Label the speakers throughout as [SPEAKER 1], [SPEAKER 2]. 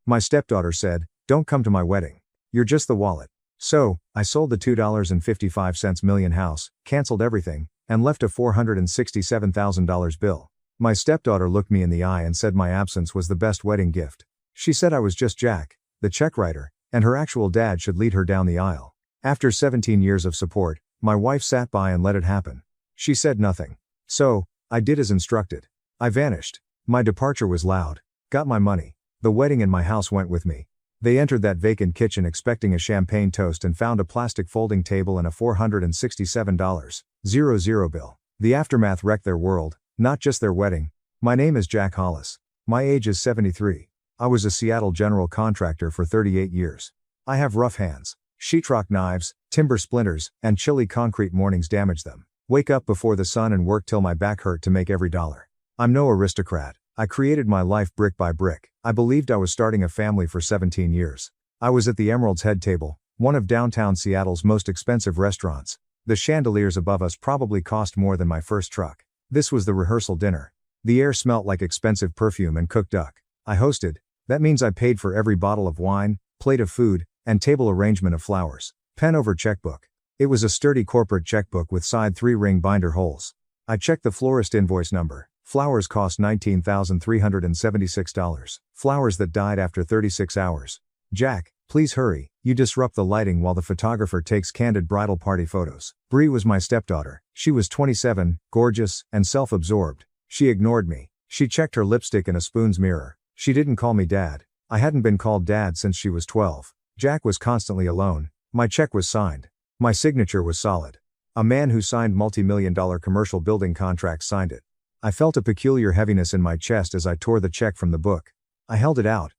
[SPEAKER 1] My stepdaughter said, "Don't come to my wedding. You're just the wallet." So, I sold the $2.55 million house, canceled everything, and left a $467,000 bill. My stepdaughter looked me in the eye and said my absence was the best wedding gift. She said I was just Jack, the check writer, and her actual dad should lead her down the aisle. After 17 years of support, my wife sat by and let it happen. She said nothing. So, I did as instructed. I vanished. My departure was loud. Got my money. The wedding and my house went with me. They entered that vacant kitchen expecting a champagne toast and found a plastic folding table and a $467.00 bill. The aftermath wrecked their world, not just their wedding. My name is Jack Hollis. My age is 73. I was a Seattle general contractor for 38 years. I have rough hands. Sheetrock knives, timber splinters, and chilly concrete mornings damage them. Wake up before the sun and work till my back hurt to make every dollar. I'm no aristocrat. I created my life brick by brick. I believed I was starting a family for 17 years. I was at the Emerald's Head table, one of downtown Seattle's most expensive restaurants. The chandeliers above us probably cost more than my first truck. This was the rehearsal dinner. The air smelt like expensive perfume and cooked duck. I hosted. That means I paid for every bottle of wine, plate of food, and table arrangement of flowers. Pen over checkbook. It was a sturdy corporate checkbook with side 3-ring binder holes. I checked the florist invoice number. Flowers cost $19,376. Flowers that died after 36 hours. Jack, please hurry, you disrupt the lighting while the photographer takes candid bridal party photos. Bree was my stepdaughter. She was 27, gorgeous, and self-absorbed. She ignored me. She checked her lipstick in a spoon's mirror. She didn't call me dad. I hadn't been called dad since she was 12. Jack was constantly alone. My check was signed. My signature was solid. A man who signed multi-million-dollar commercial building contracts signed it. I felt a peculiar heaviness in my chest as I tore the check from the book. I held it out.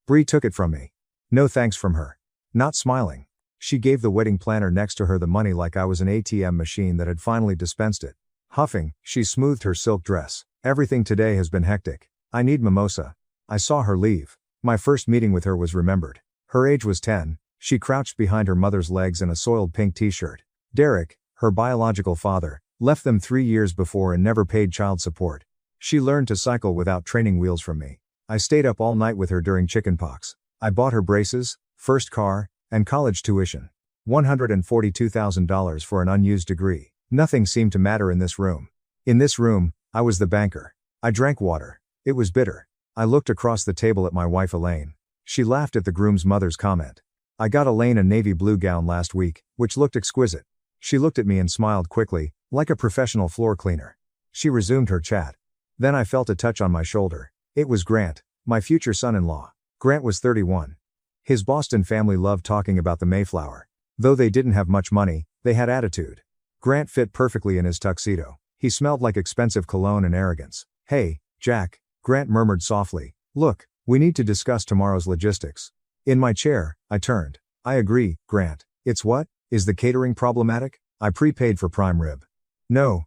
[SPEAKER 1] Bree took it from me. No thanks from her. Not smiling. She gave the wedding planner next to her the money like I was an ATM machine that had finally dispensed it. Huffing, she smoothed her silk dress. Everything today has been hectic. I need mimosa. I saw her leave. My first meeting with her was remembered. Her age was 10. She crouched behind her mother's legs in a soiled pink t-shirt. Derek, her biological father, left them 3 years before and never paid child support. She learned to cycle without training wheels from me. I stayed up all night with her during chickenpox. I bought her braces, first car, and college tuition. $142,000 for an unused degree. Nothing seemed to matter in this room. In this room, I was the banker. I drank water. It was bitter. I looked across the table at my wife Elaine. She laughed at the groom's mother's comment. I got Elaine a navy blue gown last week, which looked exquisite. She looked at me and smiled quickly, like a professional floor cleaner. She resumed her chat. Then I felt a touch on my shoulder. It was Grant, my future son-in-law. Grant was 31. His Boston family loved talking about the Mayflower. Though they didn't have much money, they had attitude. Grant fit perfectly in his tuxedo. He smelled like expensive cologne and arrogance. "Hey, Jack," Grant murmured softly. "Look, we need to discuss tomorrow's logistics." In my chair, I turned. "I agree, Grant. It's what? Is the catering problematic? I prepaid for prime rib." No,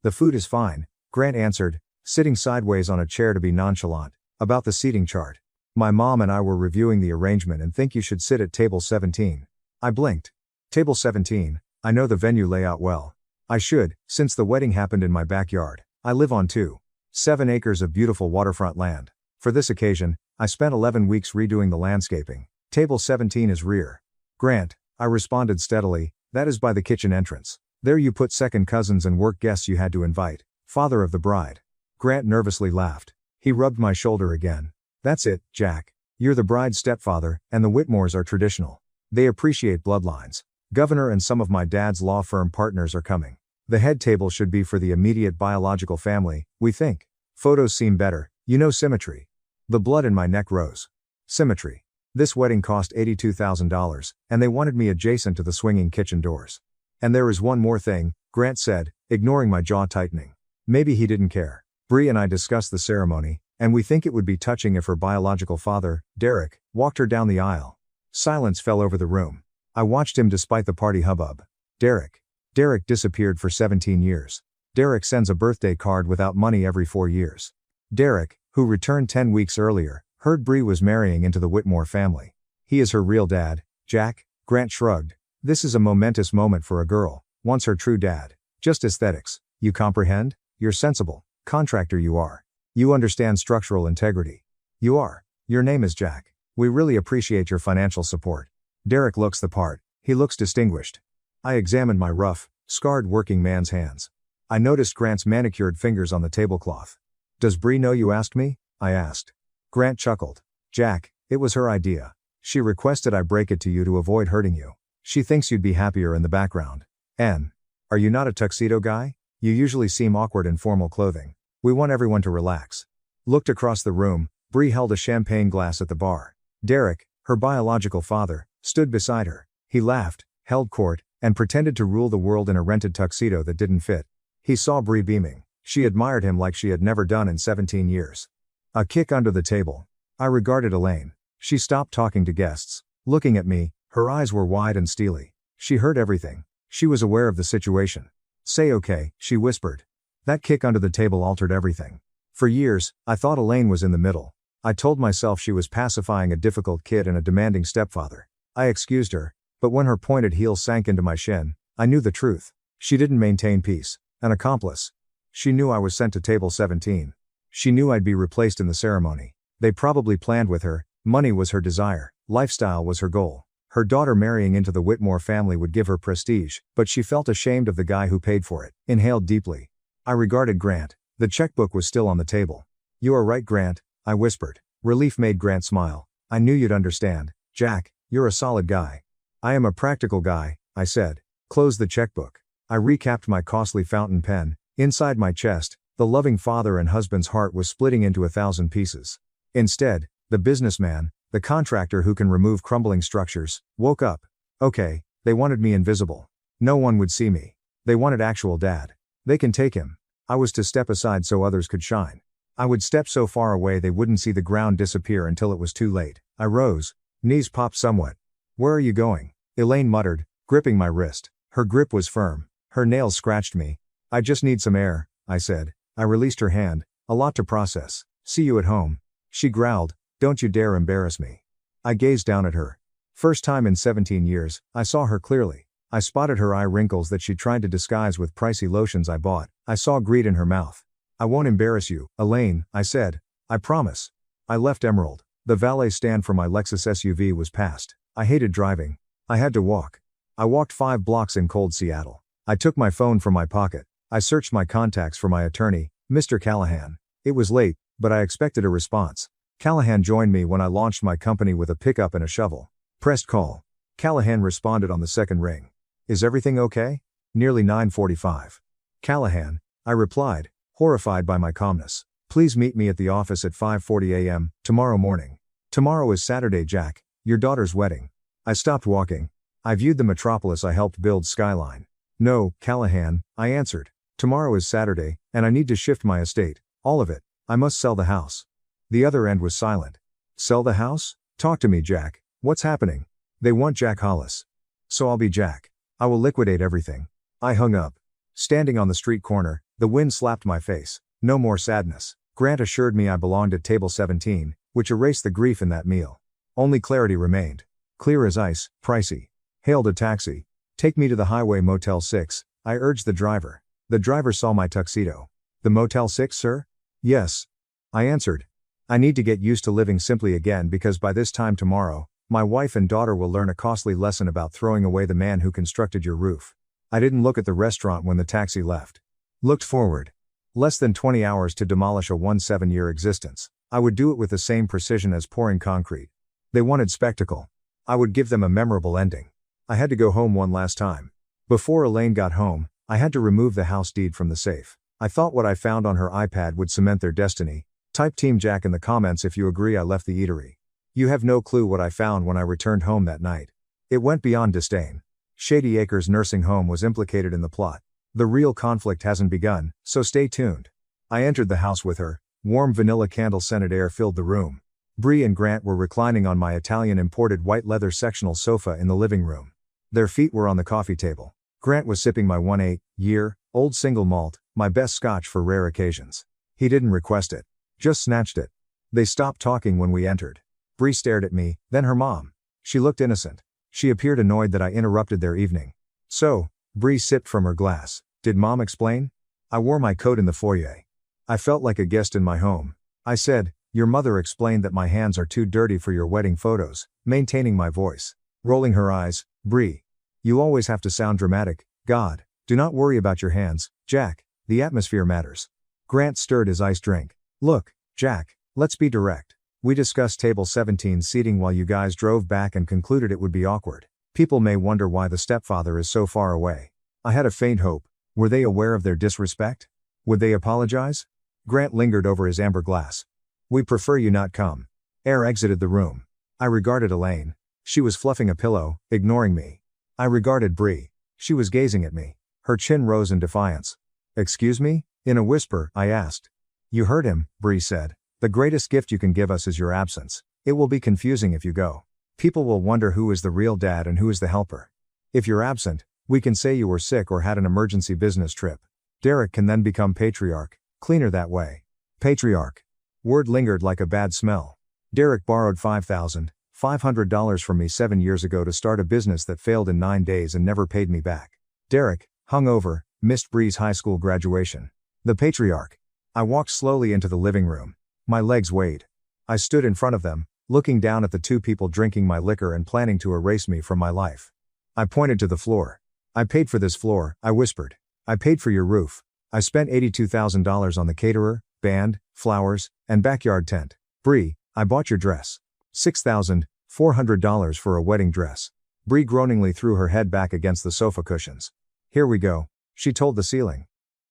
[SPEAKER 1] the food is fine," Grant answered, sitting sideways on a chair to be nonchalant. "About the seating chart. My mom and I were reviewing the arrangement and think you should sit at table 17. I blinked. Table 17, I know the venue layout well. I should, since the wedding happened in my backyard. I live on 2.7 acres of beautiful waterfront land. For this occasion, I spent 11 weeks redoing the landscaping. Table 17 is rear. Grant, I responded steadily, that is by the kitchen entrance. There you put second cousins and work guests you had to invite. Father of the bride. Grant nervously laughed. He rubbed my shoulder again. That's it, Jack. You're the bride's stepfather, and the Whitmores are traditional. They appreciate bloodlines. Governor and some of my dad's law firm partners are coming. The head table should be for the immediate biological family, we think. Photos seem better, symmetry. The blood in my neck rose. Symmetry. This wedding cost $82,000, and they wanted me adjacent to the swinging kitchen doors. And there is one more thing, Grant said, ignoring my jaw tightening. Maybe he didn't care. Bree and I discussed the ceremony, and we think it would be touching if her biological father, Derek, walked her down the aisle. Silence fell over the room. I watched him despite the party hubbub. Derek disappeared for 17 years. Derek sends a birthday card without money every 4 years. Derek, who returned 10 weeks earlier, heard Bree was marrying into the Whitmore family. He is her real dad, Jack. Grant shrugged. This is a momentous moment for a girl, once her true dad. Just aesthetics, you comprehend? You're sensible. Contractor you are. You understand structural integrity. You are. Your name is Jack. We really appreciate your financial support. Derek looks the part. He looks distinguished. I examined my rough, scarred working man's hands. I noticed Grant's manicured fingers on the tablecloth. Does Bree know you asked me? I asked. Grant chuckled. Jack, it was her idea. She requested I break it to you to avoid hurting you. She thinks you'd be happier in the background. N. Are you not a tuxedo guy? You usually seem awkward in formal clothing. We want everyone to relax. Looked across the room. Bree held a champagne glass at the bar. Derek, her biological father, stood beside her. He laughed, held court, and pretended to rule the world in a rented tuxedo that didn't fit. He saw Bree beaming. She admired him like she had never done in 17 years. A kick under the table. I regarded Elaine. She stopped talking to guests. Looking at me, her eyes were wide and steely. She heard everything. She was aware of the situation. Say okay, she whispered. That kick under the table altered everything. For years, I thought Elaine was in the middle. I told myself she was pacifying a difficult kid and a demanding stepfather. I excused her, but when her pointed heel sank into my shin, I knew the truth. She didn't maintain peace. An accomplice. She knew I was sent to table 17. She knew I'd be replaced in the ceremony. They probably planned with her. Money was her desire. Lifestyle was her goal. Her daughter marrying into the Whitmore family would give her prestige, but she felt ashamed of the guy who paid for it. Inhaled deeply. I regarded Grant. The checkbook was still on the table. You are right, Grant, I whispered. Relief made Grant smile. I knew you'd understand. Jack, you're a solid guy. I am a practical guy, I said. Close the checkbook. I recapped my costly fountain pen. Inside my chest, the loving father and husband's heart was splitting into 1,000 pieces. Instead, the businessman, the contractor who can remove crumbling structures, woke up. Okay, they wanted me invisible. No one would see me. They wanted actual dad. They can take him. I was to step aside so others could shine. I would step so far away they wouldn't see the ground disappear until it was too late. I rose. Knees popped somewhat. Where are you going? Elaine muttered, gripping my wrist. Her grip was firm. Her nails scratched me. I just need some air, I said. I released her hand. A lot to process. See you at home. She growled, don't you dare embarrass me. I gazed down at her. First time in 17 years, I saw her clearly. I spotted her eye wrinkles that she tried to disguise with pricey lotions I bought. I saw greed in her mouth. I won't embarrass you, Elaine, I said. I promise. I left Emerald. The valet stand for my Lexus SUV was past. I hated driving. I had to walk. I walked 5 blocks in cold Seattle. I took my phone from my pocket. I searched my contacts for my attorney, Mr. Callahan. It was late, but I expected a response. Callahan joined me when I launched my company with a pickup and a shovel. Pressed call. Callahan responded on the second ring. Is everything okay? Nearly 9:45. Callahan, I replied, horrified by my calmness. Please meet me at the office at 5:40 a.m. tomorrow morning. Tomorrow is Saturday, Jack, your daughter's wedding. I stopped walking. I viewed the metropolis I helped build skyline. No, Callahan, I answered. Tomorrow is Saturday, and I need to shift my estate. All of it. I must sell the house. The other end was silent. Sell the house? Talk to me, Jack. What's happening? They want Jack Hollis. So I'll be Jack. I will liquidate everything. I hung up. Standing on the street corner, the wind slapped my face. No more sadness. Grant assured me I belonged at table 17, which erased the grief in that meal. Only clarity remained. Clear as ice, pricey. Hailed a taxi. Take me to the Highway Motel 6, I urged the driver. The driver saw my tuxedo. The Motel 6, sir? Yes. I answered. I need to get used to living simply again because by this time tomorrow, my wife and daughter will learn a costly lesson about throwing away the man who constructed your roof. I didn't look at the restaurant when the taxi left. Looked forward. Less than 20 hours to demolish a 17-year existence. I would do it with the same precision as pouring concrete. They wanted spectacle. I would give them a memorable ending. I had to go home one last time. Before Elaine got home, I had to remove the house deed from the safe. I thought what I found on her iPad would cement their destiny. Type Team Jack in the comments if you agree I left the eatery. You have no clue what I found when I returned home that night. It went beyond disdain. Shady Acres Nursing Home was implicated in the plot. The real conflict hasn't begun, so stay tuned. I entered the house with her. Warm vanilla candle-scented air filled the room. Bree and Grant were reclining on my Italian-imported white leather sectional sofa in the living room. Their feet were on the coffee table. Grant was sipping my 1.8-year-old single malt, my best scotch for rare occasions. He didn't request it. Just snatched it. They stopped talking when we entered. Bree stared at me, then her mom. She looked innocent. She appeared annoyed that I interrupted their evening. So, Bree sipped from her glass. Did Mom explain? I wore my coat in the foyer. I felt like a guest in my home. I said, Your mother explained that my hands are too dirty for your wedding photos, maintaining my voice. Rolling her eyes, Bree. You always have to sound dramatic. God. Do not worry about your hands, Jack. The atmosphere matters. Grant stirred his iced drink. Look, Jack, let's be direct. We discussed table 17's seating while you guys drove back and concluded it would be awkward. People may wonder why the stepfather is so far away. I had a faint hope. Were they aware of their disrespect? Would they apologize? Grant lingered over his amber glass. We prefer you not come. Air exited the room. I regarded Elaine. She was fluffing a pillow, ignoring me. I regarded Bree. She was gazing at me. Her chin rose in defiance. Excuse me? In a whisper, I asked. You heard him, Bree said. The greatest gift you can give us is your absence. It will be confusing if you go. People will wonder who is the real dad and who is the helper. If you're absent, we can say you were sick or had an emergency business trip. Derek can then become patriarch. Cleaner that way. Patriarch. Word lingered like a bad smell. Derek borrowed $5,500 from me 7 years ago to start a business that failed in 9 days and never paid me back. Derek, hungover, missed Bree's high school graduation. The patriarch. I walked slowly into the living room. My legs weighed. I stood in front of them, looking down at the two people drinking my liquor and planning to erase me from my life. I pointed to the floor. I paid for this floor, I whispered. I paid for your roof. I spent $82,000 on the caterer, band, flowers, and backyard tent. Bree, I bought your dress. $6,400 for a wedding dress. Bree groaningly threw her head back against the sofa cushions. Here we go, she told the ceiling.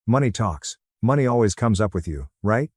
[SPEAKER 1] Money talks. Money always comes up with you, right?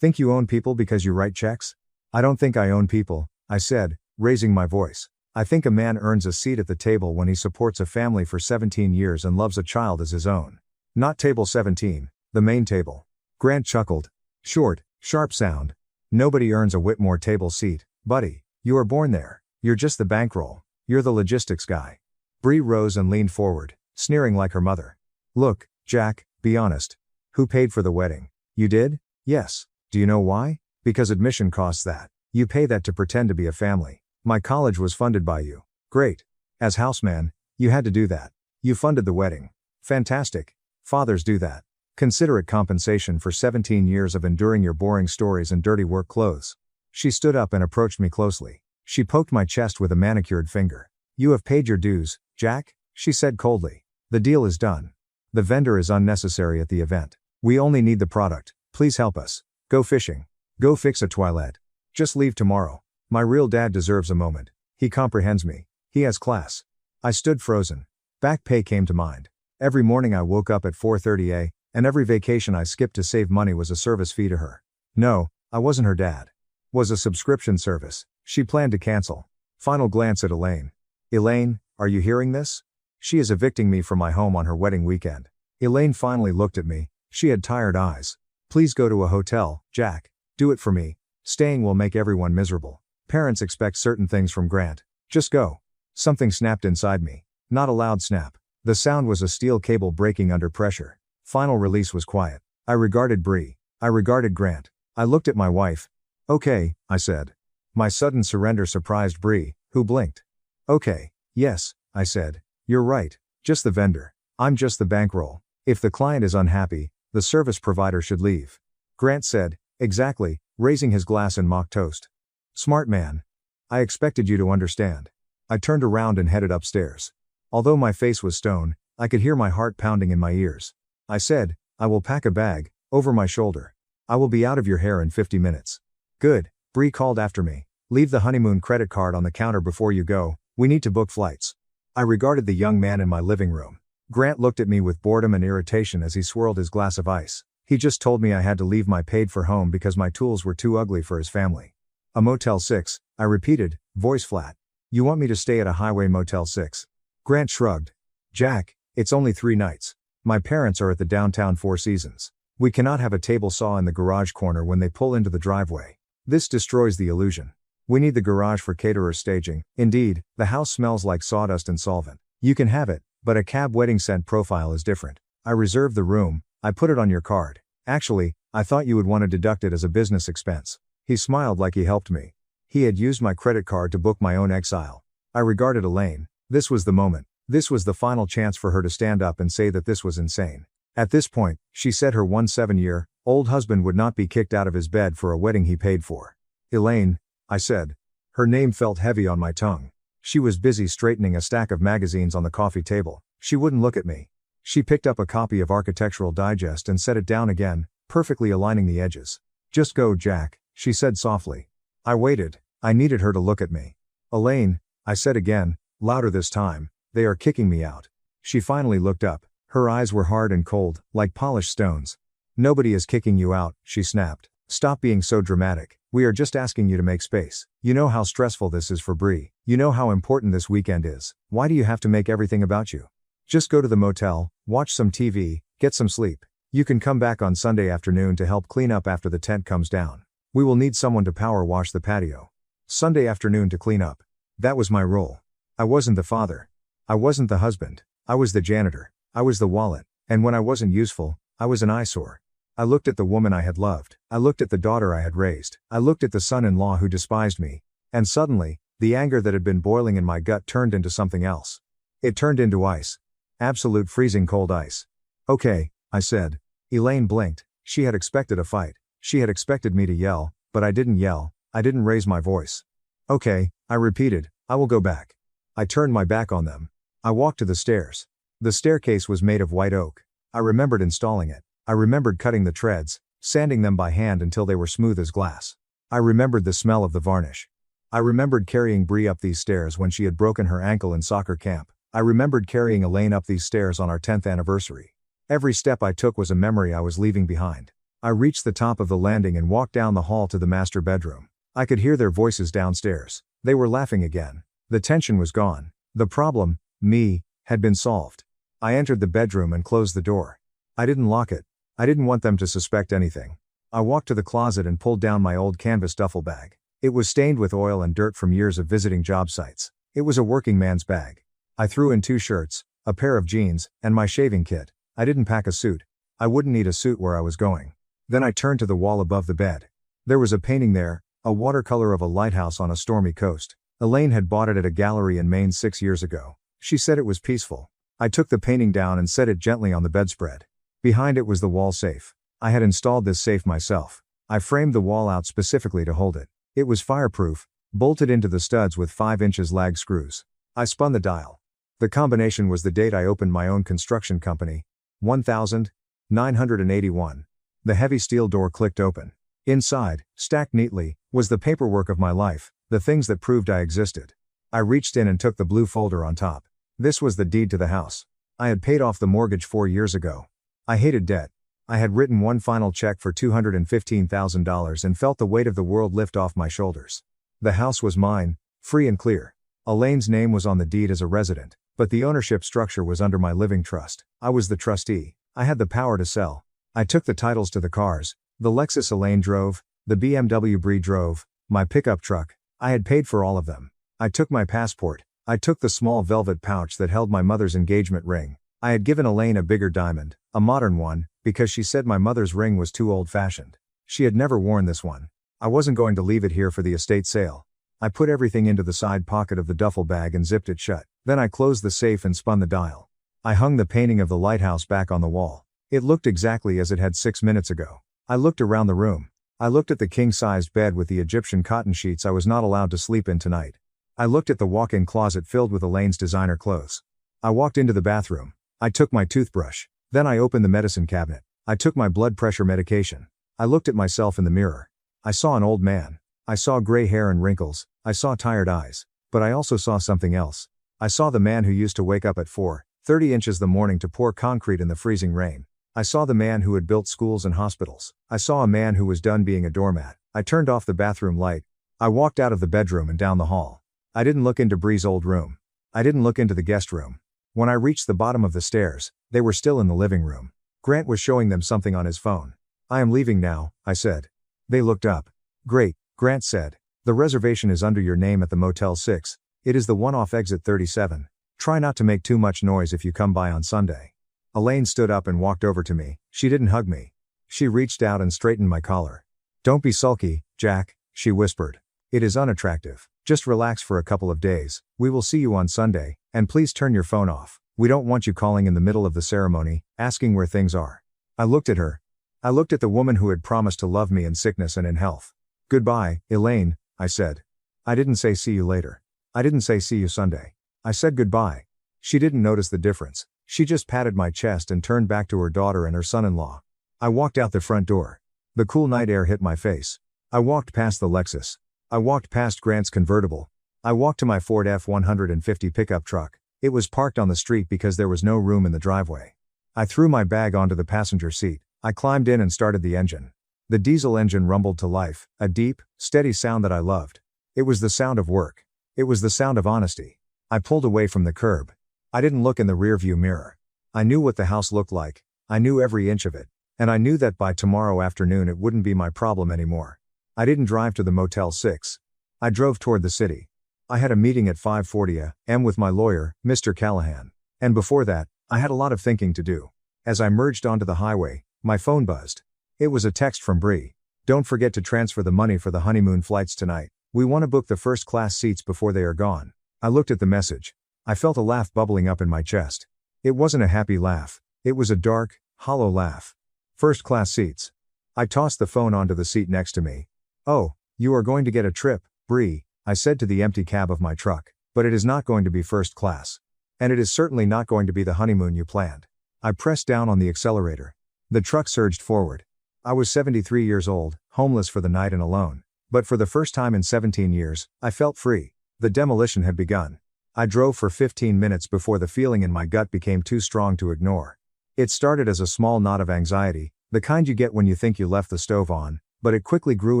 [SPEAKER 1] Think you own people because you write checks? I don't think I own people, I said, raising my voice. I think a man earns a seat at the table when he supports a family for 17 years and loves a child as his own. Not table 17, the main table. Grant chuckled. Short, sharp sound. Nobody earns a Whitmore table seat, buddy. You are born there. You're just the bankroll. You're the logistics guy. Bree rose and leaned forward, sneering like her mother. Look, Jack, be honest. Who paid for the wedding? You did? Yes. Do you know why? Because admission costs that. You pay that to pretend to be a family. My college was funded by you. Great. As houseman, you had to do that. You funded the wedding. Fantastic. Fathers do that. Consider it compensation for 17 years of enduring your boring stories and dirty work clothes. She stood up and approached me closely. She poked my chest with a manicured finger. You have paid your dues, Jack, she said coldly. The deal is done. The vendor is unnecessary at the event. We only need the product. Please help us. Go fishing. Go fix a toilet. Just leave tomorrow. My real dad deserves a moment. He comprehends me. He has class. I stood frozen. Back pay came to mind. Every morning I woke up at 4:30 a.m., and every vacation I skipped to save money was a service fee to her. No, I wasn't her dad. Was a subscription service. She planned to cancel. Final glance at Elaine. Elaine, are you hearing this? She is evicting me from my home on her wedding weekend. Elaine finally looked at me. She had tired eyes. Please go to a hotel, Jack. Do it for me. Staying will make everyone miserable. Parents expect certain things from Grant. Just go. Something snapped inside me. Not a loud snap. The sound was a steel cable breaking under pressure. Final release was quiet. I regarded Bree. I regarded Grant. I looked at my wife. Okay, I said. My sudden surrender surprised Bree, who blinked. Okay, yes, I said. You're right. Just the vendor. I'm just the bankroll. If the client is unhappy, the service provider should leave. Grant said, exactly, raising his glass in mock toast. Smart man. I expected you to understand. I turned around and headed upstairs. Although my face was stone, I could hear my heart pounding in my ears. I said, I will pack a bag, over my shoulder. I will be out of your hair in 50 minutes. Good, Bree called after me. Leave the honeymoon credit card on the counter before you go, we need to book flights. I regarded the young man in my living room. Grant looked at me with boredom and irritation as he swirled his glass of ice. He just told me I had to leave my paid-for home because my tools were too ugly for his family. A Motel 6, I repeated, voice flat. You want me to stay at a highway Motel 6? Grant shrugged. Jack, it's only 3 nights. My parents are at the downtown Four Seasons. We cannot have a table saw in the garage corner when they pull into the driveway. This destroys the illusion. We need the garage for caterer staging. Indeed, the house smells like sawdust and solvent. You can have it, but a cab wedding scent profile is different. I reserved the room, I put it on your card. Actually, I thought you would want to deduct it as a business expense. He smiled like he helped me. He had used my credit card to book my own exile. I regarded Elaine. This was the moment. This was the final chance for her to stand up and say that this was insane. At this point, she said her 17-year-old Old husband would not be kicked out of his bed for a wedding he paid for. Elaine, I said. Her name felt heavy on my tongue. She was busy straightening a stack of magazines on the coffee table. She wouldn't look at me. She picked up a copy of Architectural Digest and set it down again, perfectly aligning the edges. Just go, Jack, she said softly. I waited. I needed her to look at me. Elaine, I said again, louder this time, they are kicking me out. She finally looked up. Her eyes were hard and cold, like polished stones. Nobody is kicking you out, she snapped. Stop being so dramatic. We are just asking you to make space. You know how stressful this is for Bree. You know how important this weekend is. Why do you have to make everything about you? Just go to the motel, watch some TV, get some sleep. You can come back on Sunday afternoon to help clean up after the tent comes down. We will need someone to power wash the patio. Sunday afternoon to clean up. That was my role. I wasn't the father. I wasn't the husband. I was the janitor. I was the wallet. And when I wasn't useful, I was an eyesore. I looked at the woman I had loved. I looked at the daughter I had raised. I looked at the son-in-law who despised me. And suddenly, the anger that had been boiling in my gut turned into something else. It turned into ice. Absolute freezing cold ice. Okay, I said. Elaine blinked. She had expected a fight. She had expected me to yell, but I didn't yell. I didn't raise my voice. Okay, I repeated, I will go back. I turned my back on them. I walked to the stairs. The staircase was made of white oak. I remembered installing it. I remembered cutting the treads, sanding them by hand until they were smooth as glass. I remembered the smell of the varnish. I remembered carrying Bree up these stairs when she had broken her ankle in soccer camp. I remembered carrying Elaine up these stairs on our 10th anniversary. Every step I took was a memory I was leaving behind. I reached the top of the landing and walked down the hall to the master bedroom. I could hear their voices downstairs. They were laughing again. The tension was gone. The problem, me, had been solved. I entered the bedroom and closed the door. I didn't lock it. I didn't want them to suspect anything. I walked to the closet and pulled down my old canvas duffel bag. It was stained with oil and dirt from years of visiting job sites. It was a working man's bag. I threw in 2 shirts, a pair of jeans, and my shaving kit. I didn't pack a suit. I wouldn't need a suit where I was going. Then I turned to the wall above the bed. There was a painting there, a watercolor of a lighthouse on a stormy coast. Elaine had bought it at a gallery in Maine 6 years ago. She said it was peaceful. I took the painting down and set it gently on the bedspread. Behind it was the wall safe. I had installed this safe myself. I framed the wall out specifically to hold it. It was fireproof, bolted into the studs with 5 inches lag screws. I spun the dial. The combination was the date I opened my own construction company, 1981. The heavy steel door clicked open. Inside, stacked neatly, was the paperwork of my life, the things that proved I existed. I reached in and took the blue folder on top. This was the deed to the house. I had paid off the mortgage 4 years ago. I hated debt. I had written one final check for $215,000 and felt the weight of the world lift off my shoulders. The house was mine, free and clear. Elaine's name was on the deed as a resident, but the ownership structure was under my living trust. I was the trustee. I had the power to sell. I took the titles to the cars, the Lexus Elaine drove, the BMW Bree drove, my pickup truck. I had paid for all of them. I took my passport. I took the small velvet pouch that held my mother's engagement ring. I had given Elaine a bigger diamond, a modern one, because she said my mother's ring was too old-fashioned. She had never worn this one. I wasn't going to leave it here for the estate sale. I put everything into the side pocket of the duffel bag and zipped it shut. Then I closed the safe and spun the dial. I hung the painting of the lighthouse back on the wall. It looked exactly as it had 6 minutes ago. I looked around the room. I looked at the king-sized bed with the Egyptian cotton sheets I was not allowed to sleep in tonight. I looked at the walk-in closet filled with Elaine's designer clothes. I walked into the bathroom. I took my toothbrush. Then I opened the medicine cabinet. I took my blood pressure medication. I looked at myself in the mirror. I saw an old man. I saw gray hair and wrinkles. I saw tired eyes. But I also saw something else. I saw the man who used to wake up at 4:30 inches the morning to pour concrete in the freezing rain. I saw the man who had built schools and hospitals. I saw a man who was done being a doormat. I turned off the bathroom light. I walked out of the bedroom and down the hall. I didn't look into Bree's old room. I didn't look into the guest room. When I reached the bottom of the stairs, they were still in the living room. Grant was showing them something on his phone. I am leaving now, I said. They looked up. Great, Grant said. The reservation is under your name at the Motel 6. It is the one off exit 37. Try not to make too much noise if you come by on Sunday. Elaine stood up and walked over to me. She didn't hug me. She reached out and straightened my collar. Don't be sulky, Jack, she whispered. It is unattractive. Just relax for a couple of days. We will see you on Sunday, and please turn your phone off. We don't want you calling in the middle of the ceremony, asking where things are. I looked at her. I looked at the woman who had promised to love me in sickness and in health. "Goodbye, Elaine," I said. I didn't say see you later. I didn't say see you Sunday. I said goodbye. She didn't notice the difference. She just patted my chest and turned back to her daughter and her son-in-law. I walked out the front door. The cool night air hit my face. I walked past the Lexus. I walked past Grant's convertible. I walked to my Ford F-150 pickup truck. It was parked on the street because there was no room in the driveway. I threw my bag onto the passenger seat. I climbed in and started the engine. The diesel engine rumbled to life, a deep, steady sound that I loved. It was the sound of work. It was the sound of honesty. I pulled away from the curb. I didn't look in the rearview mirror. I knew what the house looked like. I knew every inch of it. And I knew that by tomorrow afternoon it wouldn't be my problem anymore. I didn't drive to the Motel 6. I drove toward the city. I had a meeting at 5:40 a.m. with my lawyer, Mr. Callahan. And before that, I had a lot of thinking to do. As I merged onto the highway, my phone buzzed. It was a text from Bree. "Don't forget to transfer the money for the honeymoon flights tonight. We want to book the first-class seats before they are gone." I looked at the message. I felt a laugh bubbling up in my chest. It wasn't a happy laugh. It was a dark, hollow laugh. First-class seats. I tossed the phone onto the seat next to me. "Oh, you are going to get a trip, Bree," I said to the empty cab of my truck. "But it is not going to be first class. And it is certainly not going to be the honeymoon you planned." I pressed down on the accelerator. The truck surged forward. I was 73 years old, homeless for the night and alone. But for the first time in 17 years, I felt free. The demolition had begun. I drove for 15 minutes before the feeling in my gut became too strong to ignore. It started as a small knot of anxiety, the kind you get when you think you left the stove on, but it quickly grew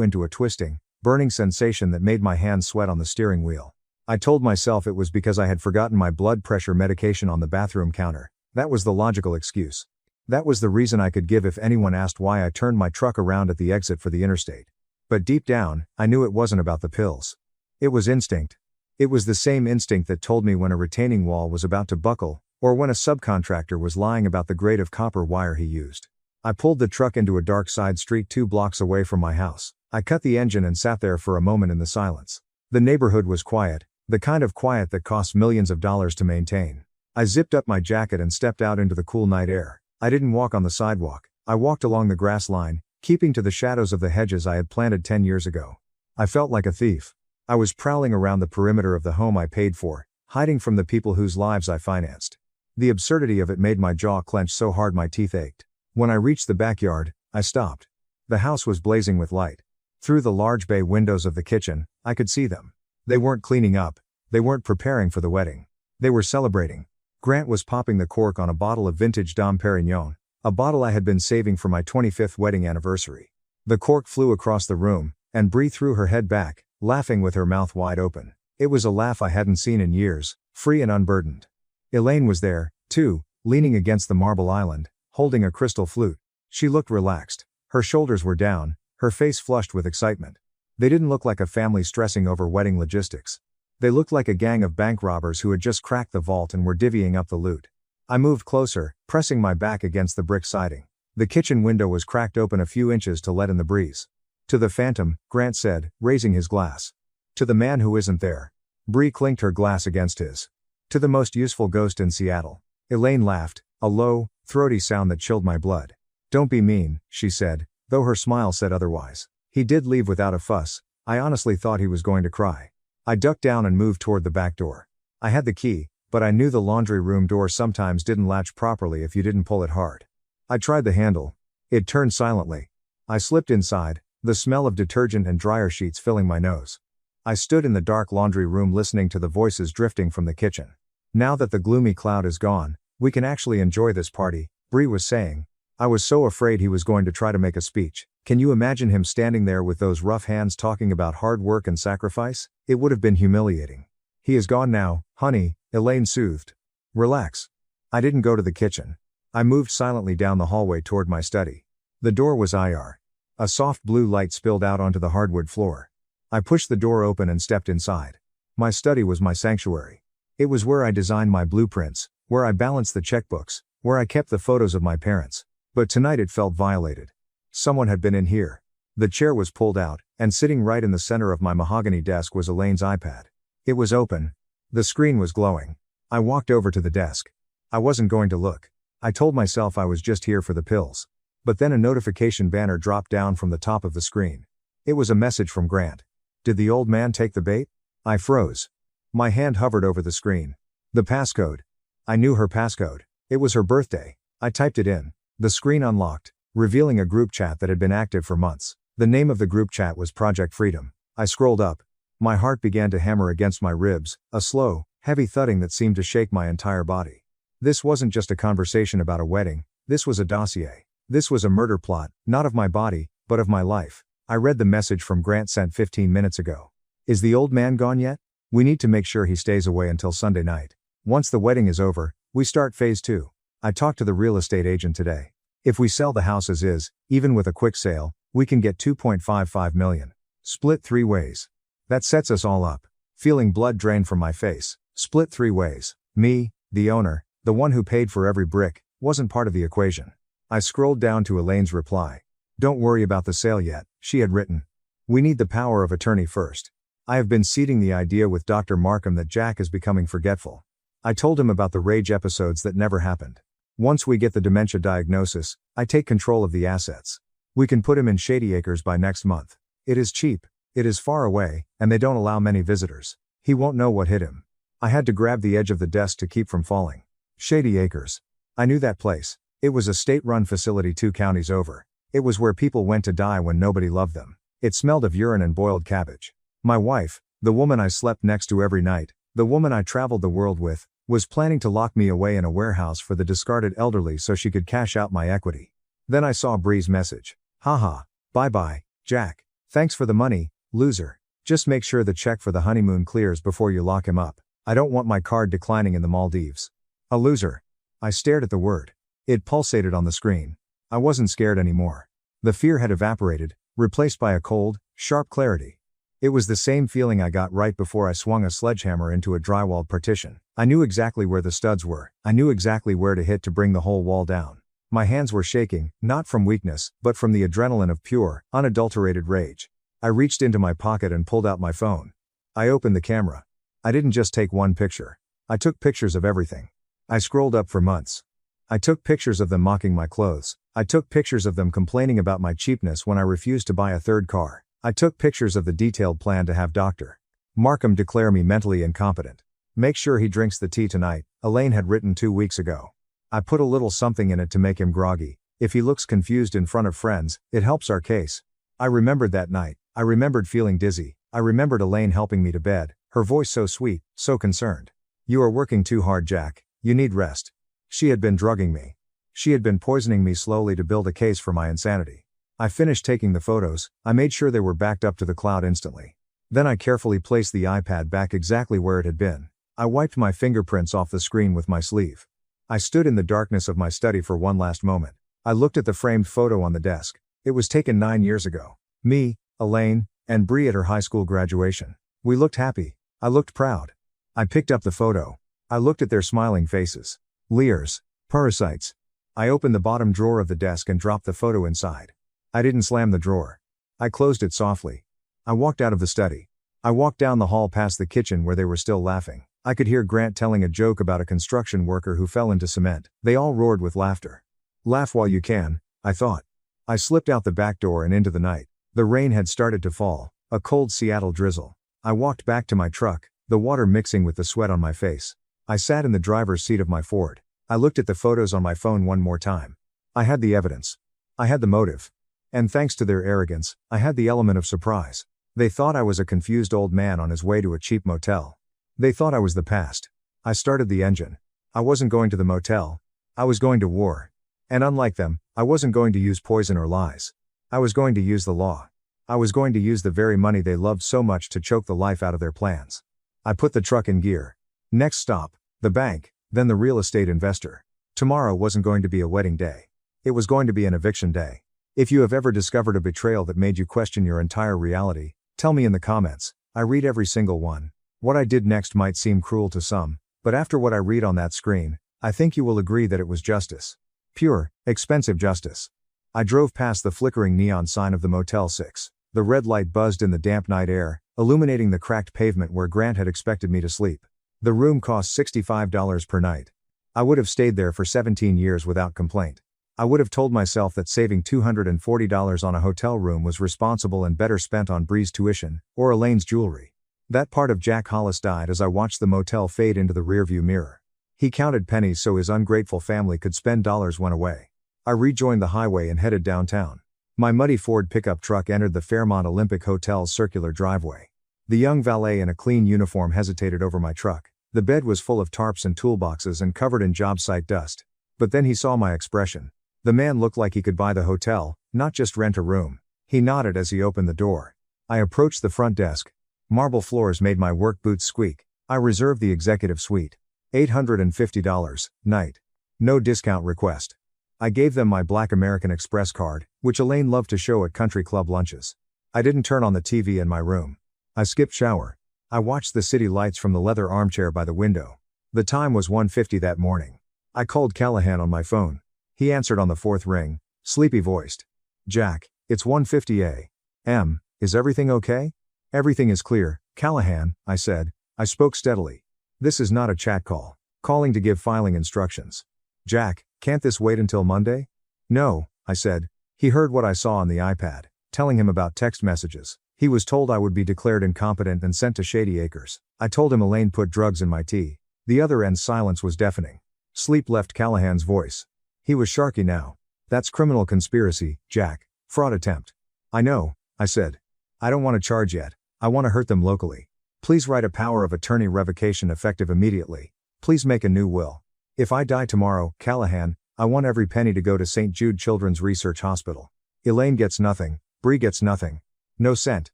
[SPEAKER 1] into a twisting, burning sensation that made my hands sweat on the steering wheel. I told myself it was because I had forgotten my blood pressure medication on the bathroom counter. That was the logical excuse. That was the reason I could give if anyone asked why I turned my truck around at the exit for the interstate. But deep down, I knew it wasn't about the pills. It was instinct. It was the same instinct that told me when a retaining wall was about to buckle, or when a subcontractor was lying about the grade of copper wire he used. I pulled the truck into a dark side street 2 blocks away from my house. I cut the engine and sat there for a moment in the silence. The neighborhood was quiet, the kind of quiet that costs millions of dollars to maintain. I zipped up my jacket and stepped out into the cool night air. I didn't walk on the sidewalk. I walked along the grass line, keeping to the shadows of the hedges I had planted 10 years ago. I felt like a thief. I was prowling around the perimeter of the home I paid for, hiding from the people whose lives I financed. The absurdity of it made my jaw clench so hard my teeth ached. When I reached the backyard, I stopped. The house was blazing with light. Through the large bay windows of the kitchen, I could see them. They weren't cleaning up. They weren't preparing for the wedding. They were celebrating. Grant was popping the cork on a bottle of vintage Dom Perignon, a bottle I had been saving for my 25th wedding anniversary. The cork flew across the room, and Bree threw her head back, laughing with her mouth wide open. It was a laugh I hadn't seen in years, free and unburdened. Elaine was there, too, leaning against the marble island, holding a crystal flute. She looked relaxed. Her shoulders were down, her face flushed with excitement. They didn't look like a family stressing over wedding logistics. They looked like a gang of bank robbers who had just cracked the vault and were divvying up the loot. I moved closer, pressing my back against the brick siding. The kitchen window was cracked open a few inches to let in the breeze. "To the phantom," Grant said, raising his glass. "To the man who isn't there." Bree clinked her glass against his. "To the most useful ghost in Seattle." Elaine laughed, a low, throaty sound that chilled my blood. "Don't be mean," she said, though her smile said otherwise. "He did leave without a fuss. I honestly thought he was going to cry." I ducked down and moved toward the back door. I had the key, but I knew the laundry room door sometimes didn't latch properly if you didn't pull it hard. I tried the handle. It turned silently. I slipped inside, the smell of detergent and dryer sheets filling my nose. I stood in the dark laundry room listening to the voices drifting from the kitchen. "Now that the gloomy cloud is gone, we can actually enjoy this party," Bree was saying. I was so afraid he was going to try to make a speech. Can you imagine him standing there with those rough hands talking about hard work and sacrifice? It would have been humiliating. "He is gone now, honey," Elaine soothed. "Relax." I didn't go to the kitchen. I moved silently down the hallway toward my study. The door was ajar. A soft blue light spilled out onto the hardwood floor. I pushed the door open and stepped inside. My study was my sanctuary. It was where I designed my blueprints, where I balanced the checkbooks, where I kept the photos of my parents. But tonight it felt violated. Someone had been in here. The chair was pulled out, and sitting right in the center of my mahogany desk was Elaine's iPad. It was open. The screen was glowing. I walked over to the desk. I wasn't going to look. I told myself I was just here for the pills. But then a notification banner dropped down from the top of the screen. It was a message from Grant. Did the old man take the bait? I froze. My hand hovered over the screen. The passcode. I knew her passcode. It was her birthday. I typed it in. The screen unlocked, revealing a group chat that had been active for months. The name of the group chat was Project Freedom. I scrolled up. My heart began to hammer against my ribs, a slow, heavy thudding that seemed to shake my entire body. This wasn't just a conversation about a wedding, this was a dossier. This was a murder plot, not of my body, but of my life. I read the message from Grant sent 15 minutes ago. Is the old man gone yet? We need to make sure he stays away until Sunday night. Once the wedding is over, we start phase 2. I talked to the real estate agent today. If we sell the house as is, even with a quick sale, we can get $2.55 million. Split 3 ways. That sets us all up. Feeling blood drain from my face. Split 3 ways. Me, the owner, the one who paid for every brick, wasn't part of the equation. I scrolled down to Elaine's reply. Don't worry about the sale yet, she had written. We need the power of attorney first. I have been seeding the idea with Dr. Markham that Jack is becoming forgetful. I told him about the rage episodes that never happened. Once we get the dementia diagnosis, I take control of the assets. We can put him in Shady Acres by next month. It is cheap, it is far away, and they don't allow many visitors. He won't know what hit him. I had to grab the edge of the desk to keep from falling. Shady Acres. I knew that place. It was a state-run facility 2 counties over. It was where people went to die when nobody loved them. It smelled of urine and boiled cabbage. My wife, the woman I slept next to every night, the woman I traveled the world with, was planning to lock me away in a warehouse for the discarded elderly so she could cash out my equity. Then I saw Bree's message. Haha, bye-bye, Jack. Thanks for the money, loser. Just make sure the check for the honeymoon clears before you lock him up. I don't want my card declining in the Maldives. A loser. I stared at the word. It pulsated on the screen. I wasn't scared anymore. The fear had evaporated, replaced by a cold, sharp clarity. It was the same feeling I got right before I swung a sledgehammer into a drywalled partition. I knew exactly where the studs were. I knew exactly where to hit to bring the whole wall down. My hands were shaking, not from weakness, but from the adrenaline of pure, unadulterated rage. I reached into my pocket and pulled out my phone. I opened the camera. I didn't just take one picture. I took pictures of everything. I scrolled up for months. I took pictures of them mocking my clothes. I took pictures of them complaining about my cheapness when I refused to buy a third car. I took pictures of the detailed plan to have Dr. Markham declare me mentally incompetent. Make sure he drinks the tea tonight, Elaine had written 2 weeks ago. I put a little something in it to make him groggy. If he looks confused in front of friends, it helps our case. I remembered that night. I remembered feeling dizzy. I remembered Elaine helping me to bed, her voice so sweet, so concerned. You are working too hard, Jack. You need rest. She had been drugging me. She had been poisoning me slowly to build a case for my insanity. I finished taking the photos. I made sure they were backed up to the cloud instantly. Then I carefully placed the iPad back exactly where it had been. I wiped my fingerprints off the screen with my sleeve. I stood in the darkness of my study for one last moment. I looked at the framed photo on the desk. It was taken 9 years ago. Me, Elaine, and Bree at her high school graduation. We looked happy. I looked proud. I picked up the photo. I looked at their smiling faces. Leers. Parasites. I opened the bottom drawer of the desk and dropped the photo inside. I didn't slam the drawer. I closed it softly. I walked out of the study. I walked down the hall past the kitchen where they were still laughing. I could hear Grant telling a joke about a construction worker who fell into cement. They all roared with laughter. Laugh while you can, I thought. I slipped out the back door and into the night. The rain had started to fall, a cold Seattle drizzle. I walked back to my truck, the water mixing with the sweat on my face. I sat in the driver's seat of my Ford. I looked at the photos on my phone one more time. I had the evidence. I had the motive. And thanks to their arrogance, I had the element of surprise. They thought I was a confused old man on his way to a cheap motel. They thought I was the past. I started the engine. I wasn't going to the motel. I was going to war. And unlike them, I wasn't going to use poison or lies. I was going to use the law. I was going to use the very money they loved so much to choke the life out of their plans. I put the truck in gear. Next stop, the bank, then the real estate investor. Tomorrow wasn't going to be a wedding day. It was going to be an eviction day. If you have ever discovered a betrayal that made you question your entire reality, tell me in the comments. I read every single one. What I did next might seem cruel to some, but after what I read on that screen, I think you will agree that it was justice. Pure, expensive justice. I drove past the flickering neon sign of the Motel 6. The red light buzzed in the damp night air, illuminating the cracked pavement where Grant had expected me to sleep. The room cost $65 per night. I would have stayed there for 17 years without complaint. I would have told myself that saving $240 on a hotel room was responsible and better spent on Bree's tuition, or Elaine's jewelry. That part of Jack Hollis died as I watched the motel fade into the rearview mirror. He counted pennies so his ungrateful family could spend dollars when away. I rejoined the highway and headed downtown. My muddy Ford pickup truck entered the Fairmont Olympic Hotel's circular driveway. The young valet in a clean uniform hesitated over my truck. The bed was full of tarps and toolboxes and covered in job site dust. But then he saw my expression. The man looked like he could buy the hotel, not just rent a room. He nodded as he opened the door. I approached the front desk. Marble floors made my work boots squeak. I reserved the executive suite. $850, night. No discount request. I gave them my Black American Express card, which Elaine loved to show at country club lunches. I didn't turn on the TV in my room. I skipped shower. I watched the city lights from the leather armchair by the window. The time was 1:50 that morning. I called Callahan on my phone. He answered on the fourth ring, sleepy-voiced. Jack, it's 1:50 a.m. Is everything okay? Everything is clear, Callahan, I said. I spoke steadily. This is not a chat call. Calling to give filing instructions. Jack, can't this wait until Monday? No, I said. He heard what I saw on the iPad, telling him about text messages. He was told I would be declared incompetent and sent to Shady Acres. I told him Elaine put drugs in my tea. The other end's silence was deafening. Sleep left Callahan's voice. He was sharky now. That's criminal conspiracy, Jack. Fraud attempt. I know, I said. I don't want to charge yet. I want to hurt them locally. Please write a power of attorney revocation effective immediately. Please make a new will. If I die tomorrow, Callahan, I want every penny to go to St. Jude Children's Research Hospital. Elaine gets nothing. Bree gets nothing. No cent,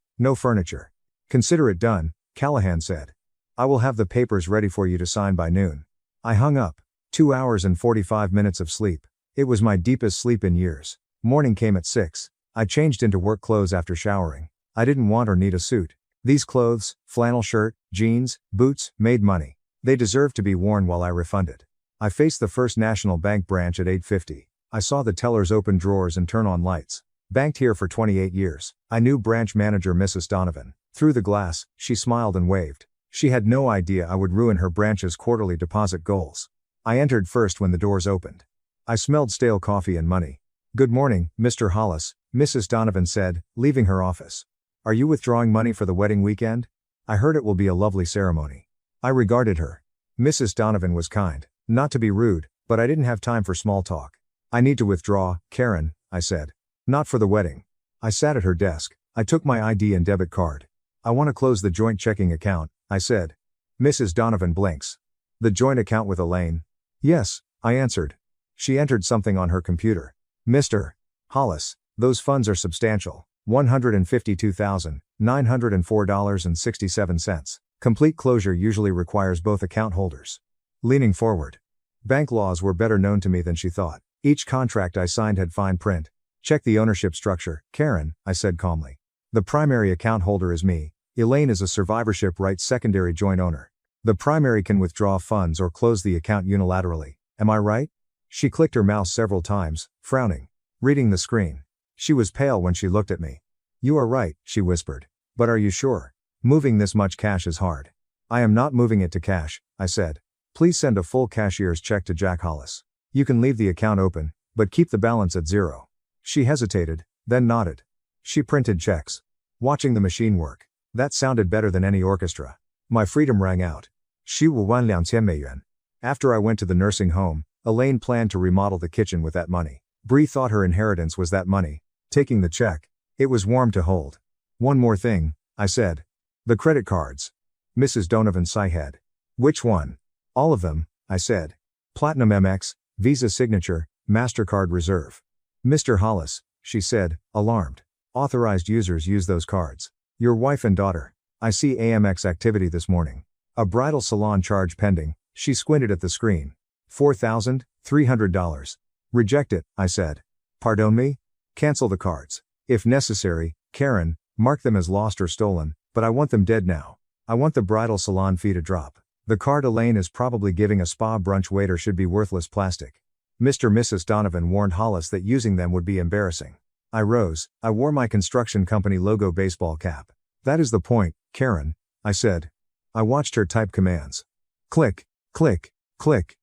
[SPEAKER 1] no furniture. Consider it done, Callahan said. I will have the papers ready for you to sign by noon. I hung up. 2 hours and 45 minutes of sleep. It was my deepest sleep in years. Morning came at 6. I changed into work clothes after showering. I didn't want or need a suit. These clothes, flannel shirt, jeans, boots, made money. They deserved to be worn while I refunded. I faced the First National Bank branch at 8:50. I saw the tellers open drawers and turn on lights. Banked here for 28 years. I knew branch manager Mrs. Donovan. Through the glass, she smiled and waved. She had no idea I would ruin her branch's quarterly deposit goals. I entered first when the doors opened. I smelled stale coffee and money. Good morning, Mr. Hollis, Mrs. Donovan said, leaving her office. Are you withdrawing money for the wedding weekend? I heard it will be a lovely ceremony. I regarded her. Mrs. Donovan was kind. Not to be rude, but I didn't have time for small talk. I need to withdraw, Karen, I said. Not for the wedding. I sat at her desk. I took my ID and debit card. I want to close the joint checking account, I said. Mrs. Donovan blinks. The joint account with Elaine? Yes, I answered. She entered something on her computer. Mr. Hollis, those funds are substantial. $152,904.67. Complete closure usually requires both account holders. Leaning forward. Bank laws were better known to me than she thought. Each contract I signed had fine print. Check the ownership structure, Karen, I said calmly. The primary account holder is me. Elaine is a survivorship rights secondary joint owner. The primary can withdraw funds or close the account unilaterally. Am I right? She clicked her mouse several times, frowning. Reading the screen. She was pale when she looked at me. You are right, she whispered. But are you sure? Moving this much cash is hard. I am not moving it to cash, I said. Please send a full cashier's check to Jack Hollis. You can leave the account open, but keep the balance at zero. She hesitated, then nodded. She printed checks. Watching the machine work. That sounded better than any orchestra. My freedom rang out. 15,200美元. After I went to the nursing home, Elaine planned to remodel the kitchen with that money. Bree thought her inheritance was that money. Taking the check. It was warm to hold. One more thing, I said. The credit cards. Mrs. Donovan sighed. Which one? All of them, I said. Platinum MX, Visa Signature, MasterCard Reserve. Mr. Hollis, she said, alarmed. Authorized users use those cards. Your wife and daughter. I see AMX activity this morning. A bridal salon charge pending. She squinted at the screen. $4,300. Reject it, I said. Pardon me? Cancel the cards. If necessary, Karen, mark them as lost or stolen, but I want them dead now. I want the bridal salon fee to drop. The card Elaine is probably giving a spa brunch waiter should be worthless plastic. Mrs. Donovan warned Hollis that using them would be embarrassing. I rose. I wore my construction company logo baseball cap. That is the point, Karen, I said. I watched her type commands. Click, click, click.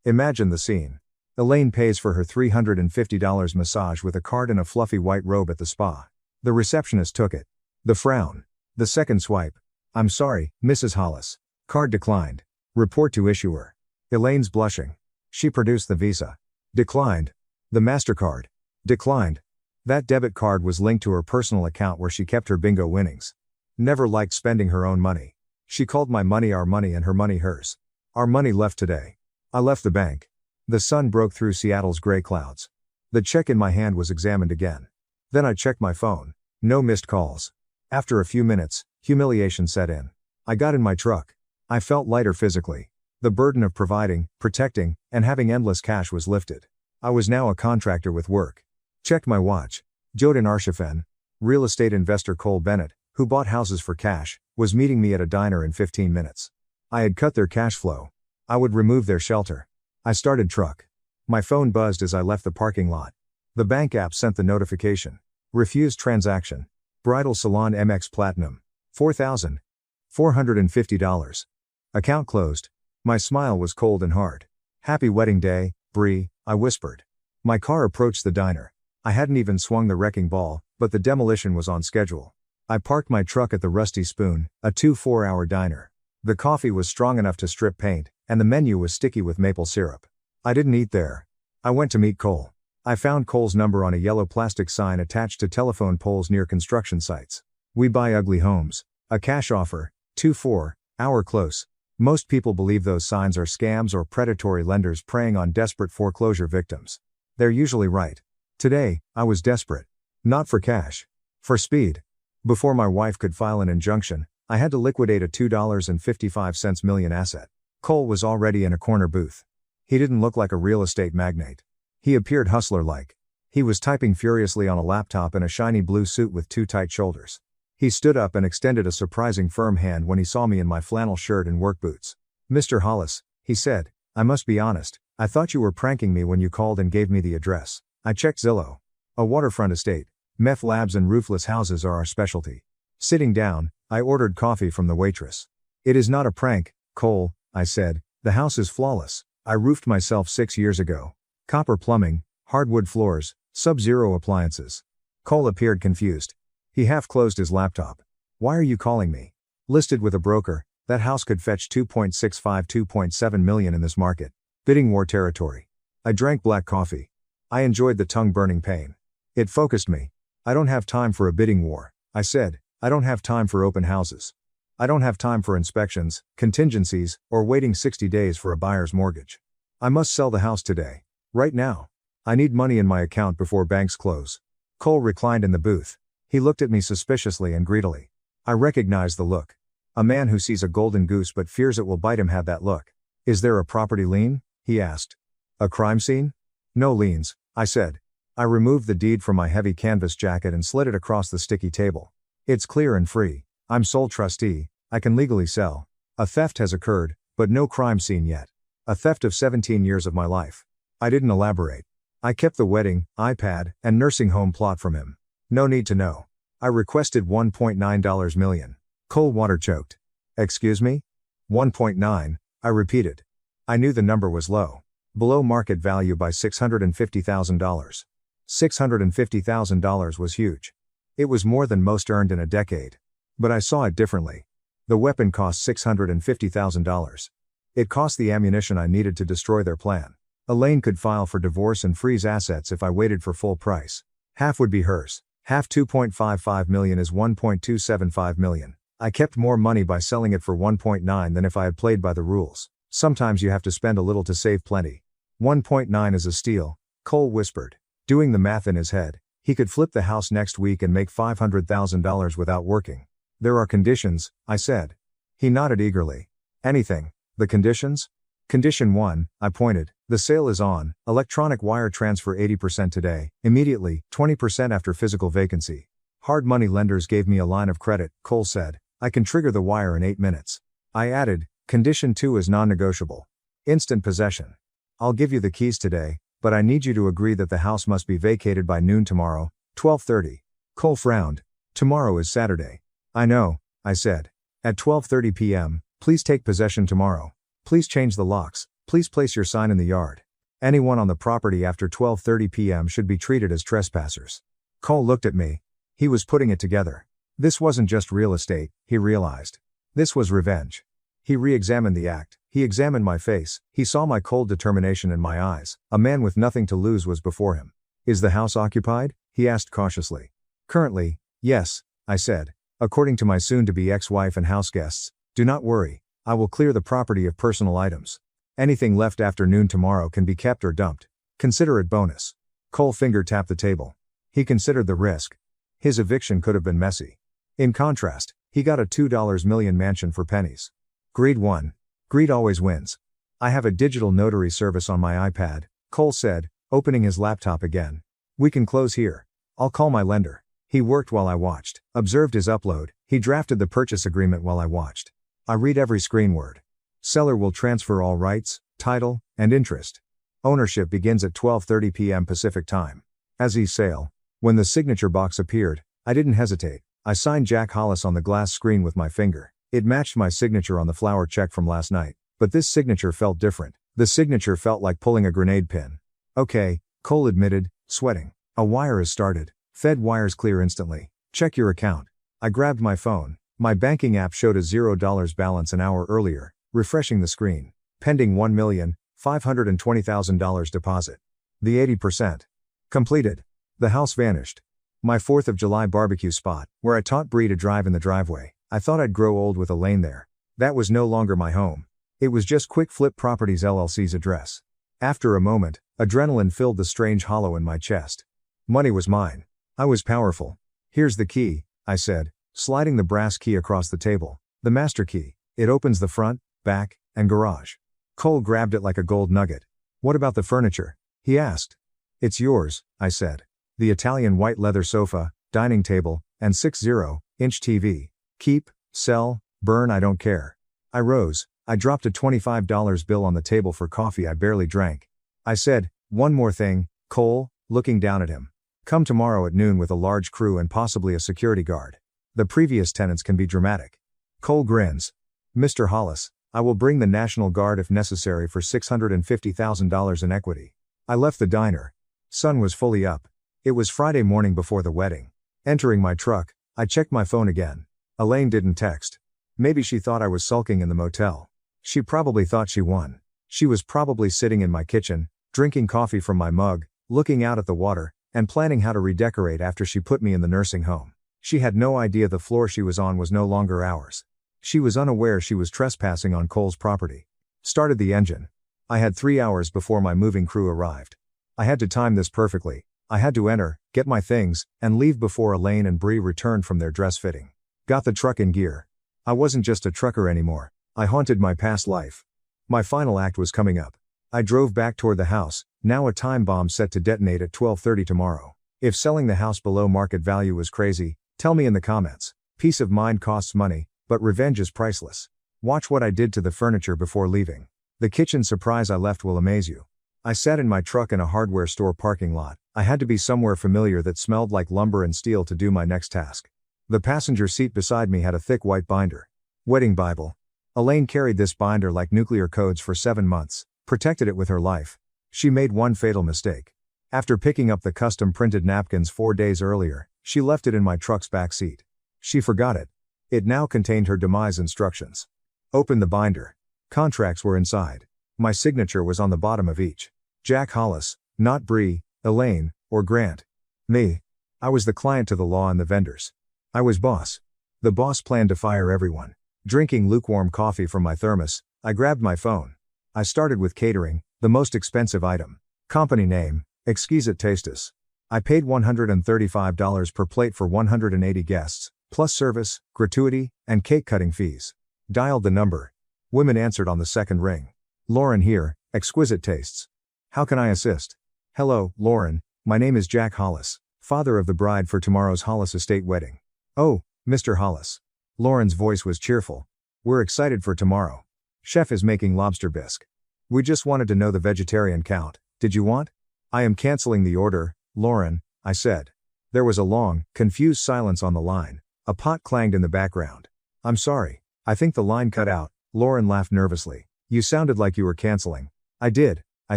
[SPEAKER 1] Imagine the scene. Elaine pays for her $350 massage with a card in a fluffy white robe at the spa. The receptionist took it. The frown. The second swipe. I'm sorry, Mrs. Hollis. Card declined. Report to issuer. Elaine's blushing. She produced the Visa. Declined. The MasterCard. Declined. That debit card was linked to her personal account where she kept her bingo winnings. Never liked spending her own money. She called my money our money and her money hers. Our money left today. I left the bank. The sun broke through Seattle's gray clouds. The check in my hand was examined again. Then I checked my phone. No missed calls. After a few minutes, humiliation set in. I got in my truck. I felt lighter physically. The burden of providing, protecting, and having endless cash was lifted. I was now a contractor with work. Checked my watch. Jodin Arshafen, real estate investor Cole Bennett, who bought houses for cash, was meeting me at a diner in 15 minutes. I had cut their cash flow. I would remove their shelter. I started truck. My phone buzzed as I left the parking lot. The bank app sent the notification. Refused transaction. Bridal Salon MX Platinum. $4,450. Account closed. My smile was cold and hard. Happy wedding day, Bree, I whispered. My car approached the diner. I hadn't even swung the wrecking ball, but the demolition was on schedule. I parked my truck at the Rusty Spoon, a 2-4-hour diner. The coffee was strong enough to strip paint, and the menu was sticky with maple syrup. I didn't eat there. I went to meet Cole. I found Cole's number on a yellow plastic sign attached to telephone poles near construction sites. We buy ugly homes. A cash offer, 2-4-hour close. Most people believe those signs are scams or predatory lenders preying on desperate foreclosure victims. They're usually right. Today, I was desperate. Not for cash. For speed. Before my wife could file an injunction, I had to liquidate a $2.55 million asset. Cole was already in a corner booth. He didn't look like a real estate magnate. He appeared hustler-like. He was typing furiously on a laptop in a shiny blue suit with too tight shoulders. He stood up and extended a surprising firm hand when he saw me in my flannel shirt and work boots. Mr. Hollis, he said, I must be honest, I thought you were pranking me when you called and gave me the address. I checked Zillow. A waterfront estate. Meth labs and roofless houses are our specialty. Sitting down, I ordered coffee from the waitress. It is not a prank, Cole, I said. The house is flawless. I roofed myself 6 years ago. Copper plumbing, hardwood floors, sub-zero appliances. Cole appeared confused. He half closed his laptop. Why are you calling me? Listed with a broker, that house could fetch 2.65-2.7 million in this market. Bidding war territory. I drank black coffee. I enjoyed the tongue-burning pain. It focused me. I don't have time for a bidding war, I said. I don't have time for open houses. I don't have time for inspections, contingencies, or waiting 60 days for a buyer's mortgage. I must sell the house today. Right now. I need money in my account before banks close. Cole reclined in the booth. He looked at me suspiciously and greedily. I recognized the look. A man who sees a golden goose but fears it will bite him had that look. Is there a property lien? He asked. A crime scene? No liens, I said. I removed the deed from my heavy canvas jacket and slid it across the sticky table. It's clear and free. I'm sole trustee. I can legally sell. A theft has occurred, but no crime scene yet. A theft of 17 years of my life. I didn't elaborate. I kept the wedding, iPad, and nursing home plot from him. No need to know. I requested $1.9 million. Cole water choked. Excuse me? 1.9, I repeated. I knew the number was low. Below market value by $650,000. $650,000 was huge. It was more than most earned in a decade. But I saw it differently. The weapon cost $650,000. It cost the ammunition I needed to destroy their plan. Elaine could file for divorce and freeze assets if I waited for full price. Half would be hers. Half 2.55 million is 1.275 million. I kept more money by selling it for 1.9 than if I had played by the rules. Sometimes you have to spend a little to save plenty. 1.9 is a steal, Cole whispered. Doing the math in his head, he could flip the house next week and make $500,000 without working. There are conditions, I said. He nodded eagerly. Anything. The conditions? Condition 1, I pointed. The sale is on, electronic wire transfer 80% today, immediately, 20% after physical vacancy. Hard money lenders gave me a line of credit, Cole said. I can trigger the wire in 8 minutes. I added, condition 2 is non-negotiable. Instant possession. I'll give you the keys today, but I need you to agree that the house must be vacated by noon tomorrow, 12:30. Cole frowned. Tomorrow is Saturday. I know, I said. At 12:30 p.m., please take possession tomorrow. Please change the locks. Please place your sign in the yard. Anyone on the property after 12:30 p.m. should be treated as trespassers. Cole looked at me. He was putting it together. This wasn't just real estate, he realized. This was revenge. He re-examined the act. He examined my face. He saw my cold determination in my eyes. A man with nothing to lose was before him. Is the house occupied? He asked cautiously. Currently, yes, I said. According to my soon-to-be ex-wife and house guests. Do not worry, I will clear the property of personal items. Anything left after noon tomorrow can be kept or dumped. Consider it bonus. Cole finger tapped the table. He considered the risk. His eviction could have been messy. In contrast, he got a $2 million mansion for pennies. Greed won. Greed always wins. I have a digital notary service on my iPad, Cole said, opening his laptop again. We can close here. I'll call my lender. He worked while I watched, observed his upload. He drafted the purchase agreement while I watched. I read every screen word. Seller will transfer all rights, title, and interest. Ownership begins at 12:30 p.m. Pacific Time. As is sale. When the signature box appeared, I didn't hesitate. I signed Jack Hollis on the glass screen with my finger. It matched my signature on the flower check from last night. But this signature felt different. The signature felt like pulling a grenade pin. Okay, Cole admitted, sweating. A wire is started. Fed wires clear instantly. Check your account. I grabbed my phone. My banking app showed a $0 balance an hour earlier. Refreshing the screen. Pending $1,520,000 deposit. The 80%. Completed. The house vanished. My 4th of July barbecue spot, where I taught Bree to drive in the driveway. I thought I'd grow old with a lane there. That was no longer my home. It was just Quick Flip Properties LLC's address. After a moment, adrenaline filled the strange hollow in my chest. Money was mine. I was powerful. Here's the key, I said, sliding the brass key across the table. The master key. It opens the front, back, and garage. Cole grabbed it like a gold nugget. What about the furniture? He asked. It's yours, I said. The Italian white leather sofa, dining table, and 60-inch TV. Keep, sell, burn, I don't care. I rose. I dropped a $25 bill on the table for coffee I barely drank. I said, one more thing, Cole, looking down at him. Come tomorrow at noon with a large crew and possibly a security guard. The previous tenants can be dramatic. Cole grins. Mr. Hollis, I will bring the National Guard if necessary for $650,000 in equity. I left the diner. Sun was fully up. It was Friday morning before the wedding. Entering my truck, I checked my phone again. Elaine didn't text. Maybe she thought I was sulking in the motel. She probably thought she won. She was probably sitting in my kitchen, drinking coffee from my mug, looking out at the water, and planning how to redecorate after she put me in the nursing home. She had no idea the floor she was on was no longer ours. She was unaware she was trespassing on Cole's property. Started the engine. I had 3 hours before my moving crew arrived. I had to time this perfectly. I had to enter, get my things, and leave before Elaine and Bree returned from their dress fitting. Got the truck in gear. I wasn't just a trucker anymore. I haunted my past life. My final act was coming up. I drove back toward the house, now a time bomb set to detonate at 12:30 tomorrow. If selling the house below market value was crazy, tell me in the comments. Peace of mind costs money, but revenge is priceless. Watch what I did to the furniture before leaving. The kitchen surprise I left will amaze you. I sat in my truck in a hardware store parking lot. I had to be somewhere familiar that smelled like lumber and steel to do my next task. The passenger seat beside me had a thick white binder. Wedding Bible. Elaine carried this binder like nuclear codes for 7 months, protected it with her life. She made one fatal mistake. After picking up the custom printed napkins 4 days earlier, she left it in my truck's back seat. She forgot it. It now contained her demise instructions. Opened the binder. Contracts were inside. My signature was on the bottom of each. Jack Hollis, not Bree, Elaine, or Grant. Me. I was the client to the law and the vendors. I was boss. The boss planned to fire everyone. Drinking lukewarm coffee from my thermos, I grabbed my phone. I started with catering, the most expensive item. Company name, Exquisite Tastes. I paid $135 per plate for 180 guests, plus service, gratuity, and cake cutting fees. Dialed the number. Women answered on the second ring. Lauren here, Exquisite Tastes. How can I assist? Hello, Lauren, my name is Jack Hollis, father of the bride for tomorrow's Hollis estate wedding. Oh, Mr. Hollis. Lauren's voice was cheerful. We're excited for tomorrow. Chef is making lobster bisque. We just wanted to know the vegetarian count. Did you want? I am canceling the order, Lauren, I said. There was a long, confused silence on the line. A pot clanged in the background. I'm sorry. I think the line cut out. Lauren laughed nervously. You sounded like you were canceling. I did, I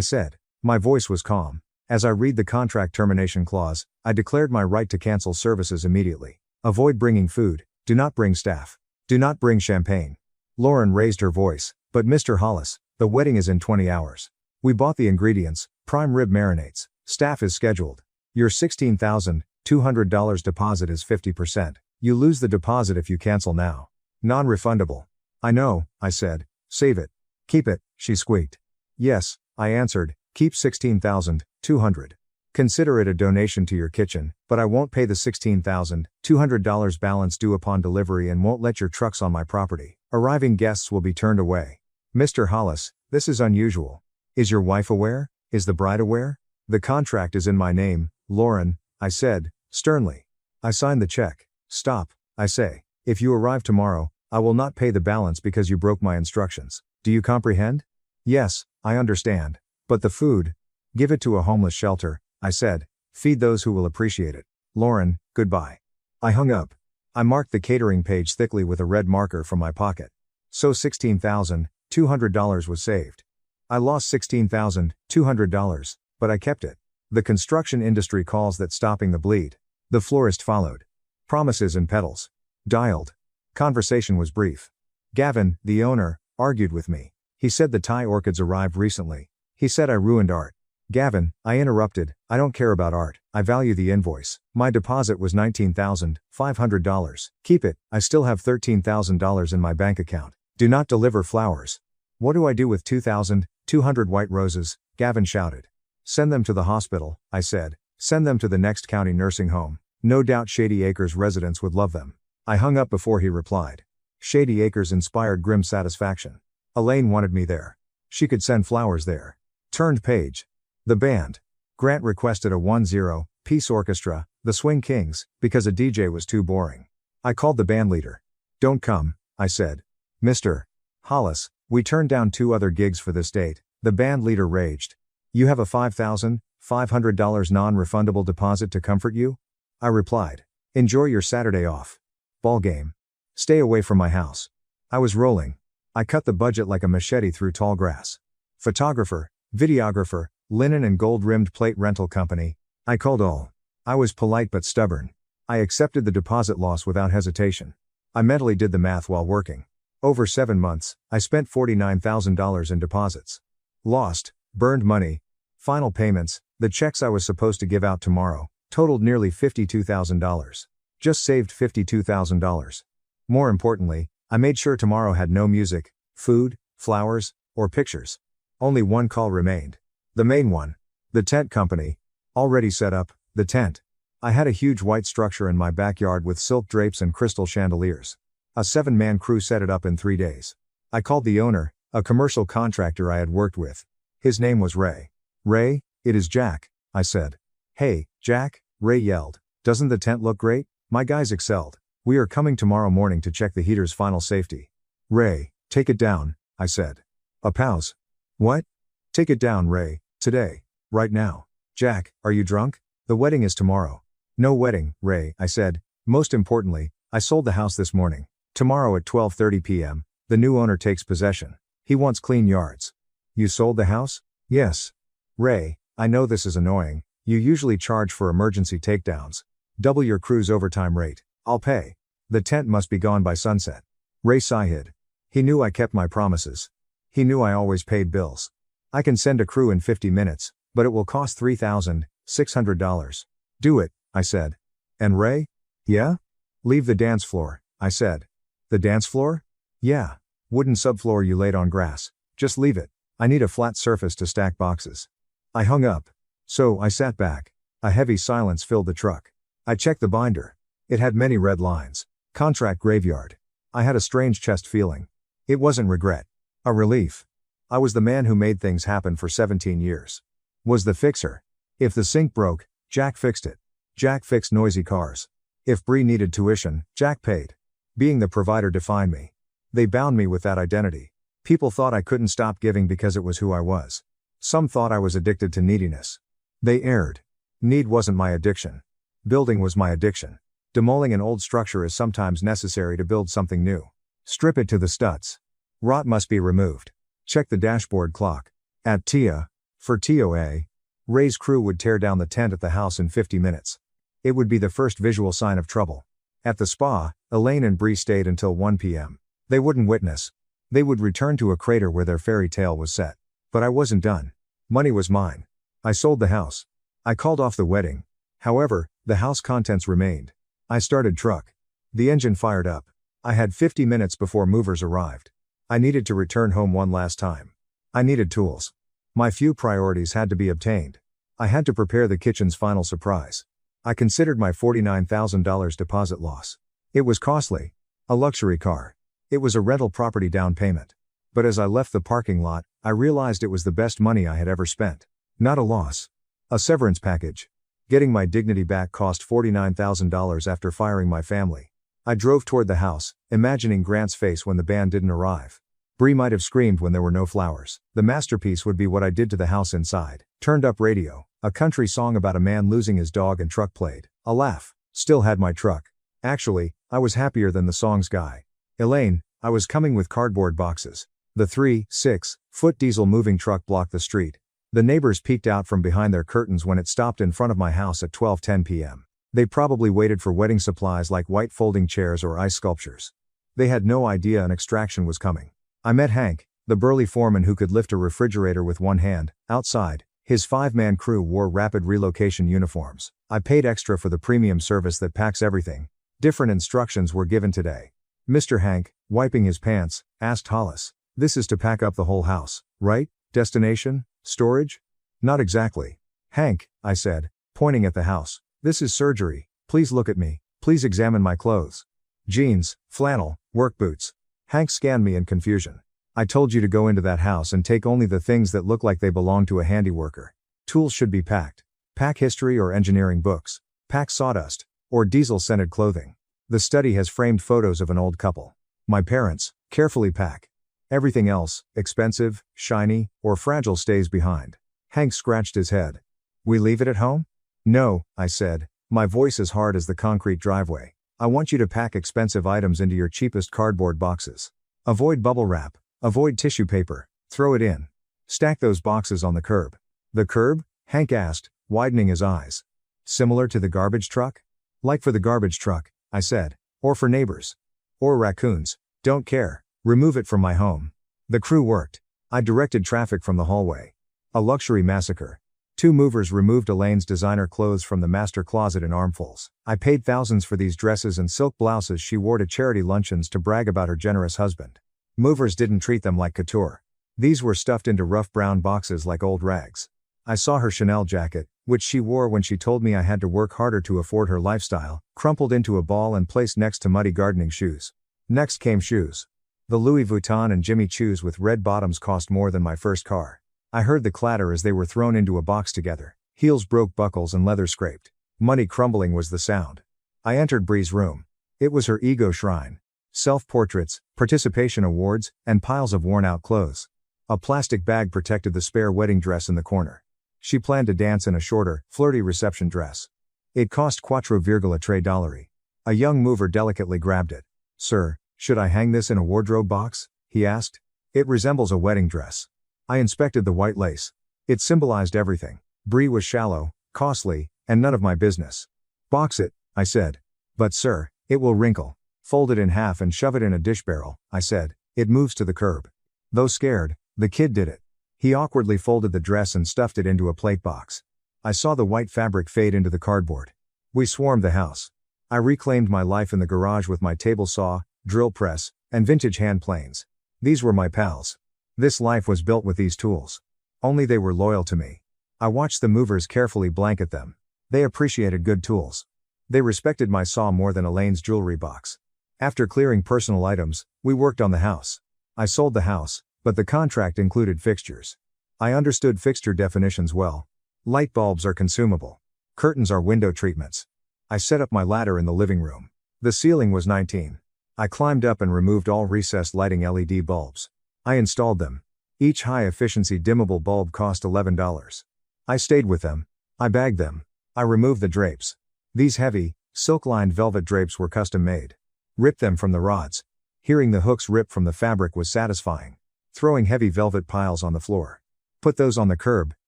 [SPEAKER 1] said. My voice was calm. As I read the contract termination clause, I declared my right to cancel services immediately. Avoid bringing food. Do not bring staff. Do not bring champagne. Lauren raised her voice. But Mr. Hollis, the wedding is in 20 hours. We bought the ingredients, prime rib marinades. Staff is scheduled. Your $16,200 deposit is 50%. You lose the deposit if you cancel now. Non-refundable. I know, I said. Save it. Keep it, she squeaked. Yes, I answered. Keep $16,200. Consider it a donation to your kitchen, but I won't pay the $16,200 balance due upon delivery and won't let your trucks on my property. Arriving guests will be turned away. Mr. Hollis, this is unusual. Is your wife aware? Is the bride aware? The contract is in my name, Lauren, I said, sternly. I signed the check. Stop, I say. If you arrive tomorrow, I will not pay the balance because you broke my instructions. Do you comprehend? Yes, I understand. But the food? Give it to a homeless shelter, I said. Feed those who will appreciate it. Lauren, goodbye. I hung up. I marked the catering page thickly with a red marker from my pocket. So $16,200 was saved. I lost $16,200, but I kept it. The construction industry calls that stopping the bleed. The florist followed. Promises and petals. Dialed. Conversation was brief. Gavin, the owner, argued with me. He said the Thai orchids arrived recently. He said I ruined art. Gavin, I interrupted, I don't care about art, I value the invoice. My deposit was $19,500. Keep it, I still have $13,000 in my bank account. Do not deliver flowers. What do I do with 2,200 white roses? Gavin shouted. Send them to the hospital, I said. Send them to the next county nursing home. No doubt Shady Acres residents would love them. I hung up before he replied. Shady Acres inspired grim satisfaction. Elaine wanted me there. She could send flowers there. Turned page. The band. Grant requested a 10-piece orchestra, the Swing Kings, because a DJ was too boring. I called the bandleader. Don't come, I said. Mr. Hollis, we turned down 2 other gigs for this date. The bandleader raged. You have a $5,500 non-refundable deposit to comfort you? I replied. Enjoy your Saturday off. Ball game. Stay away from my house. I was rolling. I cut the budget like a machete through tall grass. Photographer, videographer, linen and gold-rimmed plate rental company. I called all. I was polite but stubborn. I accepted the deposit loss without hesitation. I mentally did the math while working. Over 7 months, I spent $49,000 in deposits. Lost, burned money. Final payments, the checks I was supposed to give out tomorrow, totaled nearly $52,000. Just saved $52,000. More importantly, I made sure tomorrow had no music, food, flowers, or pictures. Only one call remained. The main one. The tent company. Already set up, the tent. I had a huge white structure in my backyard with silk drapes and crystal chandeliers. A 7-man crew set it up in 3 days. I called the owner, a commercial contractor I had worked with. His name was Ray. Ray, it is Jack, I said. Hey, Jack, Ray yelled. Doesn't the tent look great? My guys excelled. We are coming tomorrow morning to check the heater's final safety. Ray, take it down, I said. A pause. What? Take it down, Ray, today, right now. Jack, are you drunk? The wedding is tomorrow. No wedding, Ray, I said. Most importantly, I sold the house this morning. Tomorrow at 12:30 p.m., the new owner takes possession. He wants clean yards. You sold the house? Yes. Ray, I know this is annoying. You usually charge for emergency takedowns. Double your crew's overtime rate. I'll pay. The tent must be gone by sunset. Ray sighed. He knew I kept my promises. He knew I always paid bills. I can send a crew in 50 minutes, but it will cost $3,600. Do it, I said. And Ray? Yeah? Leave the dance floor, I said. The dance floor? Yeah. Wooden subfloor you laid on grass. Just leave it. I need a flat surface to stack boxes. I hung up. So I sat back. A heavy silence filled the truck. I checked the binder. It had many red lines. Contract graveyard. I had a strange chest feeling. It wasn't regret. A relief. I was the man who made things happen for 17 years. Was the fixer. If the sink broke, Jack fixed it. Jack fixed noisy cars. If Bree needed tuition, Jack paid. Being the provider defined me. They bound me with that identity. People thought I couldn't stop giving because it was who I was. Some thought I was addicted to neediness. They erred. Need wasn't my addiction. Building was my addiction. Demoling an old structure is sometimes necessary to build something new. Strip it to the studs. Rot must be removed. Check the dashboard clock. At TIA, For TOA, Ray's crew would tear down the tent at the house in 50 minutes. It would be the first visual sign of trouble. At the spa, Elaine and Bree stayed until 1 p.m. They wouldn't witness. They would return to a crater where their fairy tale was set. But I wasn't done. Money was mine. I sold the house. I called off the wedding. However, the house contents remained. I started truck. The engine fired up. I had 50 minutes before movers arrived. I needed to return home one last time. I needed tools. My few priorities had to be obtained. I had to prepare the kitchen's final surprise. I considered my $49,000 deposit loss. It was costly. A luxury car. It was a rental property down payment. But as I left the parking lot, I realized it was the best money I had ever spent. Not a loss. A severance package. Getting my dignity back cost $49,000 after firing my family. I drove toward the house, imagining Grant's face when the band didn't arrive. Bree might have screamed when there were no flowers. The masterpiece would be what I did to the house inside. Turned up radio. A country song about a man losing his dog and truck played. A laugh. Still had my truck. Actually, I was happier than the song's guy. Elaine, I was coming with cardboard boxes. The 3-6-foot diesel moving truck blocked the street. The neighbors peeked out from behind their curtains when it stopped in front of my house at 12:10 p.m. They probably waited for wedding supplies like white folding chairs or ice sculptures. They had no idea an extraction was coming. I met Hank, the burly foreman who could lift a refrigerator with one hand, outside. His 5-man crew wore rapid relocation uniforms. I paid extra for the premium service that packs everything. Different instructions were given today. Mr. Hank, wiping his pants, asked Hollis, "This is to pack up the whole house, right? Destination? Storage?" "Not exactly. Hank," I said, pointing at the house. "This is surgery. Please look at me. Please examine my clothes. Jeans, flannel, work boots." Hank scanned me in confusion. "I told you to go into that house and take only the things that look like they belong to a handiworker. Tools should be packed. Pack history or engineering books. Pack sawdust. Or diesel-scented clothing. The study has framed photos of an old couple. My parents. Carefully pack. Everything else, expensive, shiny, or fragile stays behind." Hank scratched his head. "We leave it at home?" "No," I said, my voice as hard as the concrete driveway. "I want you to pack expensive items into your cheapest cardboard boxes. Avoid bubble wrap. Avoid tissue paper. Throw it in. Stack those boxes on the curb." "The curb?" Hank asked, widening his eyes. "Similar to the garbage truck?" "Like for the garbage truck," I said. "Or for neighbors. Or raccoons. Don't care. Remove it from my home." The crew worked. I directed traffic from the hallway. A luxury massacre. 2 movers removed Elaine's designer clothes from the master closet in armfuls. I paid thousands for these dresses and silk blouses she wore to charity luncheons to brag about her generous husband. Movers didn't treat them like couture. These were stuffed into rough brown boxes like old rags. I saw her Chanel jacket, which she wore when she told me I had to work harder to afford her lifestyle, crumpled into a ball and placed next to muddy gardening shoes. Next came shoes. The Louis Vuitton and Jimmy Choos with red bottoms cost more than my first car. I heard the clatter as they were thrown into a box together. Heels broke buckles and leather scraped. Money crumbling was the sound. I entered Bree's room. It was her ego shrine. Self-portraits, participation awards, and piles of worn-out clothes. A plastic bag protected the spare wedding dress in the corner. She planned to dance in a shorter, flirty reception dress. It cost $4,3. A young mover delicately grabbed it. "Sir, should I hang this in a wardrobe box?" he asked. "It resembles a wedding dress." I inspected the white lace. It symbolized everything. Bree was shallow, costly, and none of my business. "Box it," I said. "But sir, it will wrinkle." "Fold it in half and shove it in a dish barrel," I said. "It moves to the curb." Though scared, the kid did it. He awkwardly folded the dress and stuffed it into a plate box. I saw the white fabric fade into the cardboard. We swarmed the house. I reclaimed my life in the garage with my table saw, drill press, and vintage hand planes. These were my pals. This life was built with these tools. Only they were loyal to me. I watched the movers carefully blanket them. They appreciated good tools. They respected my saw more than Elaine's jewelry box. After clearing personal items, we worked on the house. I sold the house, but the contract included fixtures. I understood fixture definitions well. Light bulbs are consumable. Curtains are window treatments. I set up my ladder in the living room. The ceiling was 19. I climbed up and removed all recessed lighting LED bulbs. I installed them. Each high-efficiency dimmable bulb cost $11. I stayed with them. I bagged them. I removed the drapes. These heavy, silk-lined velvet drapes were custom-made. Ripped them from the rods. Hearing the hooks rip from the fabric was satisfying. Throwing heavy velvet piles on the floor. Put those on the curb,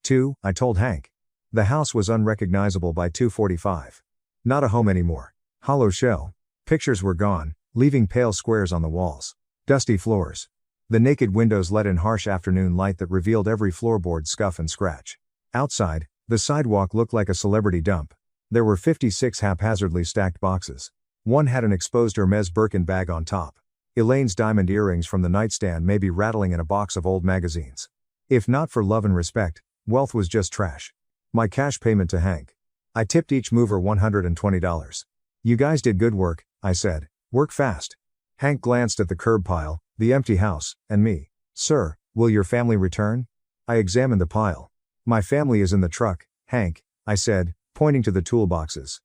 [SPEAKER 1] too, I told Hank. The house was unrecognizable by 2:45. Not a home anymore. Hollow shell. Pictures were gone, leaving pale squares on the walls. Dusty floors. The naked windows let in harsh afternoon light that revealed every floorboard scuff and scratch. Outside, the sidewalk looked like a celebrity dump. There were 56 haphazardly stacked boxes. One had an exposed Hermes Birkin bag on top. Elaine's diamond earrings from the nightstand may be rattling in a box of old magazines. If not for love and respect, wealth was just trash. My cash payment to Hank. I tipped each mover $120. You guys did good work, I said. Work fast. Hank glanced at the curb pile, the empty house, and me. Sir, will your family return? I examined the pile. My family is in the truck, Hank, I said, pointing to the toolboxes.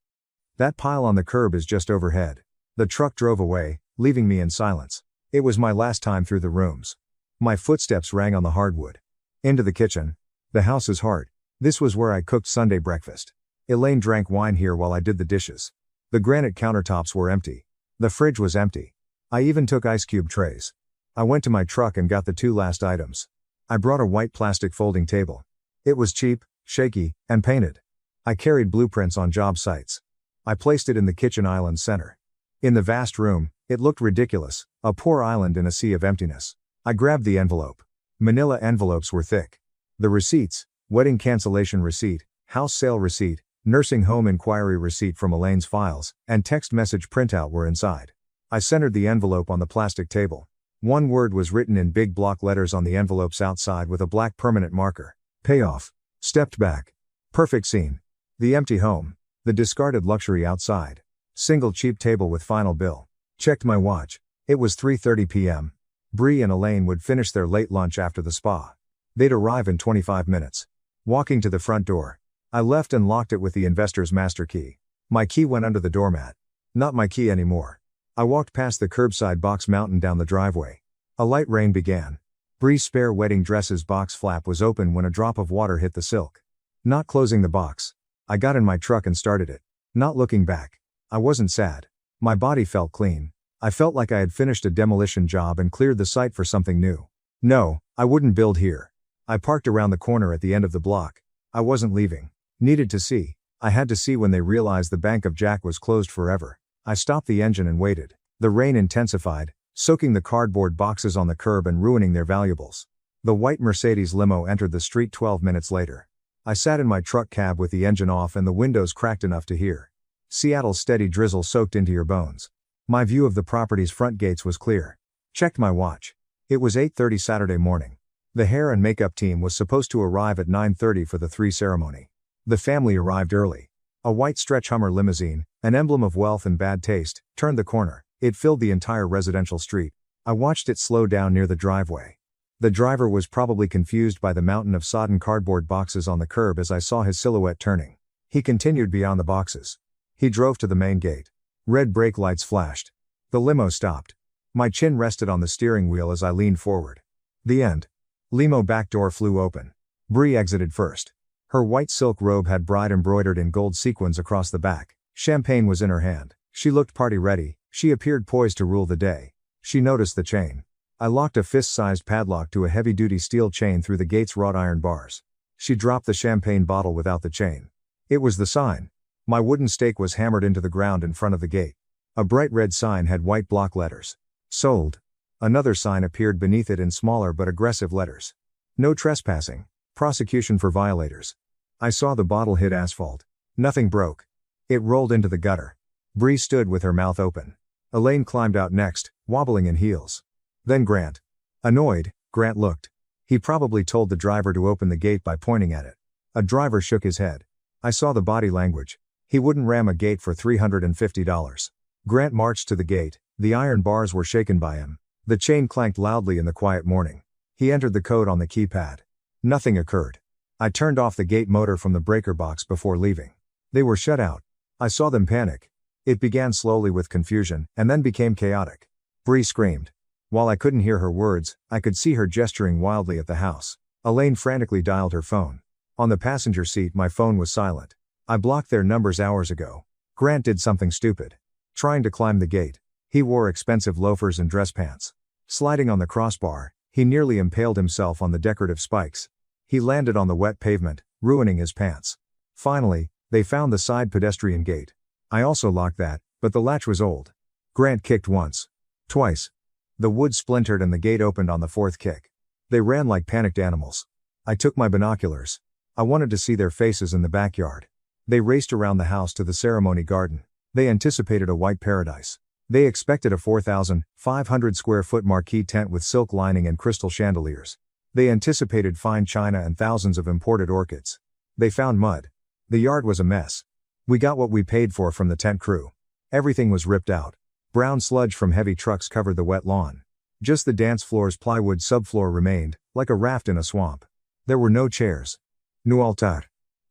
[SPEAKER 1] That pile on the curb is just overhead. The truck drove away, leaving me in silence. It was my last time through the rooms. My footsteps rang on the hardwood. Into the kitchen. The house's heart. This was where I cooked Sunday breakfast. Elaine drank wine here while I did the dishes. The granite countertops were empty. The fridge was empty. I even took ice cube trays. I went to my truck and got the two last items. I brought a white plastic folding table. It was cheap, shaky, and painted. I carried blueprints on job sites. I placed it in the kitchen island center. In the vast room, it looked ridiculous, a poor island in a sea of emptiness. I grabbed the envelope. Manila envelopes were thick. The receipts, wedding cancellation receipt, house sale receipt, nursing home inquiry receipt from Elaine's files, and text message printout were inside. I centered the envelope on the plastic table. One word was written in big block letters on the envelope's outside with a black permanent marker. Payoff. Stepped back. Perfect scene. The empty home. The discarded luxury outside. Single cheap table with final bill. Checked my watch. It was 3:30 p.m. Bree and Elaine would finish their late lunch after the spa. They'd arrive in 25 minutes. Walking to the front door. I left and locked it with the investor's master key. My key went under the doormat. Not my key anymore. I walked past the curbside box mountain down the driveway. A light rain began. Bree's spare wedding dress's box flap was open when a drop of water hit the silk. Not closing the box. I got in my truck and started it. Not looking back. I wasn't sad. My body felt clean. I felt like I had finished a demolition job and cleared the site for something new. No, I wouldn't build here. I parked around the corner at the end of the block. I wasn't leaving. Needed to see. I had to see when they realized the Bank of Jack was closed forever. I stopped the engine and waited. The rain intensified, soaking the cardboard boxes on the curb and ruining their valuables. The white Mercedes limo entered the street 12 minutes later. I sat in my truck cab with the engine off and the windows cracked enough to hear. Seattle's steady drizzle soaked into your bones. My view of the property's front gates was clear. Checked my watch. It was 8:30 Saturday morning. The hair and makeup team was supposed to arrive at 9:30 for the 3 ceremony. The family arrived early. A white stretch Hummer limousine, an emblem of wealth and bad taste, turned the corner. It filled the entire residential street. I watched it slow down near the driveway. The driver was probably confused by the mountain of sodden cardboard boxes on the curb as I saw his silhouette turning. He continued beyond the boxes. He drove to the main gate. Red brake lights flashed. The limo stopped. My chin rested on the steering wheel as I leaned forward. The end. Limo back door flew open. Bree exited first. Her white silk robe had bride embroidered in gold sequins across the back. Champagne was in her hand. She looked party ready. She appeared poised to rule the day. She noticed the chain. I locked a fist-sized padlock to a heavy-duty steel chain through the gate's wrought iron bars. She dropped the champagne bottle without the chain. It was the sign. My wooden stake was hammered into the ground in front of the gate. A bright red sign had white block letters. Sold. Another sign appeared beneath it in smaller but aggressive letters. No trespassing. Prosecution for violators. I saw the bottle hit asphalt. Nothing broke. It rolled into the gutter. Bree stood with her mouth open. Elaine climbed out next, wobbling in heels. Then Grant. Annoyed, Grant looked. He probably told the driver to open the gate by pointing at it. A driver shook his head. I saw the body language. He wouldn't ram a gate for $350. Grant marched to the gate. The iron bars were shaken by him. The chain clanked loudly in the quiet morning. He entered the code on the keypad. Nothing occurred. I turned off the gate motor from the breaker box before leaving. They were shut out. I saw them panic. It began slowly with confusion, and then became chaotic. Bree screamed. While I couldn't hear her words, I could see her gesturing wildly at the house. Elaine frantically dialed her phone. On the passenger seat my phone was silent. I blocked their numbers hours ago. Grant did something stupid. Trying to climb the gate. He wore expensive loafers and dress pants. Sliding on the crossbar, he nearly impaled himself on the decorative spikes. He landed on the wet pavement, ruining his pants. Finally, they found the side pedestrian gate. I also locked that, but the latch was old. Grant kicked once. Twice. The wood splintered and the gate opened on the fourth kick. They ran like panicked animals. I took my binoculars. I wanted to see their faces in the backyard. They raced around the house to the ceremony garden. They anticipated a white paradise. They expected a 4,500 square foot marquee tent with silk lining and crystal chandeliers. They anticipated fine china and thousands of imported orchids. They found mud. The yard was a mess. We got what we paid for from the tent crew. Everything was ripped out. Brown sludge from heavy trucks covered the wet lawn. Just the dance floor's plywood subfloor remained, like a raft in a swamp. There were no chairs. No altar.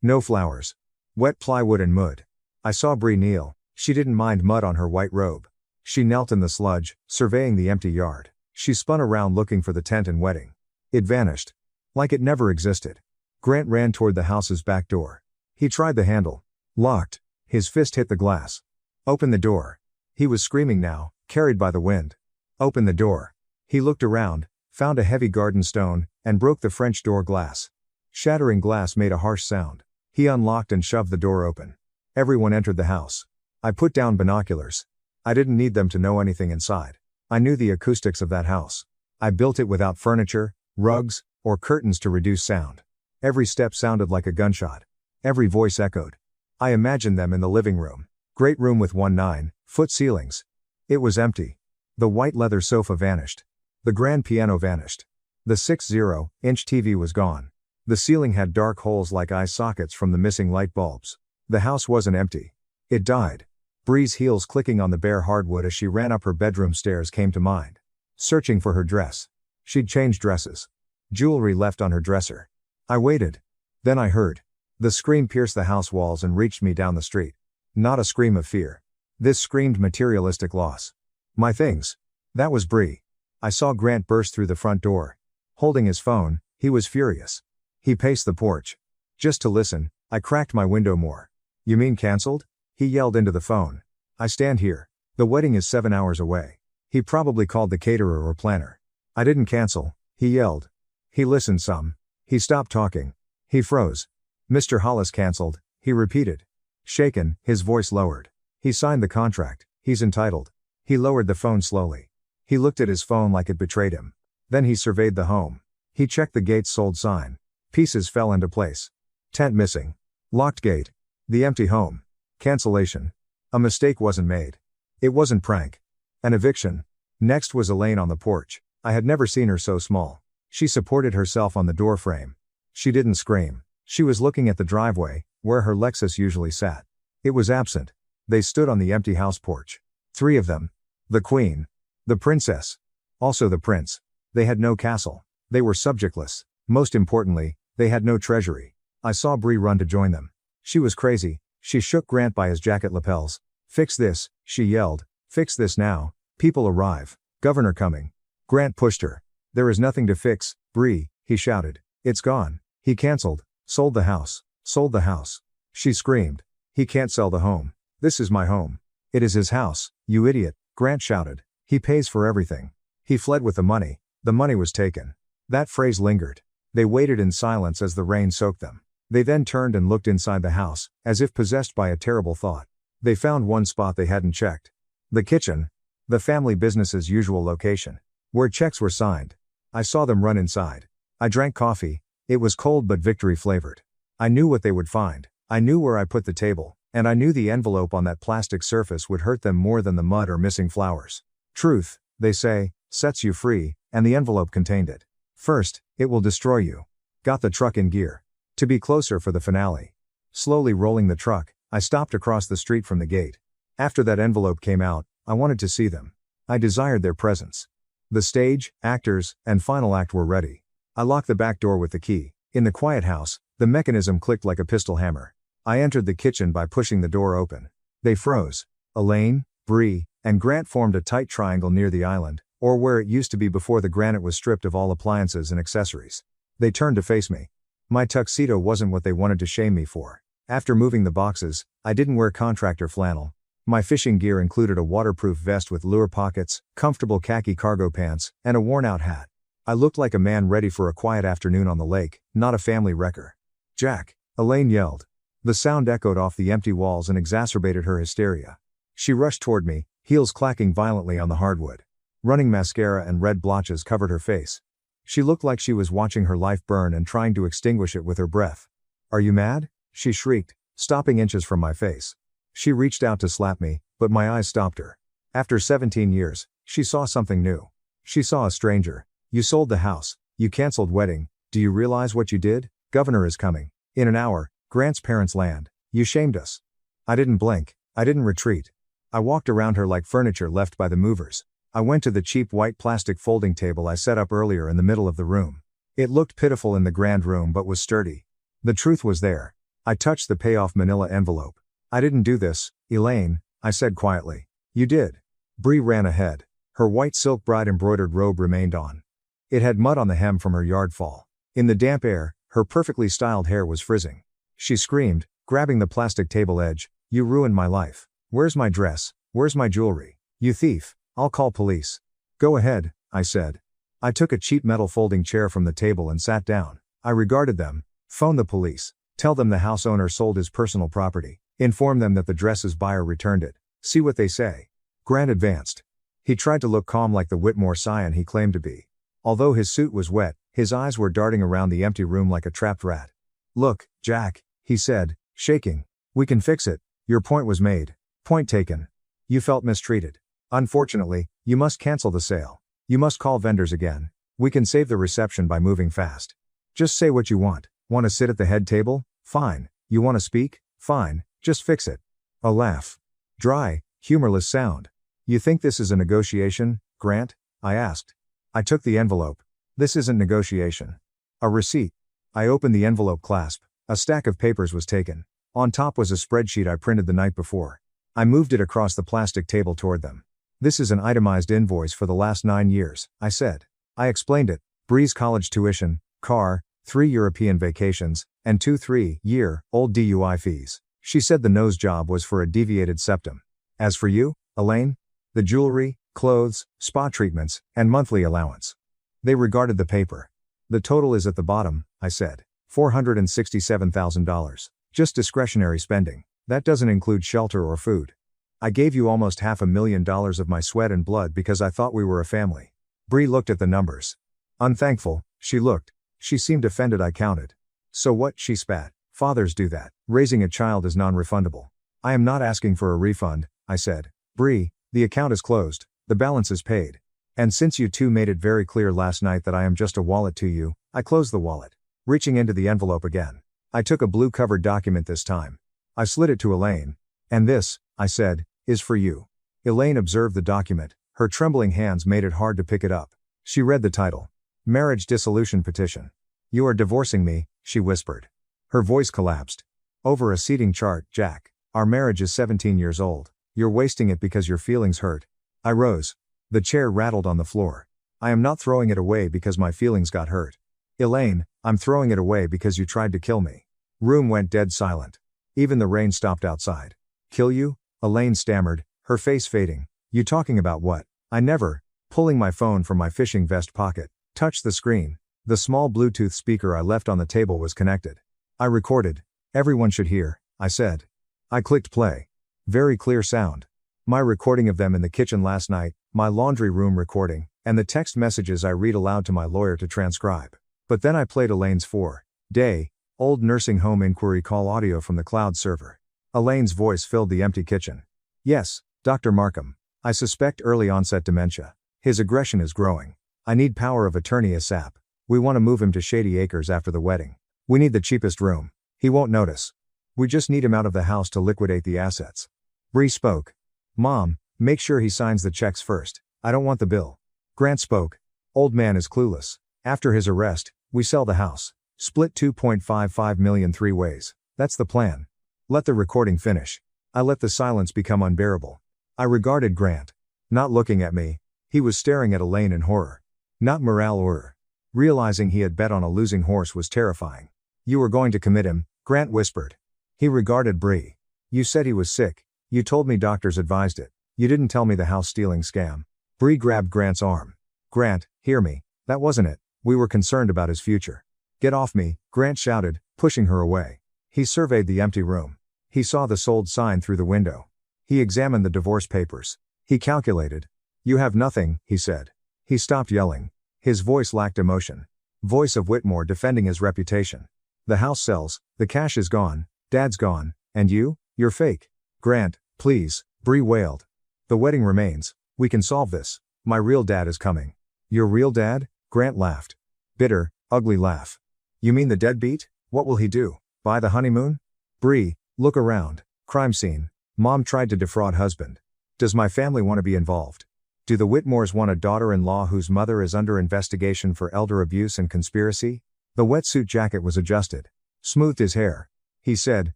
[SPEAKER 1] No flowers. Wet plywood and mud. I saw Bree kneel. She didn't mind mud on her white robe. She knelt in the sludge, surveying the empty yard. She spun around looking for the tent and wedding. It vanished. Like it never existed. Grant ran toward the house's back door. He tried the handle. Locked. His fist hit the glass. Open the door. He was screaming now, carried by the wind. Open the door. He looked around, found a heavy garden stone, and broke the French door glass. Shattering glass made a harsh sound. He unlocked and shoved the door open. Everyone entered the house. I put down binoculars. I didn't need them to know anything inside. I knew the acoustics of that house. I built it without furniture, rugs, or curtains to reduce sound. Every step sounded like a gunshot. Every voice echoed. I imagined them in the living room. Great room with 9-foot ceilings. It was empty. The white leather sofa vanished. The grand piano vanished. The 60-inch TV was gone. The ceiling had dark holes like eye sockets from the missing light bulbs. The house wasn't empty. It died. Bree's heels clicking on the bare hardwood as she ran up her bedroom stairs came to mind. Searching for her dress. She'd changed dresses. Jewelry left on her dresser. I waited. Then I heard. The scream pierced the house walls and reached me down the street. Not a scream of fear. This screamed materialistic loss. My things. That was Bree. I saw Grant burst through the front door. Holding his phone, he was furious. He paced the porch. Just to listen, I cracked my window more. You mean cancelled? He yelled into the phone. I stand here. The wedding is 7 hours away. He probably called the caterer or planner. I didn't cancel, he yelled. He listened some. He stopped talking. He froze. Mr. Hollis cancelled, he repeated. Shaken, his voice lowered. He signed the contract, he's entitled. He lowered the phone slowly. He looked at his phone like it betrayed him. Then he surveyed the home. He checked the gate's sold sign. Pieces fell into place. Tent missing. Locked gate. The empty home. Cancellation. A mistake wasn't made. It wasn't prank. An eviction. Next was Elaine on the porch. I had never seen her so small. She supported herself on the door frame. She didn't scream. She was looking at the driveway, where her Lexus usually sat. It was absent. They stood on the empty house porch. 3 of them. The queen. The princess. Also the prince. They had no castle. They were subjectless. Most importantly, they had no treasury. I saw Bree run to join them. She was crazy. She shook Grant by his jacket lapels. Fix this, she yelled. Fix this now. People arrive. Governor coming. Grant pushed her. There is nothing to fix, Bree, he shouted. It's gone. He cancelled. Sold the house. Sold the house. She screamed. He can't sell the home. This is my home. It is his house, you idiot, Grant shouted. He pays for everything. He fled with the money. The money was taken. That phrase lingered. They waited in silence as the rain soaked them. They then turned and looked inside the house, as if possessed by a terrible thought. They found one spot they hadn't checked. The kitchen. The family business's usual location. Where checks were signed. I saw them run inside. I drank coffee. It was cold but victory flavored. I knew what they would find. I knew where I put the table, and I knew the envelope on that plastic surface would hurt them more than the mud or missing flowers. Truth, they say, sets you free, and the envelope contained it. First, it will destroy you. Got the truck in gear. To be closer for the finale. Slowly rolling the truck, I stopped across the street from the gate. After that envelope came out, I wanted to see them. I desired their presence. The stage, actors, and final act were ready. I locked the back door with the key. In the quiet house, the mechanism clicked like a pistol hammer. I entered the kitchen by pushing the door open. They froze. Elaine, Bree, and Grant formed a tight triangle near the island, or where it used to be before the granite was stripped of all appliances and accessories. They turned to face me. My tuxedo wasn't what they wanted to shame me for. After moving the boxes, I didn't wear contractor flannel. My fishing gear included a waterproof vest with lure pockets, comfortable khaki cargo pants, and a worn-out hat. I looked like a man ready for a quiet afternoon on the lake, not a family wrecker. "Jack!" Elaine yelled. The sound echoed off the empty walls and exacerbated her hysteria. She rushed toward me, heels clacking violently on the hardwood. Running mascara and red blotches covered her face. She looked like she was watching her life burn and trying to extinguish it with her breath. "Are you mad?" she shrieked, stopping inches from my face. She reached out to slap me, but my eyes stopped her. After 17 years, she saw something new. She saw a stranger. "You sold the house. You canceled wedding. Do you realize what you did? Governor is coming. In an hour, Grant's parents land. You shamed us." I didn't blink. I didn't retreat. I walked around her like furniture left by the movers. I went to the cheap white plastic folding table I set up earlier in the middle of the room. It looked pitiful in the grand room but was sturdy. The truth was there. I touched the payoff manila envelope. "I didn't do this, Elaine," I said quietly. "You did." Bree ran ahead. Her white silk bride embroidered robe remained on. It had mud on the hem from her yard fall. In the damp air, her perfectly styled hair was frizzing. She screamed, grabbing the plastic table edge, "You ruined my life. Where's my dress? Where's my jewelry? You thief, I'll call police." "Go ahead," I said. I took a cheap metal folding chair from the table and sat down. I regarded them. "Phone the police. Tell them the house owner sold his personal property. Inform them that the dress's buyer returned it. See what they say." Grant advanced. He tried to look calm like the Whitmore scion he claimed to be. Although his suit was wet, his eyes were darting around the empty room like a trapped rat. "Look, Jack," he said, shaking. "We can fix it. Your point was made. Point taken. You felt mistreated. Unfortunately, you must cancel the sale. You must call vendors again. We can save the reception by moving fast. Just say what you want. Want to sit at the head table? Fine. You want to speak? Fine. Just fix it." A laugh. Dry, humorless sound. "You think this is a negotiation, Grant?" I asked. I took the envelope. "This isn't negotiation." A receipt. I opened the envelope clasp. A stack of papers was taken. On top was a spreadsheet I printed the night before. I moved it across the plastic table toward them. "This is an itemized invoice for the last 9 years, I said. I explained it. Bree's college tuition, car, 3 European vacations, and 2 3-year-old DUI fees. She said the nose job was for a deviated septum. As for you, Elaine? The jewelry, clothes, spa treatments, and monthly allowance." They regarded the paper. "The total is at the bottom," I said. $467,000. Just discretionary spending. That doesn't include shelter or food. I gave you almost $500,000 of my sweat and blood because I thought we were a family." Bree looked at the numbers. Unthankful, she looked. She seemed offended I counted. "So what?" she spat. "Fathers do that. Raising a child is non-refundable." "I am not asking for a refund," I said. "Bree, the account is closed. The balance is paid. And since you two made it very clear last night that I am just a wallet to you, I closed the wallet." Reaching into the envelope again. I took a blue-covered document this time. I slid it to Elaine. "And this," I said, "is for you." Elaine observed the document. Her trembling hands made it hard to pick it up. She read the title. "Marriage Dissolution Petition." "You are divorcing me," she whispered. Her voice collapsed. "Over a seating chart, Jack. Our marriage is 17 years old. You're wasting it because your feelings hurt." I rose. The chair rattled on the floor. "I am not throwing it away because my feelings got hurt. Elaine, I'm throwing it away because you tried to kill me." Room went dead silent. Even the rain stopped outside. "Kill you?" Elaine stammered, her face fading. "You talking about what?" I never, pulling my phone from my fishing vest pocket, touched the screen. The small Bluetooth speaker I left on the table was connected. I recorded. "Everyone should hear," I said. I clicked play. Very clear sound. My recording of them in the kitchen last night, my laundry room recording, and the text messages I read aloud to my lawyer to transcribe. But then I played Elaine's 4-day-old nursing home inquiry call audio from the cloud server. Elaine's voice filled the empty kitchen. "Yes, Dr. Markham. I suspect early onset dementia. His aggression is growing. I need power of attorney ASAP. We want to move him to Shady Acres after the wedding. We need the cheapest room. He won't notice. We just need him out of the house to liquidate the assets." Bree spoke. "Mom, make sure he signs the checks first. I don't want the bill." Grant spoke. "Old man is clueless. After his arrest, we sell the house. Split $2.55 million 3 ways. That's the plan." Let the recording finish. I let the silence become unbearable. I regarded Grant. Not looking at me. He was staring at Elaine in horror. Not morale or. Realizing he had bet on a losing horse was terrifying. "You were going to commit him," Grant whispered. He regarded Bree. "You said he was sick. You told me doctors advised it. You didn't tell me the house stealing scam." Bree grabbed Grant's arm. "Grant, hear me. That wasn't it. We were concerned about his future. Get off me, Grant shouted, pushing her away. He surveyed the empty room. He saw the sold sign through the window. He examined the divorce papers. He calculated. You have nothing, he said. He stopped yelling. His voice lacked emotion. Voice of Whitmore defending his reputation. The house sells, the cash is gone, Dad's gone, and you're fake. Grant, please, Bree wailed. The wedding remains. We can solve this. My real dad is coming. Your real dad? Grant laughed. Bitter, ugly laugh. You mean the deadbeat? What will he do? Buy the honeymoon? Bree, look around. Crime scene. Mom tried to defraud husband. Does my family want to be involved? Do the Whitmores want a daughter-in-law whose mother is under investigation for elder abuse and conspiracy? The wetsuit jacket was adjusted. Smoothed his hair. He said,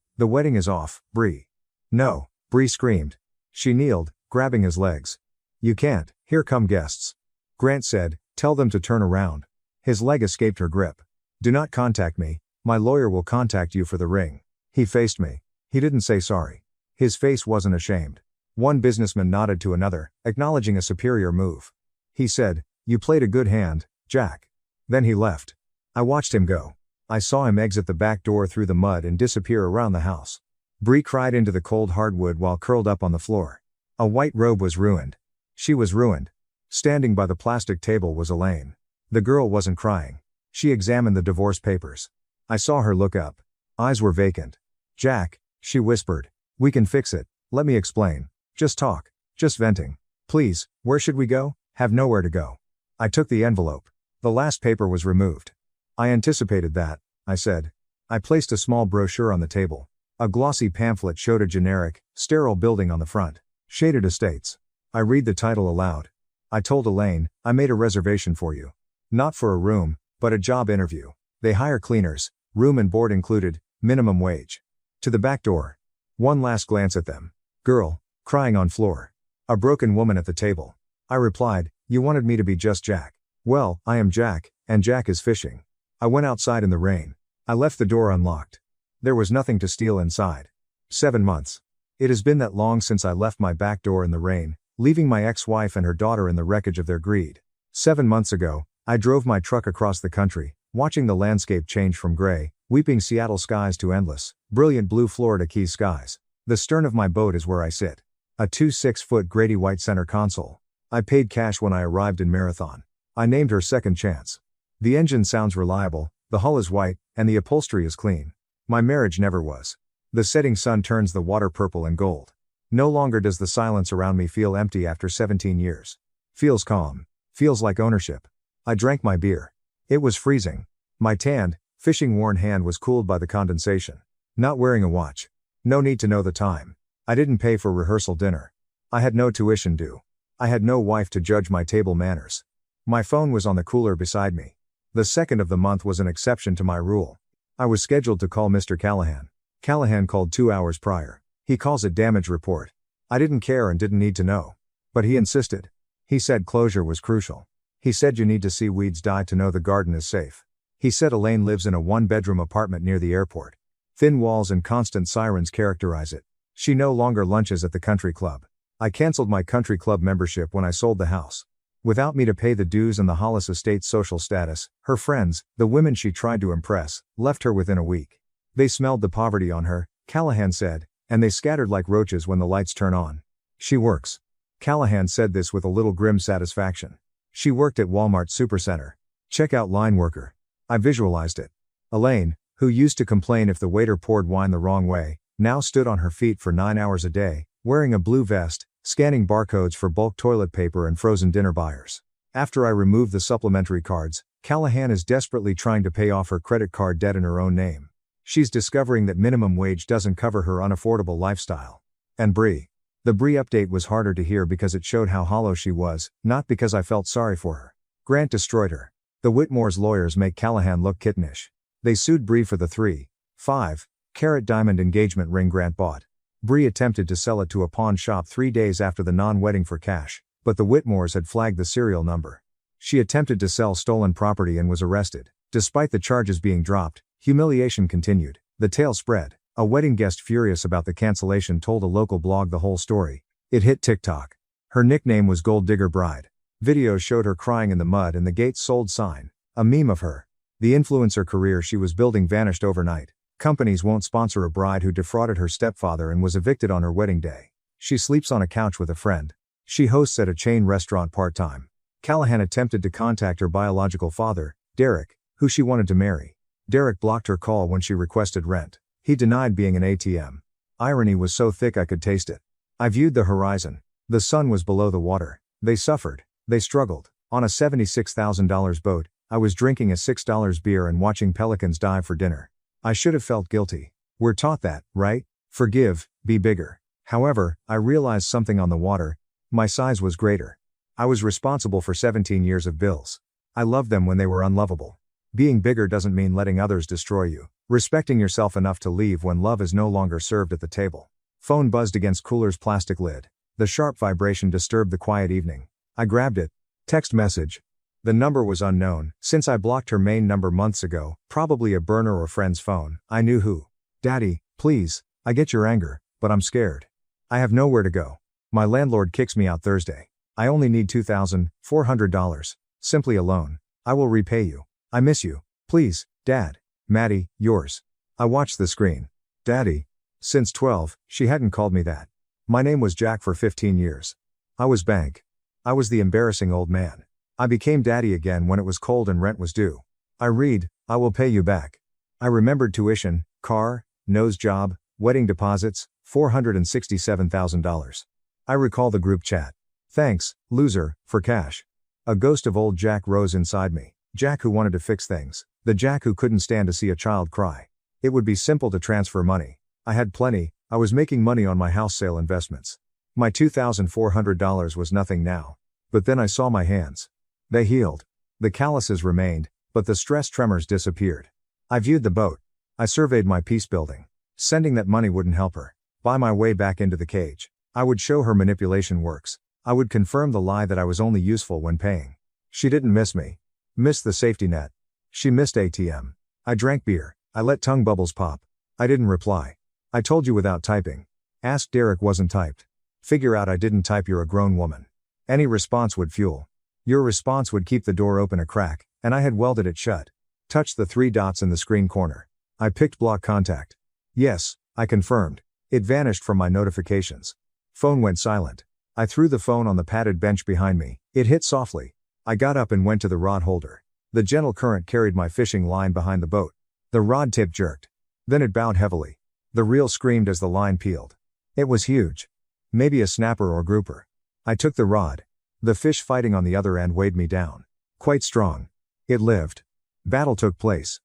[SPEAKER 1] the wedding is off, Bree. No, Bree screamed. She kneeled, grabbing his legs. You can't, here come guests. Grant said, tell them to turn around. His leg escaped her grip. Do not contact me, my lawyer will contact you for the ring. He faced me. He didn't say sorry. His face wasn't ashamed. One businessman nodded to another, acknowledging a superior move. He said, you played a good hand, Jack. Then he left. I watched him go. I saw him exit the back door through the mud and disappear around the house. Bree cried into the cold hardwood while curled up on the floor. A white robe was ruined. She was ruined. Standing by the plastic table was Elaine. The girl wasn't crying. She examined the divorce papers. I saw her look up. Eyes were vacant. Jack, she whispered. We can fix it, let me explain. Just talk. Just venting. Please, where should we go? Have nowhere to go. I took the envelope. The last paper was removed. I anticipated that, I said. I placed a small brochure on the table. A glossy pamphlet showed a generic, sterile building on the front. Shaded Estates. I read the title aloud. I told Elaine, I made a reservation for you. Not for a room, but a job interview. They hire cleaners, room and board included, minimum wage. To the back door. One last glance at them. Girl, crying on floor. A broken woman at the table. I replied, you wanted me to be just Jack. Well, I am Jack, and Jack is fishing. I went outside in the rain. I left the door unlocked. There was nothing to steal inside. 7 months. It has been that long since I left my back door in the rain, leaving my ex-wife and her daughter in the wreckage of their greed. 7 months ago, I drove my truck across the country, watching the landscape change from gray, weeping Seattle skies to endless, brilliant blue Florida Keys skies. The stern of my boat is where I sit. A 2 6-foot Grady white center console. I paid cash when I arrived in Marathon. I named her Second Chance. The engine sounds reliable, the hull is white, and the upholstery is clean. My marriage never was. The setting sun turns the water purple and gold. No longer does the silence around me feel empty after 17 years. Feels calm. Feels like ownership. I drank my beer. It was freezing. My tanned, fishing-worn hand was cooled by the condensation. Not wearing a watch. No need to know the time. I didn't pay for rehearsal dinner. I had no tuition due. I had no wife to judge my table manners. My phone was on the cooler beside me. The second of the month was an exception to my rule. I was scheduled to call Mr. Callahan. Callahan called 2 hours prior. He calls it damage report. I didn't care and didn't need to know. But he insisted. He said closure was crucial. He said you need to see weeds die to know the garden is safe. He said Elaine lives in a 1-bedroom apartment near the airport. Thin walls and constant sirens characterize it. She no longer lunches at the country club. I canceled my country club membership when I sold the house. Without me to pay the dues and the Hollis estate's social status, her friends, the women she tried to impress, left her within a week. They smelled the poverty on her, Callahan said, and they scattered like roaches when the lights turn on. She works. Callahan said this with a little grim satisfaction. She worked at Walmart Supercenter. Checkout line worker. I visualized it. Elaine, who used to complain if the waiter poured wine the wrong way, now stood on her feet for 9 hours a day, wearing a blue vest, scanning barcodes for bulk toilet paper and frozen dinner buyers. After I removed the supplementary cards, Callahan is desperately trying to pay off her credit card debt in her own name. She's discovering that minimum wage doesn't cover her unaffordable lifestyle. And Bree. The Bree update was harder to hear because it showed how hollow she was, not because I felt sorry for her. Grant destroyed her. The Whitmore's lawyers make Callahan look kittenish. They sued Bree for the 3.5-carat diamond engagement ring Grant bought. Bree attempted to sell it to a pawn shop 3 days after the non-wedding for cash, but the Whitmores had flagged the serial number. She attempted to sell stolen property and was arrested. Despite the charges being dropped, humiliation continued. The tale spread. A wedding guest furious about the cancellation told a local blog the whole story. It hit TikTok. Her nickname was Gold Digger Bride. Videos showed her crying in the mud and the gates sold sign, a meme of her. The influencer career she was building vanished overnight. Companies won't sponsor a bride who defrauded her stepfather and was evicted on her wedding day. She sleeps on a couch with a friend. She hosts at a chain restaurant part-time. Callahan attempted to contact her biological father, Derek, who she wanted to marry. Derek blocked her call when she requested rent. He denied being an ATM. Irony was so thick I could taste it. I viewed the horizon. The sun was below the water. They suffered. They struggled. On a $76,000 boat, I was drinking a $6 beer and watching pelicans dive for dinner. I should have felt guilty. We're taught that, right? Forgive, be bigger. However, I realized something on the water. My size was greater. I was responsible for 17 years of bills. I loved them when they were unlovable. Being bigger doesn't mean letting others destroy you. Respecting yourself enough to leave when love is no longer served at the table. Phone buzzed against cooler's plastic lid. The sharp vibration disturbed the quiet evening. I grabbed it. Text message. The number was unknown. Since I blocked her main number months ago, probably a burner or friend's phone, I knew who. Daddy, please, I get your anger, but I'm scared. I have nowhere to go. My landlord kicks me out Thursday. I only need $2,400. Simply a loan. I will repay you. I miss you. Please, Dad. Maddie, yours. I watched the screen. Daddy. Since 12, she hadn't called me that. My name was Jack for 15 years. I was Bank. I was the embarrassing old man. I became Daddy again when it was cold and rent was due. I read, I will pay you back. I remembered tuition, car, nose job, wedding deposits, $467,000. I recall the group chat. Thanks, loser, for cash. A ghost of old Jack rose inside me. Jack who wanted to fix things. The Jack who couldn't stand to see a child cry. It would be simple to transfer money. I had plenty. I was making money on my house sale investments. My $2,400 was nothing now. But then I saw my hands. They healed. The calluses remained, but the stress tremors disappeared. I viewed the boat. I surveyed my peace building. Sending that money wouldn't help her. Buy my way back into the cage. I would show her manipulation works. I would confirm the lie that I was only useful when paying. She didn't miss me. Missed the safety net. She missed ATM. I drank beer. I let tongue bubbles pop. I didn't reply. I told you without typing. Ask Derek wasn't typed. Figure out I didn't type you're a grown woman. Any response would fuel. Your response would keep the door open a crack, and I had welded it shut. Touch the 3 dots in the screen corner. I picked block contact. Yes, I confirmed. It vanished from my notifications. Phone went silent. I threw the phone on the padded bench behind me. It hit softly. I got up and went to the rod holder. The gentle current carried my fishing line behind the boat. The rod tip jerked. Then it bowed heavily. The reel screamed as the line peeled. It was huge. Maybe a snapper or grouper. I took the rod. The fish fighting on the other end weighed me down. Quite strong. It lived. Battle took place.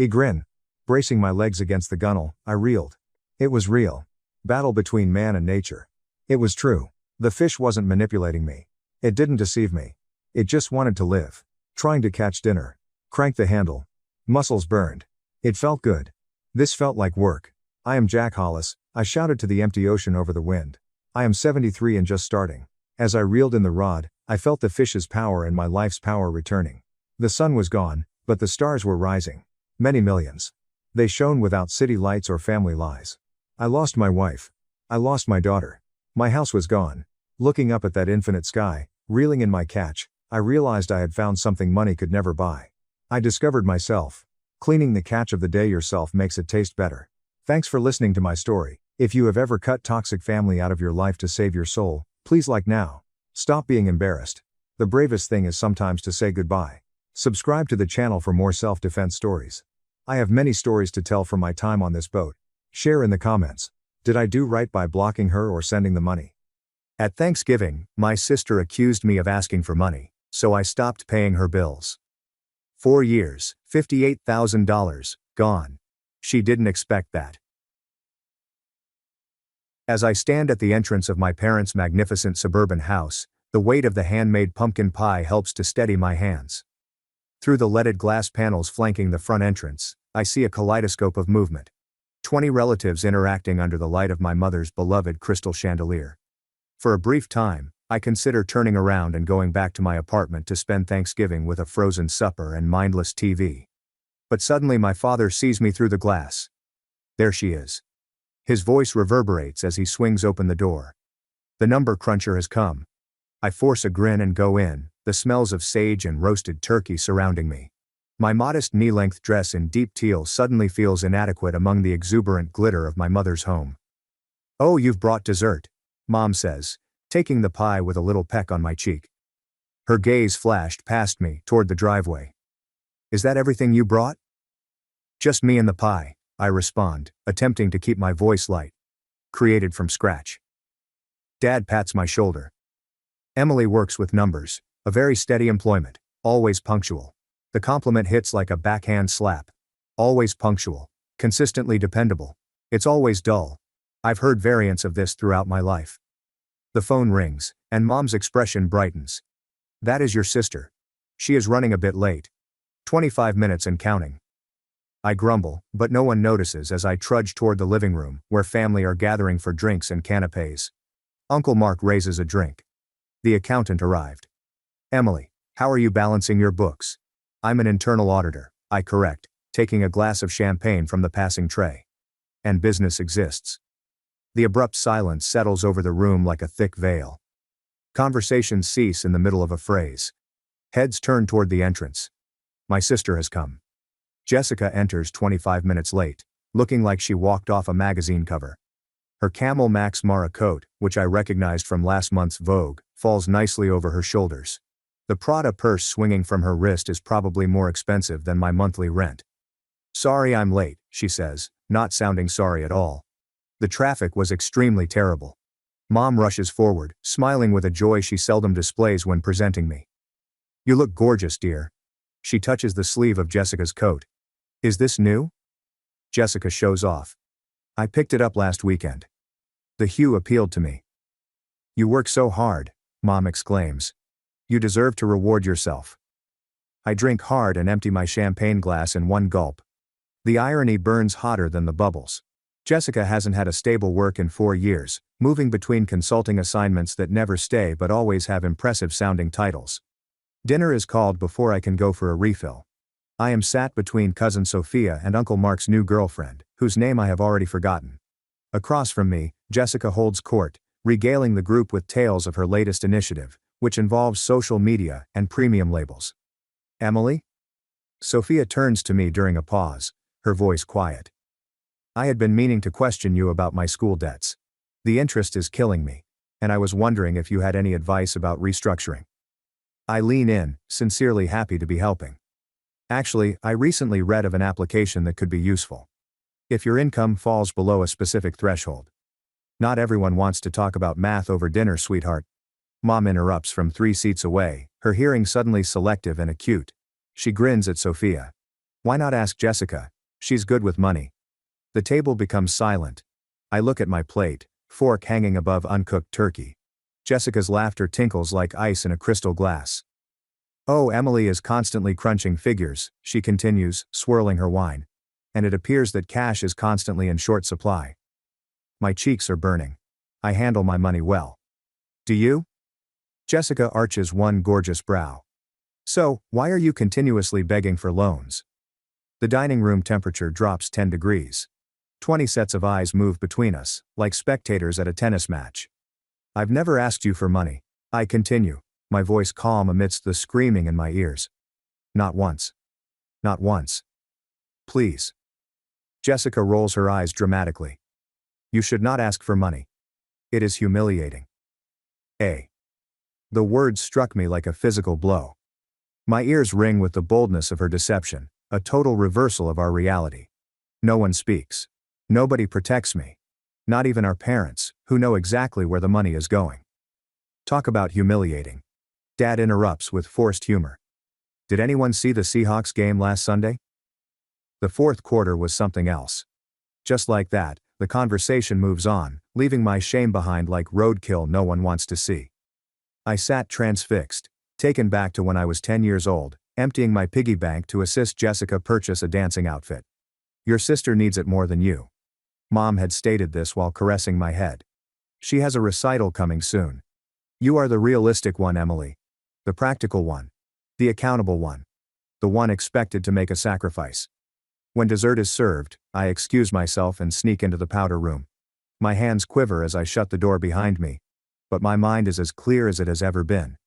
[SPEAKER 1] Grin. Bracing my legs against the gunnel, I reeled. It was real. Battle between man and nature. It was true. The fish wasn't manipulating me. It didn't deceive me. It just wanted to live. Trying to catch dinner. Crank the handle. Muscles burned. It felt good. This felt like work. I am Jack Hollis, I shouted to the empty ocean over the wind. I am 73 and just starting. As I reeled in the rod, I felt the fish's power and my life's power returning. The sun was gone, but the stars were rising. Many millions. They shone without city lights or family lies. I lost my wife. I lost my daughter. My house was gone. Looking up at that infinite sky, reeling in my catch, I realized I had found something money could never buy. I discovered myself. Cleaning the catch of the day yourself makes it taste better. Thanks for listening to my story. If you have ever cut toxic family out of your life to save your soul, please like now. Stop being embarrassed. The bravest thing is sometimes to say goodbye. Subscribe to the channel for more self-defense stories. I have many stories to tell from my time on this boat. Share in the comments. Did I do right by blocking her or sending the money? At Thanksgiving, my sister accused me of asking for money, so I stopped paying her bills. 4 years, $58,000, gone. She didn't expect that. As I stand at the entrance of my parents' magnificent suburban house, the weight of the handmade pumpkin pie helps to steady my hands. Through the leaded glass panels flanking the front entrance, I see a kaleidoscope of movement. 20 relatives interacting under the light of my mother's beloved crystal chandelier. For a brief time, I consider turning around and going back to my apartment to spend Thanksgiving with a frozen supper and mindless TV. But suddenly my father sees me through the glass. There she is. His voice reverberates as he swings open the door. The number cruncher has come. I force a grin and go in, the smells of sage and roasted turkey surrounding me. My modest knee-length dress in deep teal suddenly feels inadequate among the exuberant glitter of my mother's home. "Oh, you've brought dessert," Mom says, taking the pie with a little peck on my cheek. Her gaze flashed past me, toward the driveway. "Is that everything you brought?" "Just me and the pie," I respond, attempting to keep my voice light. "Created from scratch." Dad pats my shoulder. "Emily works with numbers, a very steady employment, always punctual." The compliment hits like a backhand slap. Always punctual, consistently dependable. It's always dull. I've heard variants of this throughout my life. The phone rings, and Mom's expression brightens. "That is your sister. She is running a bit late. 25 minutes and counting." I grumble, but no one notices as I trudge toward the living room, where family are gathering for drinks and canapés. Uncle Mark raises a drink. The accountant arrived. "Emily, how are you balancing your books?" "I'm an internal auditor," I correct, taking a glass of champagne from the passing tray. "And business exists." The abrupt silence settles over the room like a thick veil. Conversations cease in the middle of a phrase. Heads turn toward the entrance. My sister has come. Jessica enters 25 minutes late, looking like she walked off a magazine cover. Her camel Max Mara coat, which I recognized from last month's Vogue, falls nicely over her shoulders. The Prada purse swinging from her wrist is probably more expensive than my monthly rent. "Sorry I'm late," she says, not sounding sorry at all. "The traffic was extremely terrible." Mom rushes forward, smiling with a joy she seldom displays when presenting me. "You look gorgeous, dear." She touches the sleeve of Jessica's coat. "Is this new?" Jessica shows off. "I picked it up last weekend." The hue appealed to me. "You work so hard," Mom exclaims. "You deserve to reward yourself." I drink hard and empty my champagne glass in one gulp. The irony burns hotter than the bubbles. Jessica hasn't had a stable work in 4 years, moving between consulting assignments that never stay but always have impressive-sounding titles. Dinner is called before I can go for a refill. I am sat between cousin Sophia and Uncle Mark's new girlfriend, whose name I have already forgotten. Across from me, Jessica holds court, regaling the group with tales of her latest initiative, which involves social media and premium labels. "Emily?" Sophia turns to me during a pause, her voice quiet. "I had been meaning to question you about my school debts. The interest is killing me, and I was wondering if you had any advice about restructuring." I lean in, sincerely happy to be helping. "Actually, I recently read of an application that could be useful. If your income falls below a specific threshold." "Not everyone wants to talk about math over dinner, sweetheart." Mom interrupts from 3 seats away, her hearing suddenly selective and acute. She grins at Sophia. "Why not ask Jessica? She's good with money." The table becomes silent. I look at my plate, fork hanging above uncooked turkey. Jessica's laughter tinkles like ice in a crystal glass. "Oh, Emily is constantly crunching figures," she continues, swirling her wine. "And it appears that cash is constantly in short supply." My cheeks are burning. I handle my money well. "Do you?" Jessica arches one gorgeous brow. "So, why are you continuously begging for loans?" The dining room temperature drops 10 degrees. 20 sets of eyes move between us, like spectators at a tennis match. "I've never asked you for money," I continue, my voice calm amidst the screaming in my ears. "Not once. Not once. Please." Jessica rolls her eyes dramatically. "You should not ask for money. It is humiliating." The words struck me like a physical blow. My ears ring with the boldness of her deception, a total reversal of our reality. No one speaks. Nobody protects me. Not even our parents, who know exactly where the money is going. Talk about humiliating. Dad interrupts with forced humor. "Did anyone see the Seahawks game last Sunday?" The fourth quarter was something else. Just like that, the conversation moves on, leaving my shame behind like roadkill no one wants to see. I sat transfixed, taken back to when I was 10 years old, emptying my piggy bank to assist Jessica purchase a dancing outfit. "Your sister needs it more than you." Mom had stated this while caressing my head. "She has a recital coming soon. You are the realistic one, Emily. The practical one. The accountable one. The one expected to make a sacrifice." When dessert is served, I excuse myself and sneak into the powder room. My hands quiver as I shut the door behind me, but my mind is as clear as it has ever been.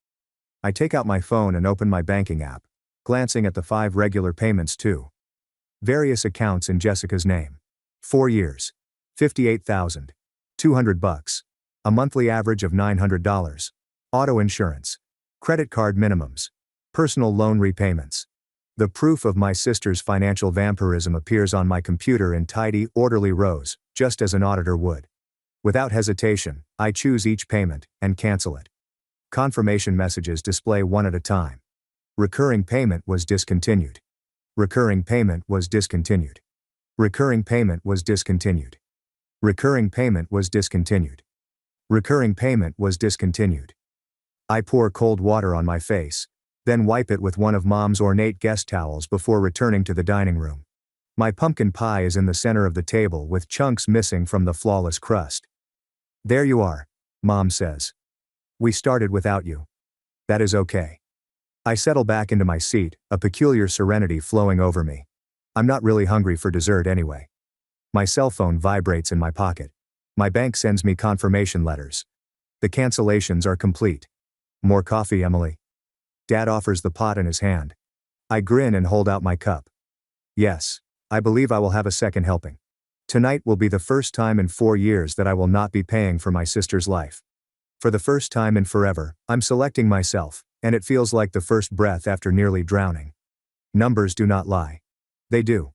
[SPEAKER 1] I take out my phone and open my banking app, glancing at the 5 regular payments too. Various accounts in Jessica's name. 4 years. $58,200. A monthly average of $900. Auto insurance. Credit card minimums. Personal loan repayments. The proof of my sister's financial vampirism appears on my computer in tidy, orderly rows, just as an auditor would. Without hesitation, I choose each payment and cancel it. Confirmation messages display one at a time. Recurring payment was discontinued. Recurring payment was discontinued. Recurring payment was discontinued. Recurring payment was discontinued. Recurring payment was discontinued. I pour cold water on my face, then wipe it with one of Mom's ornate guest towels before returning to the dining room. My pumpkin pie is in the center of the table with chunks missing from the flawless crust. There you are, Mom says. We started without you. That is okay. I settle back into my seat, a peculiar serenity flowing over me. I'm not really hungry for dessert anyway. My cell phone vibrates in my pocket. My bank sends me confirmation letters. The cancellations are complete. More coffee, Emily? Dad offers the pot in his hand. I grin and hold out my cup. Yes, I believe I will have a second helping. Tonight will be the first time in 4 years that I will not be paying for my sister's life. For the first time in forever, I'm selecting myself, and it feels like the first breath after nearly drowning. Numbers do not lie. They do.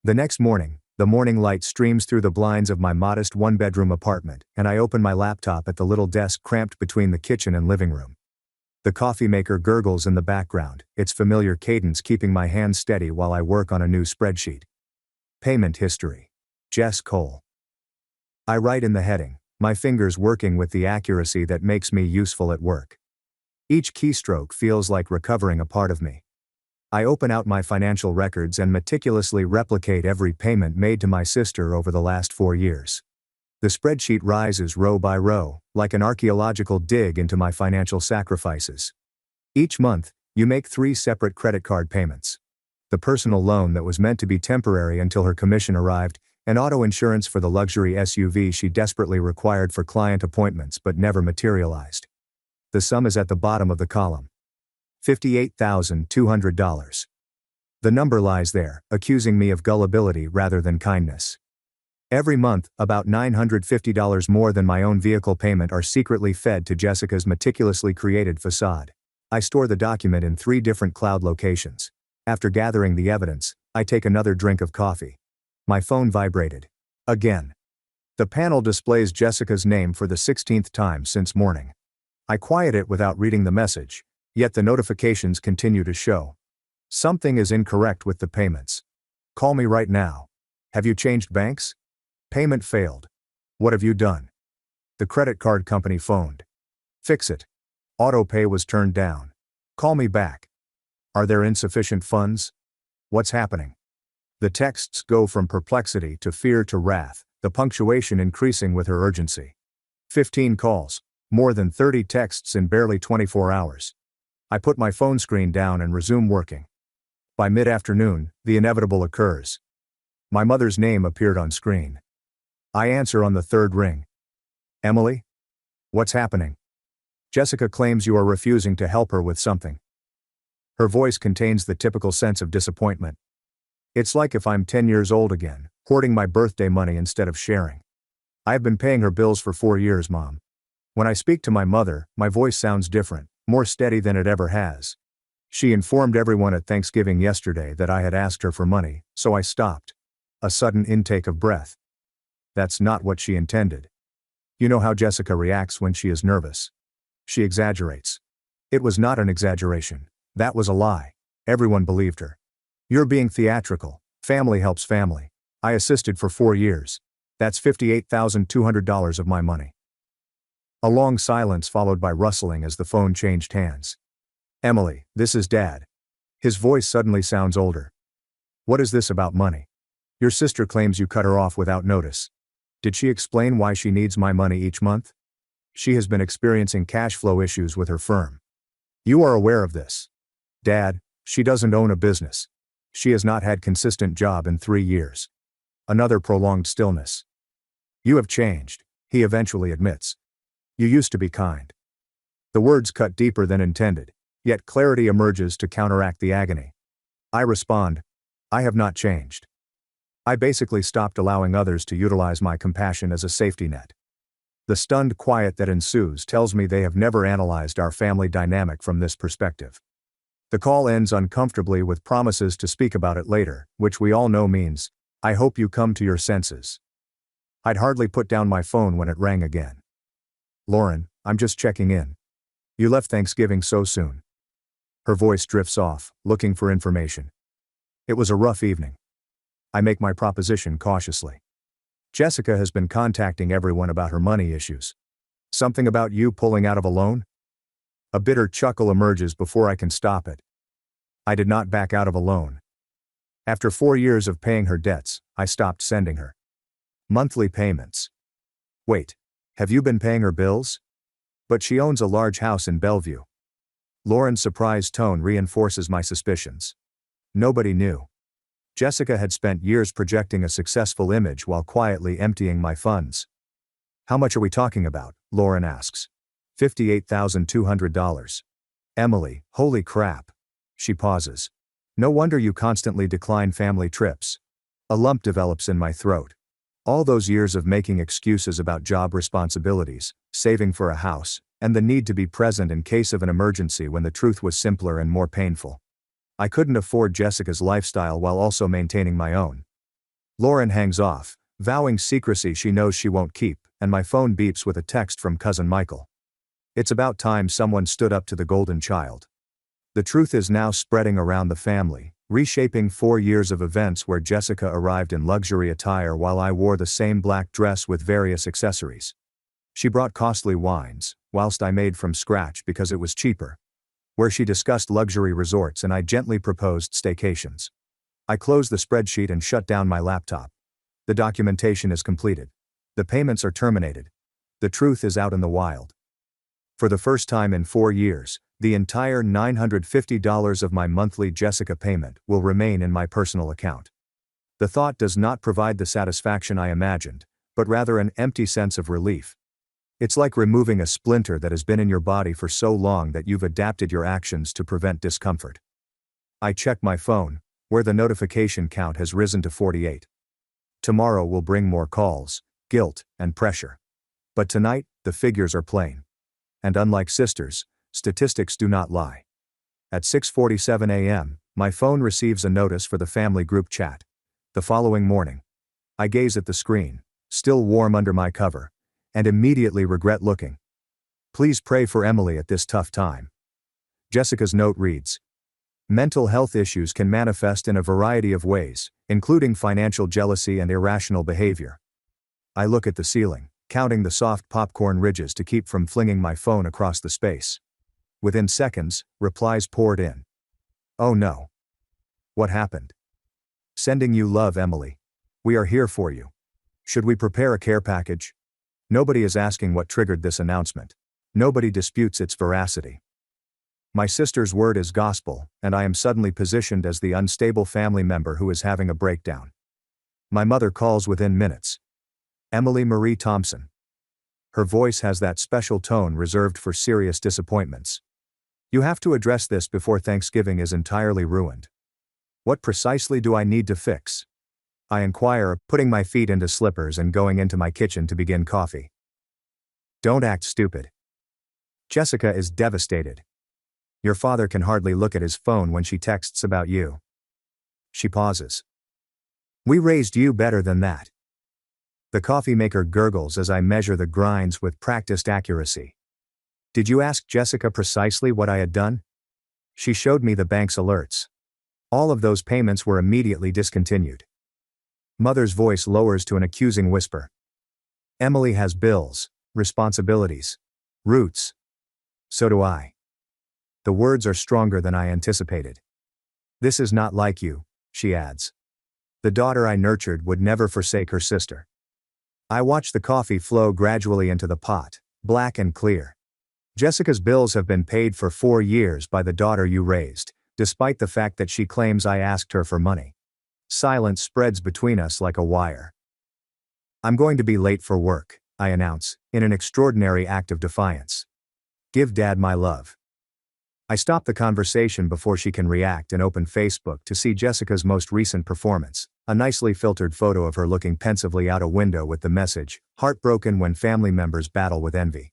[SPEAKER 1] The next morning, the morning light streams through the blinds of my modest one-bedroom apartment, and I open my laptop at the little desk cramped between the kitchen and living room. The coffee maker gurgles in the background, its familiar cadence keeping my hands steady while I work on a new spreadsheet. Payment history. Jess Cole. I write in the heading, my fingers working with the accuracy that makes me useful at work. Each keystroke feels like recovering a part of me. I open out my financial records and meticulously replicate every payment made to my sister over the last 4 years. The spreadsheet rises row by row, like an archaeological dig into my financial sacrifices. Each month, you make 3 separate credit card payments. The personal loan that was meant to be temporary until her commission arrived, and auto insurance for the luxury SUV she desperately required for client appointments but never materialized. The sum is at the bottom of the column. $58,200. The number lies there, accusing me of gullibility rather than kindness. Every month, about $950 more than my own vehicle payment are secretly fed to Jessica's meticulously created facade. I store the document in 3 different cloud locations. After gathering the evidence, I take another drink of coffee. My phone vibrated. Again. The panel displays Jessica's name for the 16th time since morning. I quiet it without reading the message, yet the notifications continue to show. Something is incorrect with the payments. Call me right now. Have you changed banks? Payment failed. What have you done? The credit card company phoned. Fix it. Auto pay was turned down. Call me back. Are there insufficient funds? What's happening? The texts go from perplexity to fear to wrath, the punctuation increasing with her urgency. 15 calls, more than 30 texts in barely 24 hours. I put my phone screen down and resume working. By mid-afternoon, the inevitable occurs. My mother's name appeared on screen. I answer on the 3rd ring. Emily? What's happening? Jessica claims you are refusing to help her with something. Her voice contains the typical sense of disappointment. It's like if I'm 10 years old again, hoarding my birthday money instead of sharing. I have been paying her bills for 4 years, Mom. When I speak to my mother, my voice sounds different, more steady than it ever has. She informed everyone at Thanksgiving yesterday that I had asked her for money, so I stopped. A sudden intake of breath. That's not what she intended. You know how Jessica reacts when she is nervous. She exaggerates. It was not an exaggeration. That was a lie. Everyone believed her. You're being theatrical. Family helps family. I assisted for 4 years. That's $58,200 of my money. A long silence followed by rustling as the phone changed hands. Emily, this is Dad. His voice suddenly sounds older. What is this about money? Your sister claims you cut her off without notice. Did she explain why she needs my money each month? She has been experiencing cash flow issues with her firm. You are aware of this. Dad, she doesn't own a business. She has not had consistent job in 3 years. Another prolonged stillness. You have changed, he eventually admits. You used to be kind. The words cut deeper than intended, yet clarity emerges to counteract the agony. I respond, I have not changed. I basically stopped allowing others to utilize my compassion as a safety net. The stunned quiet that ensues tells me they have never analyzed our family dynamic from this perspective. The call ends uncomfortably with promises to speak about it later, which we all know means, I hope you come to your senses. I'd hardly put down my phone when it rang again. Lauren, I'm just checking in. You left Thanksgiving so soon. Her voice drifts off, looking for information. It was a rough evening. I make my proposition cautiously. Jessica has been contacting everyone about her money issues. Something about you pulling out of a loan? A bitter chuckle emerges before I can stop it. I did not back out of a loan. After 4 years of paying her debts, I stopped sending her monthly payments. Wait, have you been paying her bills? But she owns a large house in Bellevue. Lauren's surprised tone reinforces my suspicions. Nobody knew. Jessica had spent years projecting a successful image while quietly emptying my funds. How much are we talking about? Lauren asks. $58,200. Emily, holy crap. She pauses. No wonder you constantly decline family trips. A lump develops in my throat. All those years of making excuses about job responsibilities, saving for a house, and the need to be present in case of an emergency when the truth was simpler and more painful. I couldn't afford Jessica's lifestyle while also maintaining my own. Lauren hangs off, vowing secrecy she knows she won't keep, and my phone beeps with a text from cousin Michael. It's about time someone stood up to the golden child. The truth is now spreading around the family, reshaping 4 years of events where Jessica arrived in luxury attire while I wore the same black dress with various accessories. She brought costly wines, whilst I made from scratch because it was cheaper. Where she discussed luxury resorts and I gently proposed staycations. I closed the spreadsheet and shut down my laptop. The documentation is completed. The payments are terminated. The truth is out in the wild. For the first time in 4 years, the entire $950 of my monthly Jessica payment will remain in my personal account. The thought does not provide the satisfaction I imagined, but rather an empty sense of relief. It's like removing a splinter that has been in your body for so long that you've adapted your actions to prevent discomfort. I check my phone, where the notification count has risen to 48. Tomorrow will bring more calls, guilt, and pressure. But tonight, the figures are plain. And unlike sisters, statistics do not lie. At 6:47 a.m., my phone receives a notice for the family group chat. The following morning, I gaze at the screen, still warm under my cover, and immediately regret looking. Please pray for Emily at this tough time. Jessica's note reads, mental health issues can manifest in a variety of ways, including financial jealousy and irrational behavior. I look at the ceiling, counting the soft popcorn ridges to keep from flinging my phone across the space. Within seconds, replies poured in. Oh no. What happened? Sending you love, Emily. We are here for you. Should we prepare a care package? Nobody is asking what triggered this announcement. Nobody disputes its veracity. My sister's word is gospel, and I am suddenly positioned as the unstable family member who is having a breakdown. My mother calls within minutes. Emily Marie Thompson. Her voice has that special tone reserved for serious disappointments. You have to address this before Thanksgiving is entirely ruined. What precisely do I need to fix? I inquire, putting my feet into slippers and going into my kitchen to begin coffee. Don't act stupid. Jessica is devastated. Your father can hardly look at his phone when she texts about you. She pauses. We raised you better than that. The coffee maker gurgles as I measure the grinds with practiced accuracy. Did you ask Jessica precisely what I had done? She showed me the bank's alerts. All of those payments were immediately discontinued. Mother's voice lowers to an accusing whisper. Emily has bills, responsibilities, roots. So do I. The words are stronger than I anticipated. This is not like you, she adds. The daughter I nurtured would never forsake her sister. I watch the coffee flow gradually into the pot, black and clear. Jessica's bills have been paid for 4 years by the daughter you raised, despite the fact that she claims I asked her for money. Silence spreads between us like a wire. I'm going to be late for work, I announce, in an extraordinary act of defiance. Give Dad my love. I stop the conversation before she can react and open Facebook to see Jessica's most recent performance, a nicely filtered photo of her looking pensively out a window with the message, "Heartbroken when family members battle with envy."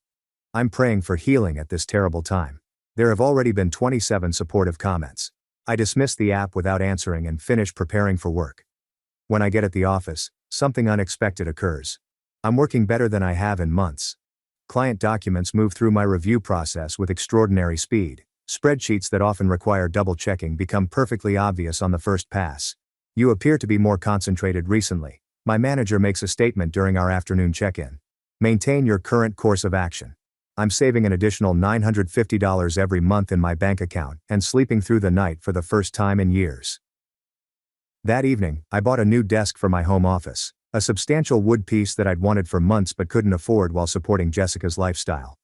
[SPEAKER 1] I'm praying for healing at this terrible time. There have already been 27 supportive comments. I dismiss the app without answering and finish preparing for work. When I get at the office, something unexpected occurs. I'm working better than I have in months. Client documents move through my review process with extraordinary speed. Spreadsheets that often require double-checking become perfectly obvious on the first pass. You appear to be more concentrated recently. My manager makes a statement during our afternoon check-in. Maintain your current course of action. I'm saving an additional $950 every month in my bank account and sleeping through the night for the first time in years. That evening, I bought a new desk for my home office, a substantial wood piece that I'd wanted for months but couldn't afford while supporting Jessica's lifestyle.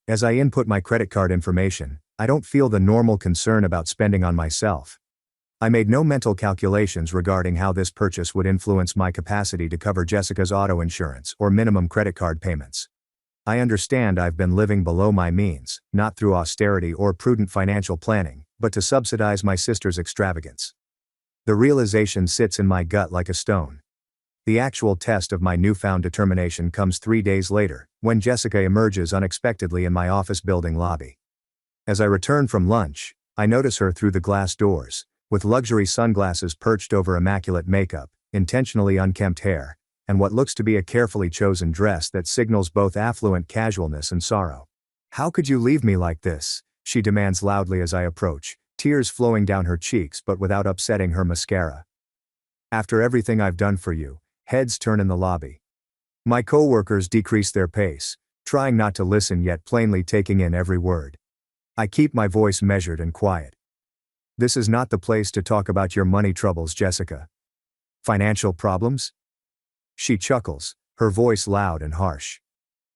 [SPEAKER 1] As I input my credit card information, I don't feel the normal concern about spending on myself. I made no mental calculations regarding how this purchase would influence my capacity to cover Jessica's auto insurance or minimum credit card payments. I understand I've been living below my means, not through austerity or prudent financial planning, but to subsidize my sister's extravagance. The realization sits in my gut like a stone. The actual test of my newfound determination comes 3 days later, when Jessica emerges unexpectedly in my office building lobby. As I return from lunch, I notice her through the glass doors, with luxury sunglasses perched over immaculate makeup, intentionally unkempt hair, and what looks to be a carefully chosen dress that signals both affluent casualness and sorrow. "How could you leave me like this?" she demands loudly as I approach, tears flowing down her cheeks but without upsetting her mascara. "After everything I've done for you," heads turn in the lobby. My co-workers decrease their pace, trying not to listen yet plainly taking in every word. I keep my voice measured and quiet. "This is not the place to talk about your money troubles, Jessica." "Financial problems?" She chuckles, her voice loud and harsh.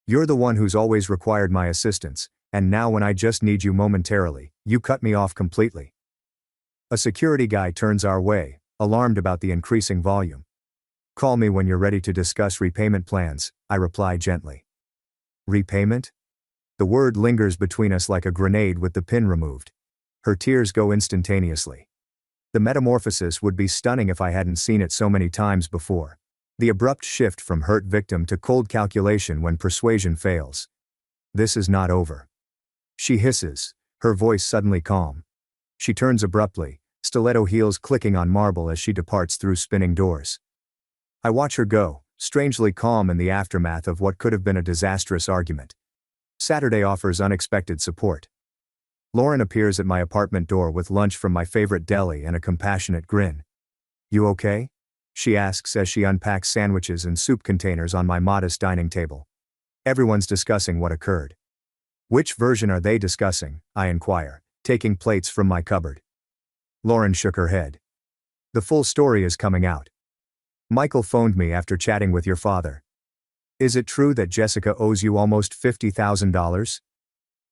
[SPEAKER 1] "You're the one who's always required my assistance, and now when I just need you momentarily, you cut me off completely." A security guy turns our way, alarmed about the increasing volume. "Call me when you're ready to discuss repayment plans," I reply gently. "Repayment?" The word lingers between us like a grenade with the pin removed. Her tears go instantaneously. The metamorphosis would be stunning if I hadn't seen it so many times before. The abrupt shift from hurt victim to cold calculation when persuasion fails. "This is not over." She hisses, her voice suddenly calm. She turns abruptly, stiletto heels clicking on marble as she departs through spinning doors. I watch her go, strangely calm in the aftermath of what could have been a disastrous argument. Saturday offers unexpected support. Lauren appears at my apartment door with lunch from my favorite deli and a compassionate grin. "You okay?" she asks as she unpacks sandwiches and soup containers on my modest dining table. Everyone's discussing what occurred. "Which version are they discussing?" I inquire, taking plates from my cupboard. Lauren shook her head. "The full story is coming out. Michael phoned me after chatting with your father. Is it true that Jessica owes you almost $50,000?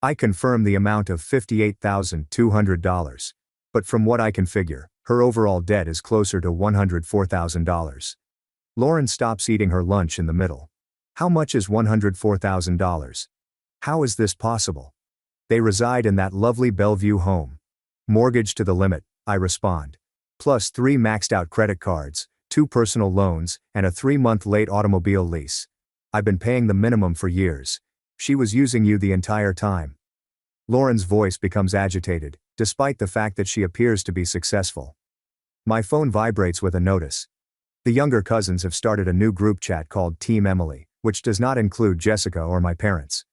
[SPEAKER 1] I confirm the amount of $58,200, but from what I can figure, her overall debt is closer to $104,000. Lauren stops eating her lunch in the middle. "How much is $104,000? How is this possible? They reside in that lovely Bellevue home. Mortgage to the limit," I respond. "Plus 3 maxed out credit cards, 2 personal loans, and a 3-month late automobile lease. I've been paying the minimum for years. She was using you the entire time." Lauren's voice becomes agitated, despite the fact that she appears to be successful. My phone vibrates with a notice. The younger cousins have started a new group chat called Team Emily, which does not include Jessica or my parents.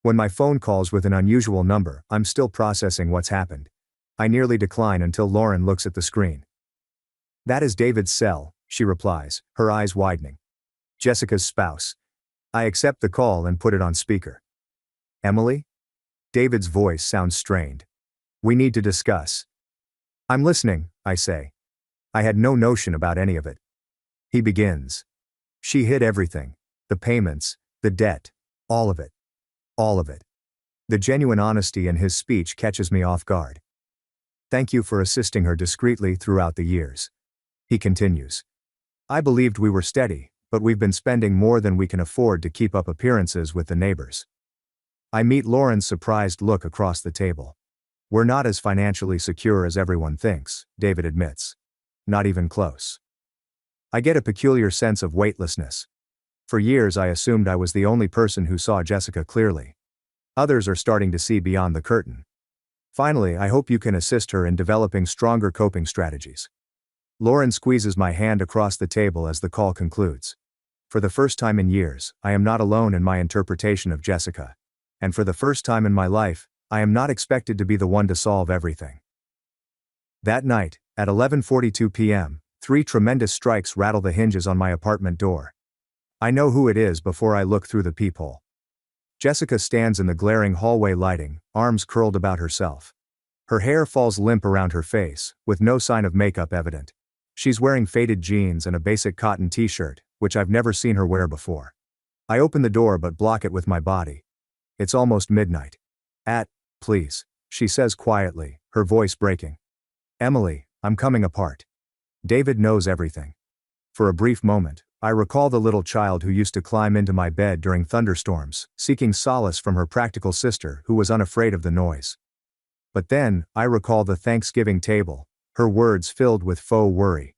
[SPEAKER 1] When my phone calls with an unusual number, I'm still processing what's happened. I nearly decline until Lauren looks at the screen. "That is David's cell," she replies, her eyes widening. "Jessica's spouse." I accept the call and put it on speaker. "Emily?" David's voice sounds strained. "We need to discuss." "I'm listening," I say. I had no notion about any of it. He begins. "She hid everything. The payments, the debt, all of it. All of it." The genuine honesty in his speech catches me off guard. "Thank you for assisting her discreetly throughout the years." He continues. "I believed we were steady, but we've been spending more than we can afford to keep up appearances with the neighbors." I meet Lauren's surprised look across the table. We're not as financially secure as everyone thinks, David admits. Not even close. I get a peculiar sense of weightlessness. For years I assumed I was the only person who saw Jessica clearly. Others are starting to see beyond the curtain. Finally, I hope you can assist her in developing stronger coping strategies. Lauren squeezes my hand across the table as the call concludes. For the first time in years, I am not alone in my interpretation of Jessica. And for the first time in my life, I am not expected to be the one to solve everything. That night, at 11:42 p.m., 3 tremendous strikes rattle the hinges on my apartment door. I know who it is before I look through the peephole. Jessica stands in the glaring hallway lighting, arms curled about herself. Her hair falls limp around her face, with no sign of makeup evident. She's wearing faded jeans and a basic cotton t-shirt, which I've never seen her wear before. I open the door but block it with my body. It's almost midnight. Please, she says quietly, her voice breaking. Emily, I'm coming apart. David knows everything. For a brief moment, I recall the little child who used to climb into my bed during thunderstorms, seeking solace from her practical sister who was unafraid of the noise. But then, I recall the Thanksgiving table, her words filled with faux worry.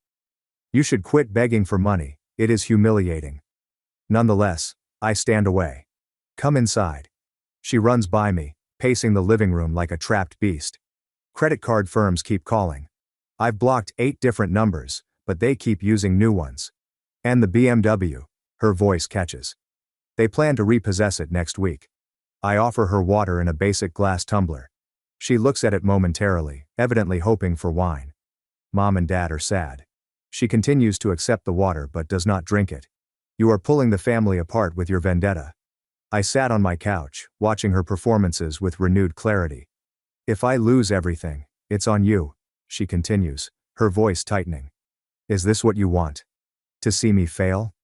[SPEAKER 1] You should quit begging for money, it is humiliating. Nonetheless, I stand away. Come inside. She runs by me, pacing the living room like a trapped beast. Credit card firms keep calling. I've blocked 8 different numbers, but they keep using new ones. And the BMW, her voice catches. They plan to repossess it next week. I offer her water in a basic glass tumbler. She looks at it momentarily, evidently hoping for wine. Mom and Dad are sad. She continues to accept the water but does not drink it. You are pulling the family apart with your vendetta. I sat on my couch, watching her performances with renewed clarity. If I lose everything, it's on you, she continues, her voice tightening. Is this what you want? To see me fail?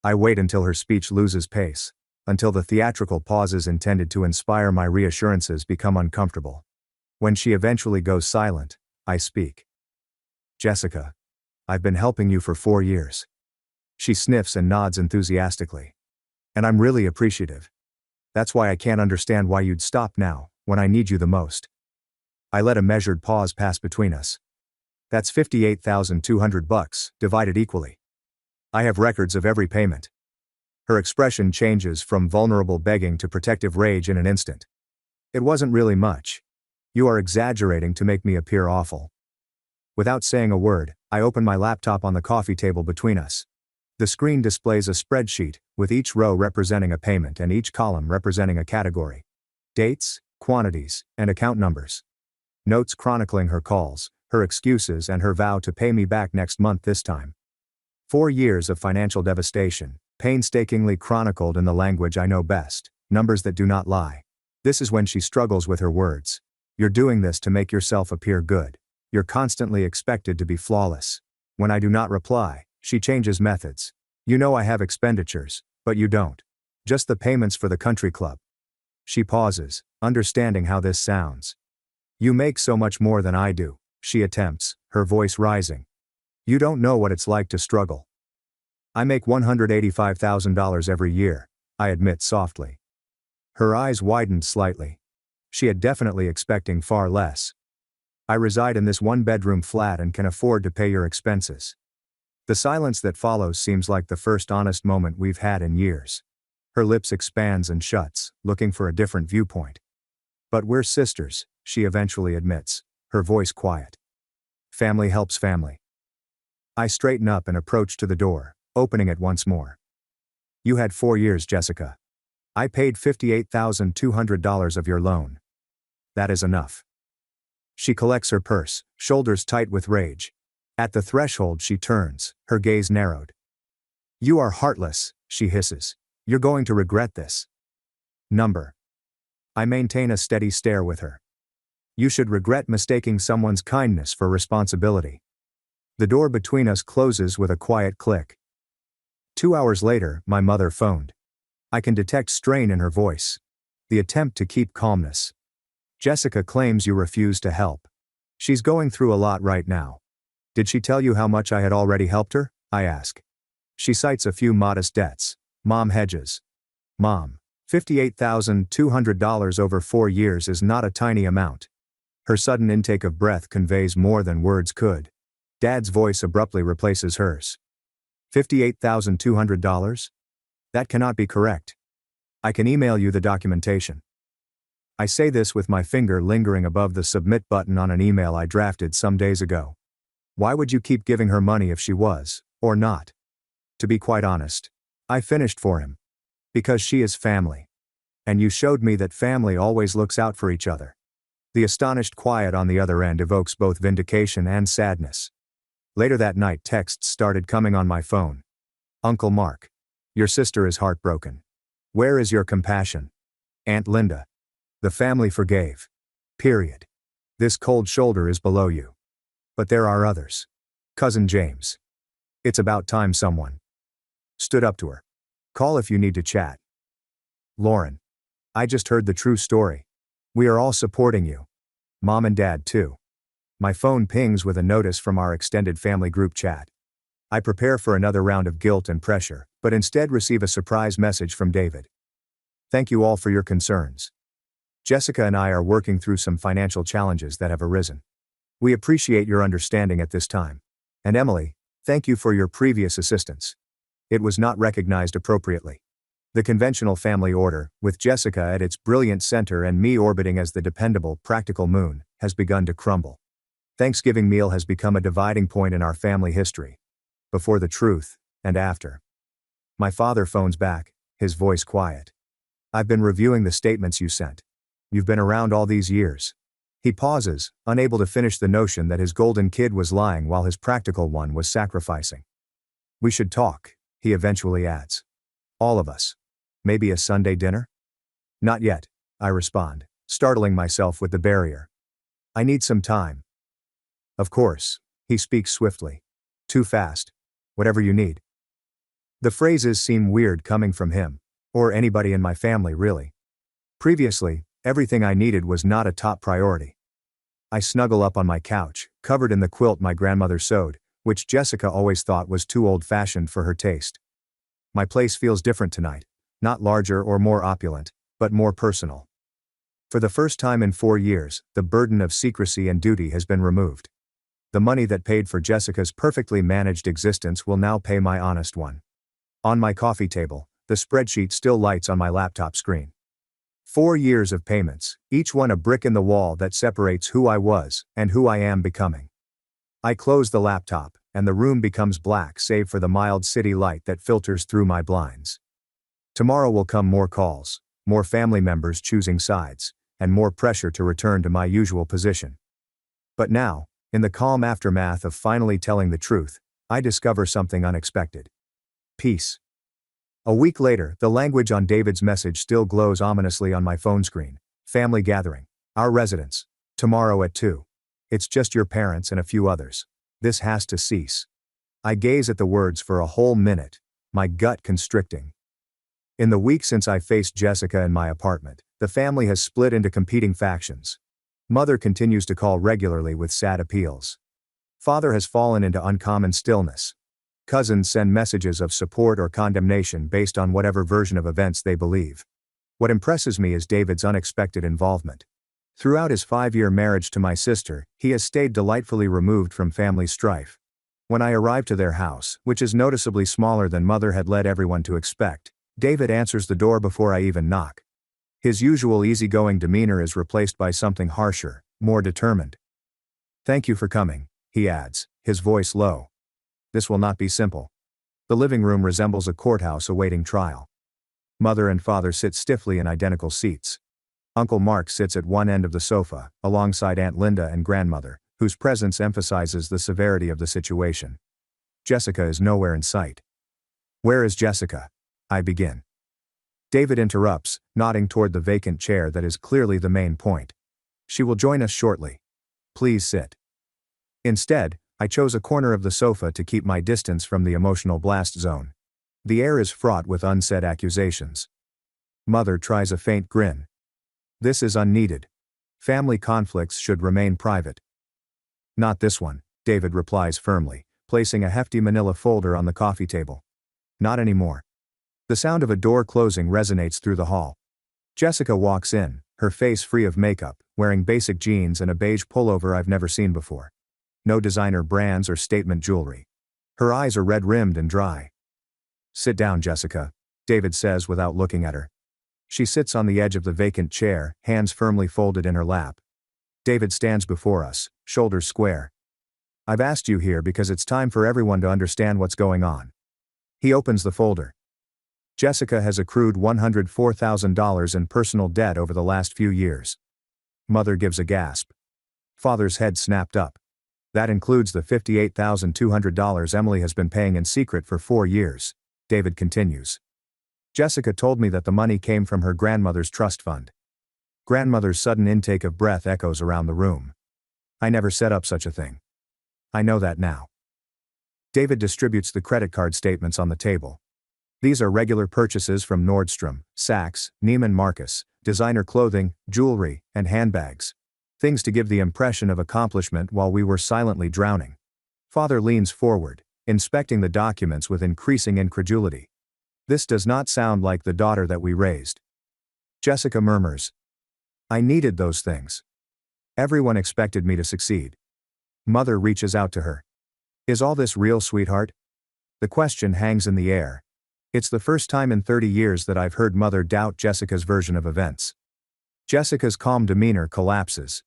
[SPEAKER 1] I wait until her speech loses pace, until the theatrical pauses intended to inspire my reassurances become uncomfortable. When she eventually goes silent, I speak. Jessica, I've been helping you for 4 years. She sniffs and nods enthusiastically. And I'm really appreciative. That's why I can't understand why you'd stop now, when I need you the most. I let a measured pause pass between us. That's $58,200, divided equally. I have records of every payment. Her expression changes from vulnerable begging to protective rage in an instant. It wasn't really much. You are exaggerating to make me appear awful. Without saying a word, I open my laptop on the coffee table between us. The screen displays a spreadsheet, with each row representing a payment and each column representing a category. Dates, quantities, and account numbers. Notes chronicling her calls, her excuses and her vow to pay me back next month this time. 4 years of financial devastation, painstakingly chronicled in the language I know best, numbers that do not lie. This is when she struggles with her words. You're doing this to make yourself appear good. You're constantly expected to be flawless. When I do not reply, she changes methods. You know I have expenditures, but you don't. Just the payments for the country club. She pauses, understanding how this sounds. You make so much more than I do, she attempts, her voice rising. You don't know what it's like to struggle. I make $185,000 every year, I admit softly. Her eyes widened slightly. She had definitely expecting far less. I reside in this 1-bedroom flat and can afford to pay your expenses. The silence that follows seems like the first honest moment we've had in years. Her lips expands and shuts, looking for a different viewpoint. But we're sisters, she eventually admits, her voice quiet. Family helps family. I straighten up and approach to the door, opening it once more. You had 4 years, Jessica. I paid $58,200 of your loan. That is enough. She collects her purse, shoulders tight with rage. At the threshold she turns, her gaze narrowed. You are heartless, she hisses. You're going to regret this. Number. I maintain a steady stare with her. You should regret mistaking someone's kindness for responsibility. The door between us closes with a quiet click. 2 hours later, my mother phoned. I can detect strain in her voice. The attempt to keep calmness. Jessica claims you refuse to help. She's going through a lot right now. Did she tell you how much I had already helped her? I ask. She cites a few modest debts. Mom hedges. Mom, $58,200 over 4 years is not a tiny amount. Her sudden intake of breath conveys more than words could. Dad's voice abruptly replaces hers. $58,200? That cannot be correct. I can email you the documentation. I say this with my finger lingering above the submit button on an email I drafted some days ago. Why would you keep giving her money if she was, or not? To be quite honest, I finished for him. Because she is family. And you showed me that family always looks out for each other. The astonished quiet on the other end evokes both vindication and sadness. Later that night, texts started coming on my phone. Uncle Mark. Your sister is heartbroken. Where is your compassion? Aunt Linda. The family forgave. Period. This cold shoulder is below you. But there are others. Cousin James. It's about time someone stood up to her. Call if you need to chat. Lauren. I just heard the true story. We are all supporting you. Mom and Dad too. My phone pings with a notice from our extended family group chat. I prepare for another round of guilt and pressure, but instead receive a surprise message from David. Thank you all for your concerns. Jessica and I are working through some financial challenges that have arisen. We appreciate your understanding at this time. And Emily, thank you for your previous assistance. It was not recognized appropriately. The conventional family order, with Jessica at its brilliant center and me orbiting as the dependable, practical moon, has begun to crumble. Thanksgiving meal has become a dividing point in our family history. Before the truth, and after. My father phones back, his voice quiet. I've been reviewing the statements you sent. You've been around all these years. He pauses, unable to finish the notion that his golden kid was lying while his practical one was sacrificing. We should talk, he eventually adds. All of us. Maybe a Sunday dinner? Not yet, I respond, startling myself with the barrier. I need some time. Of course, he speaks swiftly. Too fast. Whatever you need. The phrases seem weird coming from him, or anybody in my family really. Previously, everything I needed was not a top priority. I snuggle up on my couch, covered in the quilt my grandmother sewed, which Jessica always thought was too old-fashioned for her taste. My place feels different tonight, not larger or more opulent, but more personal. For the first time in 4 years, the burden of secrecy and duty has been removed. The money that paid for Jessica's perfectly managed existence will now pay my honest one. On my coffee table, the spreadsheet still lights on my laptop screen. 4 years of payments, each one a brick in the wall that separates who I was and who I am becoming. I close the laptop, and the room becomes black save for the mild city light that filters through my blinds. Tomorrow will come more calls, more family members choosing sides, and more pressure to return to my usual position. But now, in the calm aftermath of finally telling the truth, I discover something unexpected. Peace. A week later, the language on David's message still glows ominously on my phone screen. Family gathering. Our residence. Tomorrow at 2. It's just your parents and a few others. This has to cease. I gaze at the words for a whole minute, my gut constricting. In the week since I faced Jessica in my apartment, the family has split into competing factions. Mother continues to call regularly with sad appeals. Father has fallen into uncommon stillness. Cousins send messages of support or condemnation based on whatever version of events they believe. What impresses me is David's unexpected involvement. Throughout his 5-year marriage to my sister, he has stayed delightfully removed from family strife. When I arrive to their house, which is noticeably smaller than Mother had led everyone to expect, David answers the door before I even knock. His usual easygoing demeanor is replaced by something harsher, more determined. Thank you for coming, he adds, his voice low. This will not be simple. The living room resembles a courthouse awaiting trial. Mother and father sit stiffly in identical seats. Uncle Mark sits at one end of the sofa, alongside Aunt Linda and grandmother, whose presence emphasizes the severity of the situation. Jessica is nowhere in sight. Where is Jessica? I begin. David interrupts, nodding toward the vacant chair that is clearly the main point. She will join us shortly. Please sit. Instead, I chose a corner of the sofa to keep my distance from the emotional blast zone. The air is fraught with unsaid accusations. Mother tries a faint grin. This is unneeded. Family conflicts should remain private. Not this one, David replies firmly, placing a hefty manila folder on the coffee table. Not anymore. The sound of a door closing resonates through the hall. Jessica walks in, her face free of makeup, wearing basic jeans and a beige pullover I've never seen before. No designer brands or statement jewelry. Her eyes are red-rimmed and dry. "Sit down, Jessica," David says without looking at her. She sits on the edge of the vacant chair, hands firmly folded in her lap. David stands before us, shoulders square. "I've asked you here because it's time for everyone to understand what's going on." He opens the folder. Jessica has accrued $104,000 in personal debt over the last few years. Mother gives a gasp. Father's head snapped up. "That includes the $58,200 Emily has been paying in secret for 4 years, David continues. "Jessica told me that the money came from her grandmother's trust fund." Grandmother's sudden intake of breath echoes around the room. "I never set up such a thing." "I know that now." David distributes the credit card statements on the table. These are regular purchases from Nordstrom, Saks, Neiman Marcus, designer clothing, jewelry, and handbags. Things to give the impression of accomplishment while we were silently drowning. Father leans forward, inspecting the documents with increasing incredulity. "This does not sound like the daughter that we raised." Jessica murmurs. "I needed those things. Everyone expected me to succeed." Mother reaches out to her. "Is all this real, sweetheart?" The question hangs in the air. It's the first time in 30 years that I've heard Mother doubt Jessica's version of events. Jessica's calm demeanor collapses.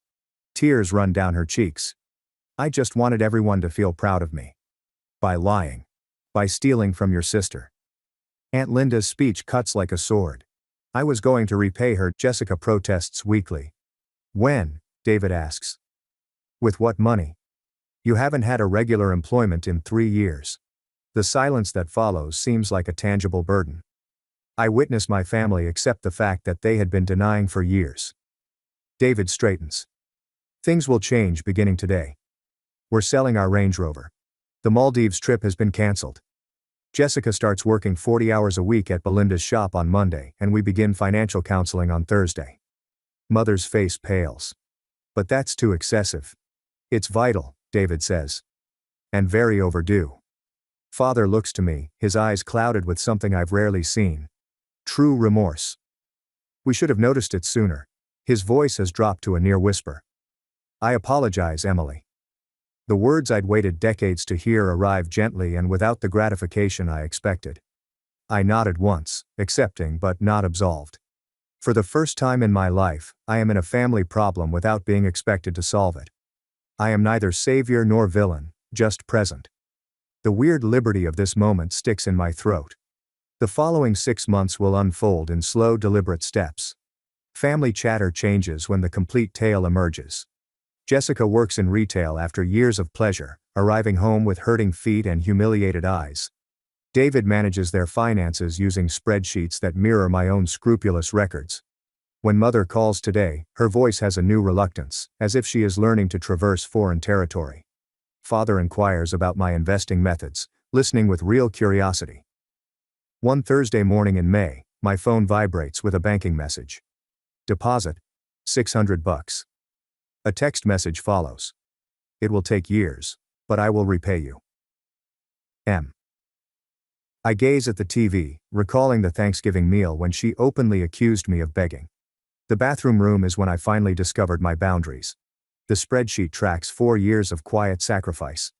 [SPEAKER 1] Tears run down her cheeks. "I just wanted everyone to feel proud of me. By lying. By stealing from your sister." Aunt Linda's speech cuts like a sword. "I was going to repay her," Jessica protests weakly. "When?" David asks. "With what money? You haven't had a regular employment in 3 years." The silence that follows seems like a tangible burden. I witnessed my family accept the fact that they had been denying for years. David straightens. "Things will change beginning today. We're selling our Range Rover. The Maldives trip has been cancelled. Jessica starts working 40 hours a week at Belinda's shop on Monday, and we begin financial counseling on Thursday." Mother's face pales. "But that's too excessive." "It's vital," David says. "And very overdue." Father looks to me, his eyes clouded with something I've rarely seen. True remorse. "We should have noticed it sooner." His voice has dropped to a near whisper. "I apologize, Emily." The words I'd waited decades to hear arrived gently and without the gratification I expected. I nodded once, accepting but not absolved. For the first time in my life, I am in a family problem without being expected to solve it. I am neither savior nor villain, just present. The weird liberty of this moment sticks in my throat. The following 6 months will unfold in slow, deliberate steps. Family chatter changes when the complete tale emerges. Jessica works in retail after years of pleasure, arriving home with hurting feet and humiliated eyes. David manages their finances using spreadsheets that mirror my own scrupulous records. When Mother calls today, her voice has a new reluctance, as if she is learning to traverse foreign territory. Father inquires about my investing methods, listening with real curiosity. One Thursday morning in May, my phone vibrates with a banking message. "Deposit. $600. A text message follows. "It will take years, but I will repay you. M." I gaze at the TV, recalling the Thanksgiving meal when she openly accused me of begging. The bathroom room is when I finally discovered my boundaries. The spreadsheet tracks 4 years of quiet sacrifice.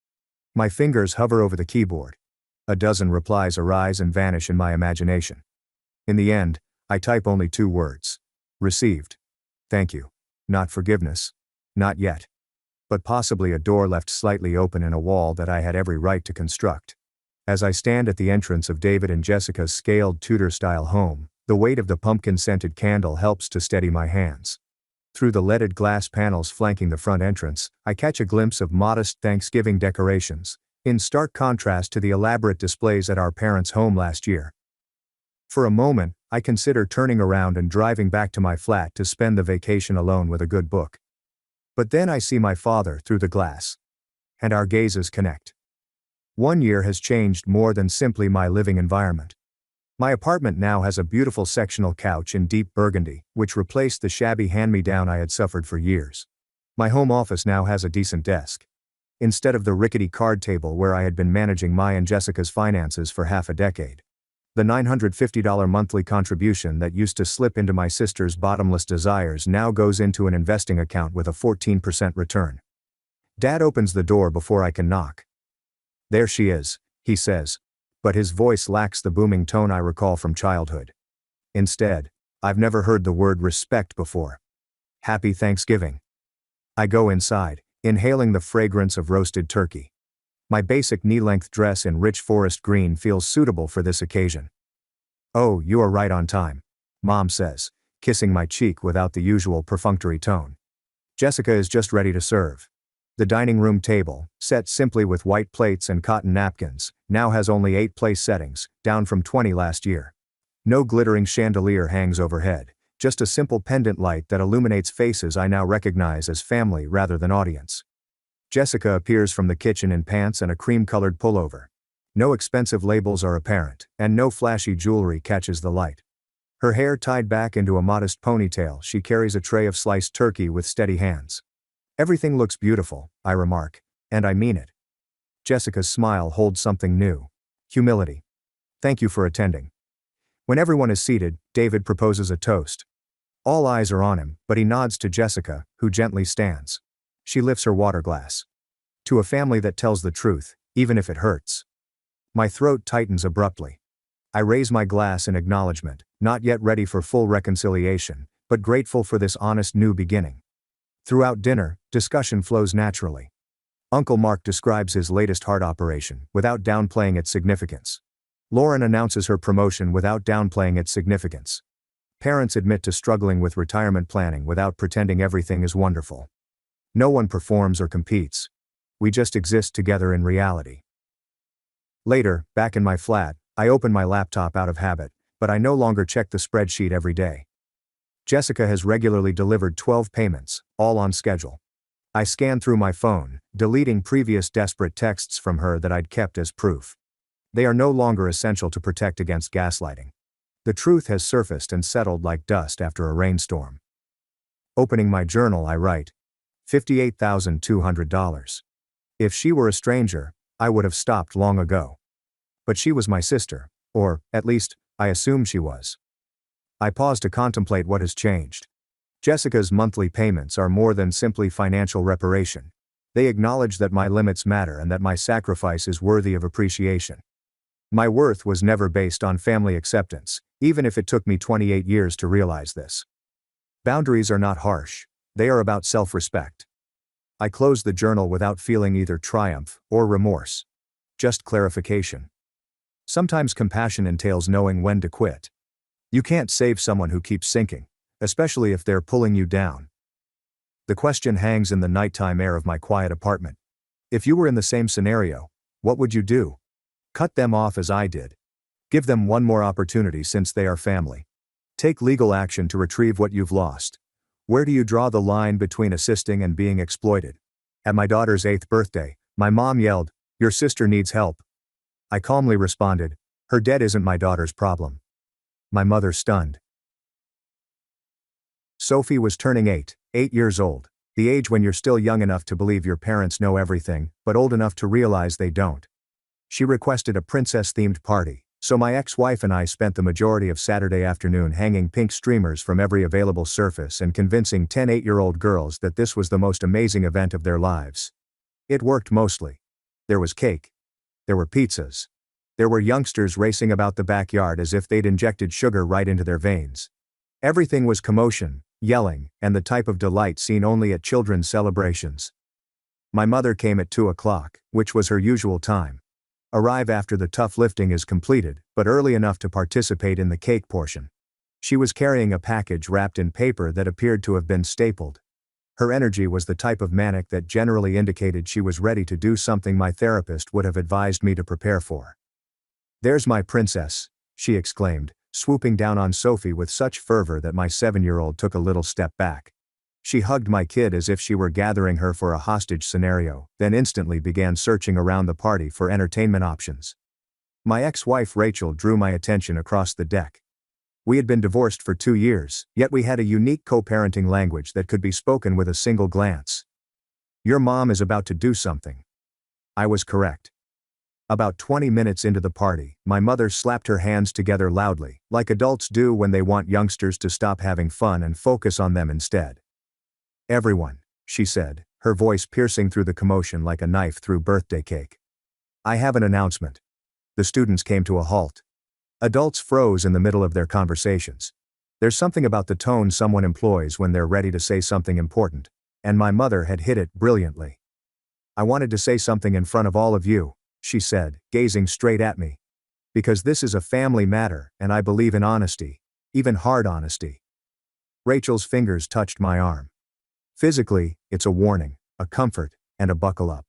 [SPEAKER 1] My fingers hover over the keyboard. A dozen replies arise and vanish in my imagination. In the end, I type only 2 words. Received. Thank you. Not forgiveness. Not yet. But possibly a door left slightly open in a wall that I had every right to construct. As I stand at the entrance of David and Jessica's scaled Tudor-style home, the weight of the pumpkin-scented candle helps to steady my hands. Through the leaded glass panels flanking the front entrance, I catch a glimpse of modest Thanksgiving decorations, in stark contrast to the elaborate displays at our parents' home last year. For a moment, I consider turning around and driving back to my flat to spend the vacation alone with a good book. But then I see my father through the glass. And our gazes connect. 1 year has changed more than simply my living environment. My apartment now has a beautiful sectional couch in deep burgundy, which replaced the shabby hand-me-down I had suffered for years. My home office now has a decent desk. Instead of the rickety card table where I had been managing my and Jessica's finances for half a decade. The $950 monthly contribution that used to slip into my sister's bottomless desires now goes into an investing account with a 14% return. Dad opens the door before I can knock. "There she is," he says, but his voice lacks the booming tone I recall from childhood. Instead, I've never heard the word respect before. "Happy Thanksgiving." I go inside, inhaling the fragrance of roasted turkey. My basic knee-length dress in rich forest green feels suitable for this occasion. "Oh, you are right on time," Mom says, kissing my cheek without the usual perfunctory tone. "Jessica is just ready to serve." The dining room table, set simply with white plates and cotton napkins, now has only 8 place settings, down from 20 last year. No glittering chandelier hangs overhead, just a simple pendant light that illuminates faces I now recognize as family rather than audience. Jessica appears from the kitchen in pants and a cream-colored pullover. No expensive labels are apparent, and no flashy jewelry catches the light. Her hair tied back into a modest ponytail, she carries a tray of sliced turkey with steady hands. "Everything looks beautiful," I remark, and I mean it. Jessica's smile holds something new. Humility. "Thank you for attending." When everyone is seated, David proposes a toast. All eyes are on him, but he nods to Jessica, who gently stands. She lifts her water glass. "To a family that tells the truth, even if it hurts." My throat tightens abruptly. I raise my glass in acknowledgement, not yet ready for full reconciliation, but grateful for this honest new beginning. Throughout dinner, discussion flows naturally. Uncle Mark describes his latest heart operation, without downplaying its significance. Lauren announces her promotion without downplaying its significance. Parents admit to struggling with retirement planning without pretending everything is wonderful. No one performs or competes. We just exist together in reality. Later, back in my flat, I open my laptop out of habit, but I no longer check the spreadsheet every day. Jessica has regularly delivered 12 payments, all on schedule. I scan through my phone, deleting previous desperate texts from her that I'd kept as proof. They are no longer essential to protect against gaslighting. The truth has surfaced and settled like dust after a rainstorm. Opening my journal, I write, $58,200. If she were a stranger, I would have stopped long ago. But she was my sister, or, at least, I assumed she was. I pause to contemplate what has changed. Jessica's monthly payments are more than simply financial reparation. They acknowledge that my limits matter and that my sacrifice is worthy of appreciation. My worth was never based on family acceptance, even if it took me 28 years to realize this. Boundaries are not harsh, they are about self-respect. I close the journal without feeling either triumph or remorse. Just clarification. Sometimes compassion entails knowing when to quit. You can't save someone who keeps sinking, especially if they're pulling you down. The question hangs in the nighttime air of my quiet apartment. If you were in the same scenario, what would you do? Cut them off as I did. Give them one more opportunity since they are family. Take legal action to retrieve what you've lost. Where do you draw the line between assisting and being exploited? At my daughter's 8th birthday, my mom yelled, "Your sister needs help." I calmly responded, "Her debt isn't my daughter's problem." My mother stunned. Sophie was turning 8 years old, the age when you're still young enough to believe your parents know everything, but old enough to realize they don't. She requested a princess-themed party, so my ex-wife and I spent the majority of Saturday afternoon hanging pink streamers from every available surface and convincing 10 8-year-old girls that this was the most amazing event of their lives. It worked mostly. There was cake. There were pizzas. There were youngsters racing about the backyard as if they'd injected sugar right into their veins. Everything was commotion, yelling, and the type of delight seen only at children's celebrations. My mother came at 2 o'clock, which was her usual time. Arrive after the tough lifting is completed, but early enough to participate in the cake portion. She was carrying a package wrapped in paper that appeared to have been stapled. Her energy was the type of manic that generally indicated she was ready to do something my therapist would have advised me to prepare for. "There's my princess," she exclaimed, swooping down on Sophie with such fervor that my 7-year-old took a little step back. She hugged my kid as if she were gathering her for a hostage scenario, then instantly began searching around the party for entertainment options. My ex-wife Rachel drew my attention across the deck. We had been divorced for 2 years, yet we had a unique co-parenting language that could be spoken with a single glance. "Your mom is about to do something." I was correct. About 20 minutes into the party, my mother slapped her hands together loudly, like adults do when they want youngsters to stop having fun and focus on them instead. "Everyone," she said, her voice piercing through the commotion like a knife through birthday cake. "I have an announcement." The students came to a halt. Adults froze in the middle of their conversations. There's something about the tone someone employs when they're ready to say something important, and my mother had hit it brilliantly. "I wanted to say something in front of all of you," she said, gazing straight at me. "Because this is a family matter, and I believe in honesty, even hard honesty." Rachel's fingers touched my arm. Physically, it's a warning, a comfort, and a buckle up.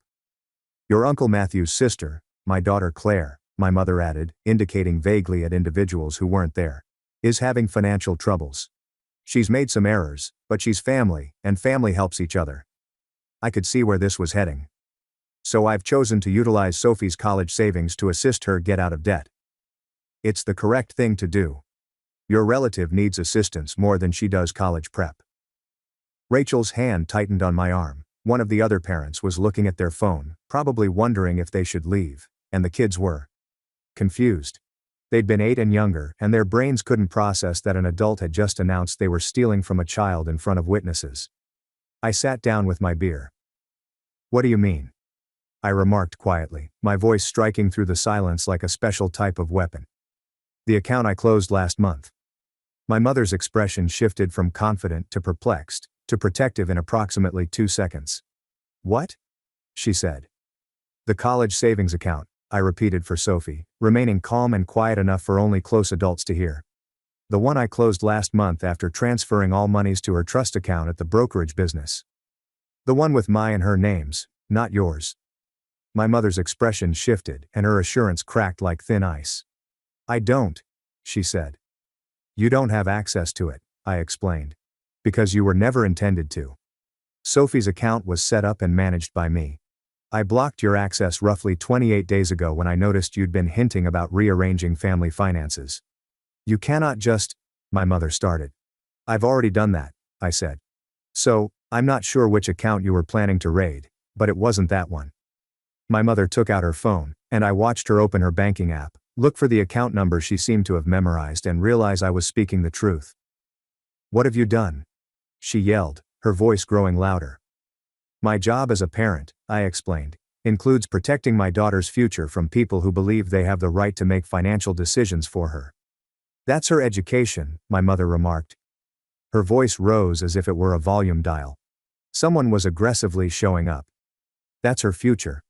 [SPEAKER 1] "Your Uncle Matthew's sister, my daughter Claire," my mother added, indicating vaguely at individuals who weren't there, "is having financial troubles. She's made some errors, but she's family, and family helps each other." I could see where this was heading. "So I've chosen to utilize Sophie's college savings to assist her get out of debt. It's the correct thing to do. Your relative needs assistance more than she does college prep." Rachel's hand tightened on my arm. One of the other parents was looking at their phone, probably wondering if they should leave, and the kids were confused. They'd been 8 and younger, and their brains couldn't process that an adult had just announced they were stealing from a child in front of witnesses. I sat down with my beer. "What do you mean?" I remarked quietly, my voice striking through the silence like a special type of weapon. "The account I closed last month." My mother's expression shifted from confident to perplexed, to protective in approximately 2 seconds. "What?" she said. "The college savings account," I repeated for Sophie, remaining calm and quiet enough for only close adults to hear. "The one I closed last month after transferring all monies to her trust account at the brokerage business. The one with my and her names, not yours." My mother's expression shifted, and her assurance cracked like thin ice. "I don't," she said. "You don't have access to it," I explained. "Because you were never intended to. Sophie's account was set up and managed by me. I blocked your access roughly 28 days ago when I noticed you'd been hinting about rearranging family finances. You cannot just," my mother started. "I've already done that," I said. "So, I'm not sure which account you were planning to raid, but it wasn't that one." My mother took out her phone, and I watched her open her banking app, look for the account number she seemed to have memorized, and realize I was speaking the truth. "What have you done?" she yelled, her voice growing louder. "My job as a parent," I explained, "includes protecting my daughter's future from people who believe they have the right to make financial decisions for her." "That's her education," my mother remarked. Her voice rose as if it were a volume dial. Someone was aggressively showing up. "That's her future."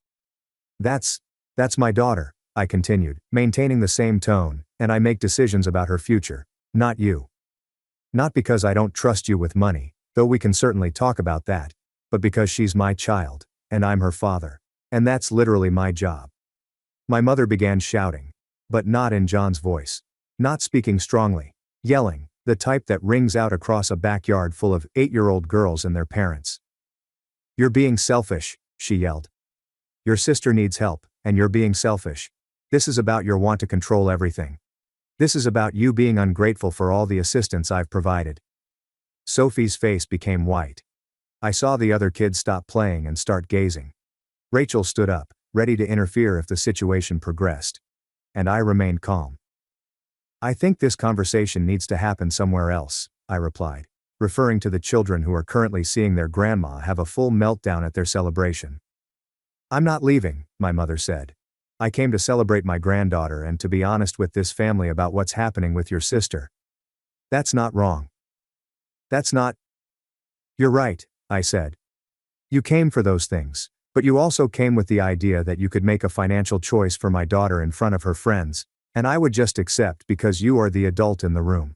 [SPEAKER 1] That's my daughter," I continued, maintaining the same tone, "and I make decisions about her future, not you. Not because I don't trust you with money, though we can certainly talk about that, but because she's my child, and I'm her father. And that's literally my job." My mother began shouting, but not in John's voice. Not speaking strongly. Yelling, the type that rings out across a backyard full of 8-year-old girls and their parents. "You're being selfish," she yelled. "Your sister needs help, and you're being selfish. This is about your want to control everything. This is about you being ungrateful for all the assistance I've provided." Sophie's face became white. I saw the other kids stop playing and start gazing. Rachel stood up, ready to interfere if the situation progressed. And I remained calm. "I think this conversation needs to happen somewhere else," I replied, referring to the children who are currently seeing their grandma have a full meltdown at their celebration. "I'm not leaving," my mother said. "I came to celebrate my granddaughter and to be honest with this family about what's happening with your sister. That's not wrong. That's not—" "You're right," I said. "You came for those things, but you also came with the idea that you could make a financial choice for my daughter in front of her friends, and I would just accept because you are the adult in the room.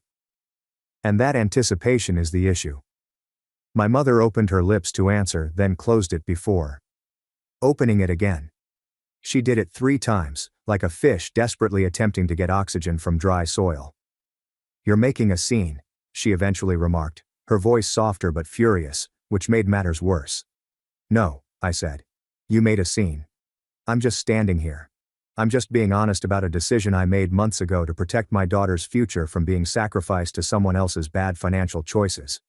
[SPEAKER 1] And that anticipation is the issue." My mother opened her lips to answer, then closed it before opening it again. She did it 3 times, like a fish desperately attempting to get oxygen from dry soil. "You're making a scene," she eventually remarked, her voice softer but furious, which made matters worse. "No," I said. "You made a scene. I'm just standing here. I'm just being honest about a decision I made months ago to protect my daughter's future from being sacrificed to someone else's bad financial choices."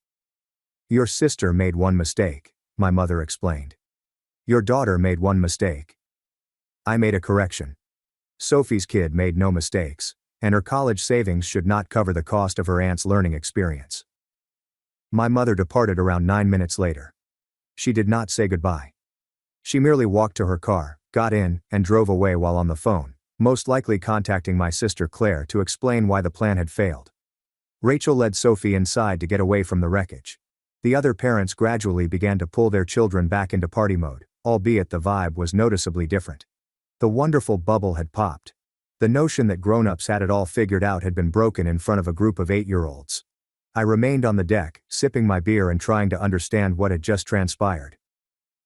[SPEAKER 1] "Your sister made one mistake," my mother explained. "Your daughter made one mistake. I made a correction. Sophie's kid made no mistakes, and her college savings should not cover the cost of her aunt's learning experience. My mother departed around 9 minutes later. She did not say goodbye. She merely walked to her car, got in, and drove away while on the phone, most likely contacting my sister Claire to explain why the plan had failed. Rachel led Sophie inside to get away from the wreckage. The other parents gradually began to pull their children back into party mode, albeit the vibe was noticeably different. The wonderful bubble had popped. The notion that grown-ups had it all figured out had been broken in front of a group of 8-year-olds. I remained on the deck, sipping my beer and trying to understand what had just transpired.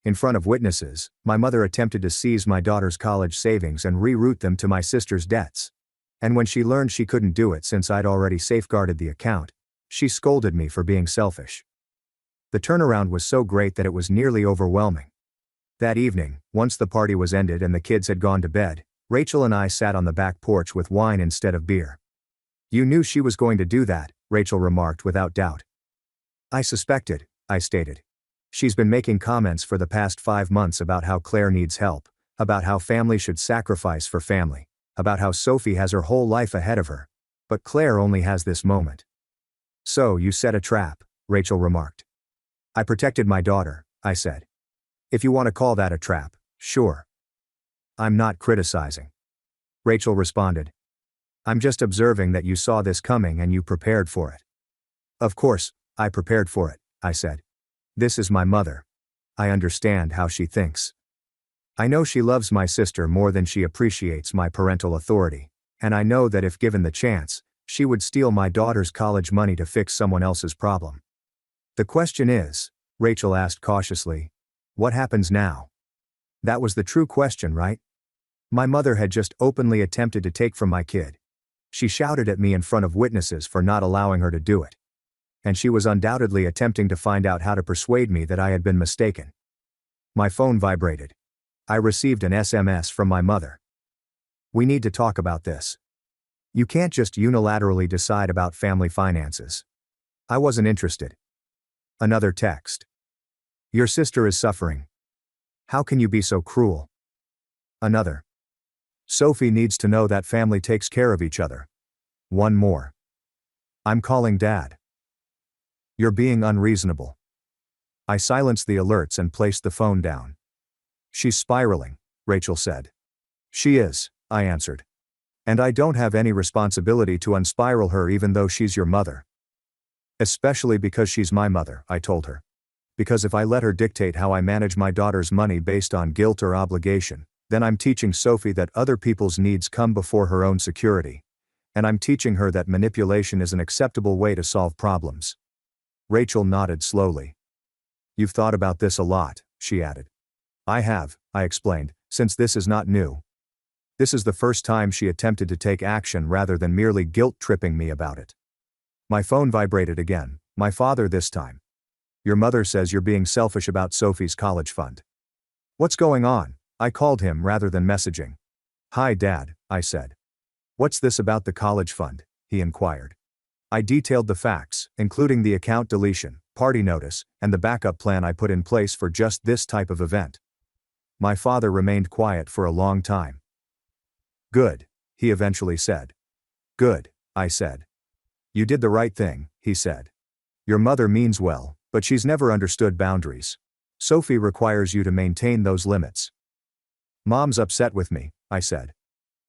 [SPEAKER 1] In front of witnesses, my mother attempted to seize my daughter's college savings and reroute them to my sister's debts. And when she learned she couldn't do it since I'd already safeguarded the account, she scolded me for being selfish. The turnaround was so great that it was nearly overwhelming. That evening, once the party was ended and the kids had gone to bed, Rachel and I sat on the back porch with wine instead of beer. "You knew she was going to do that," Rachel remarked without doubt. "I suspected," I stated. "She's been making comments for the past 5 months about how Claire needs help, about how family should sacrifice for family, about how Sophie has her whole life ahead of her. But Claire only has this moment." "So you set a trap," Rachel remarked. "I protected my daughter," I said. "If you want to call that a trap, sure. I'm not criticizing," Rachel responded. "I'm just observing that you saw this coming and you prepared for it." "Of course, I prepared for it," I said. "This is my mother. I understand how she thinks. I know she loves my sister more than she appreciates my parental authority, and I know that if given the chance, she would steal my daughter's college money to fix someone else's problem." "The question is," Rachel asked cautiously, "what happens now?" That was the true question, right? My mother had just openly attempted to take from my kid. She shouted at me in front of witnesses for not allowing her to do it. And she was undoubtedly attempting to find out how to persuade me that I had been mistaken. My phone vibrated. I received an SMS from my mother. "We need to talk about this. You can't just unilaterally decide about family finances." I wasn't interested. Another text. "Your sister is suffering. How can you be so cruel?" Another. "Sophie needs to know that family takes care of each other." One more. "I'm calling Dad. You're being unreasonable." I silenced the alerts and placed the phone down. "She's spiraling," Rachel said. "She is," I answered. "And I don't have any responsibility to unspiral her even though she's your mother." "Especially because she's my mother," I told her. "Because if I let her dictate how I manage my daughter's money based on guilt or obligation, then I'm teaching Sophie that other people's needs come before her own security. And I'm teaching her that manipulation is an acceptable way to solve problems." Rachel nodded slowly. "You've thought about this a lot," she added. "I have," I explained, "since this is not new. This is the first time she attempted to take action rather than merely guilt-tripping me about it." My phone vibrated again, my father this time. "Your mother says you're being selfish about Sophie's college fund." "What's going on?" I called him rather than messaging. "Hi Dad," I said. "What's this about the college fund?" he inquired. I detailed the facts, including the account deletion, party notice, and the backup plan I put in place for just this type of event. My father remained quiet for a long time. "Good," he eventually said. "Good," I said. "You did the right thing," he said. "Your mother means well, but she's never understood boundaries. Sophie requires you to maintain those limits." "Mom's upset with me," I said.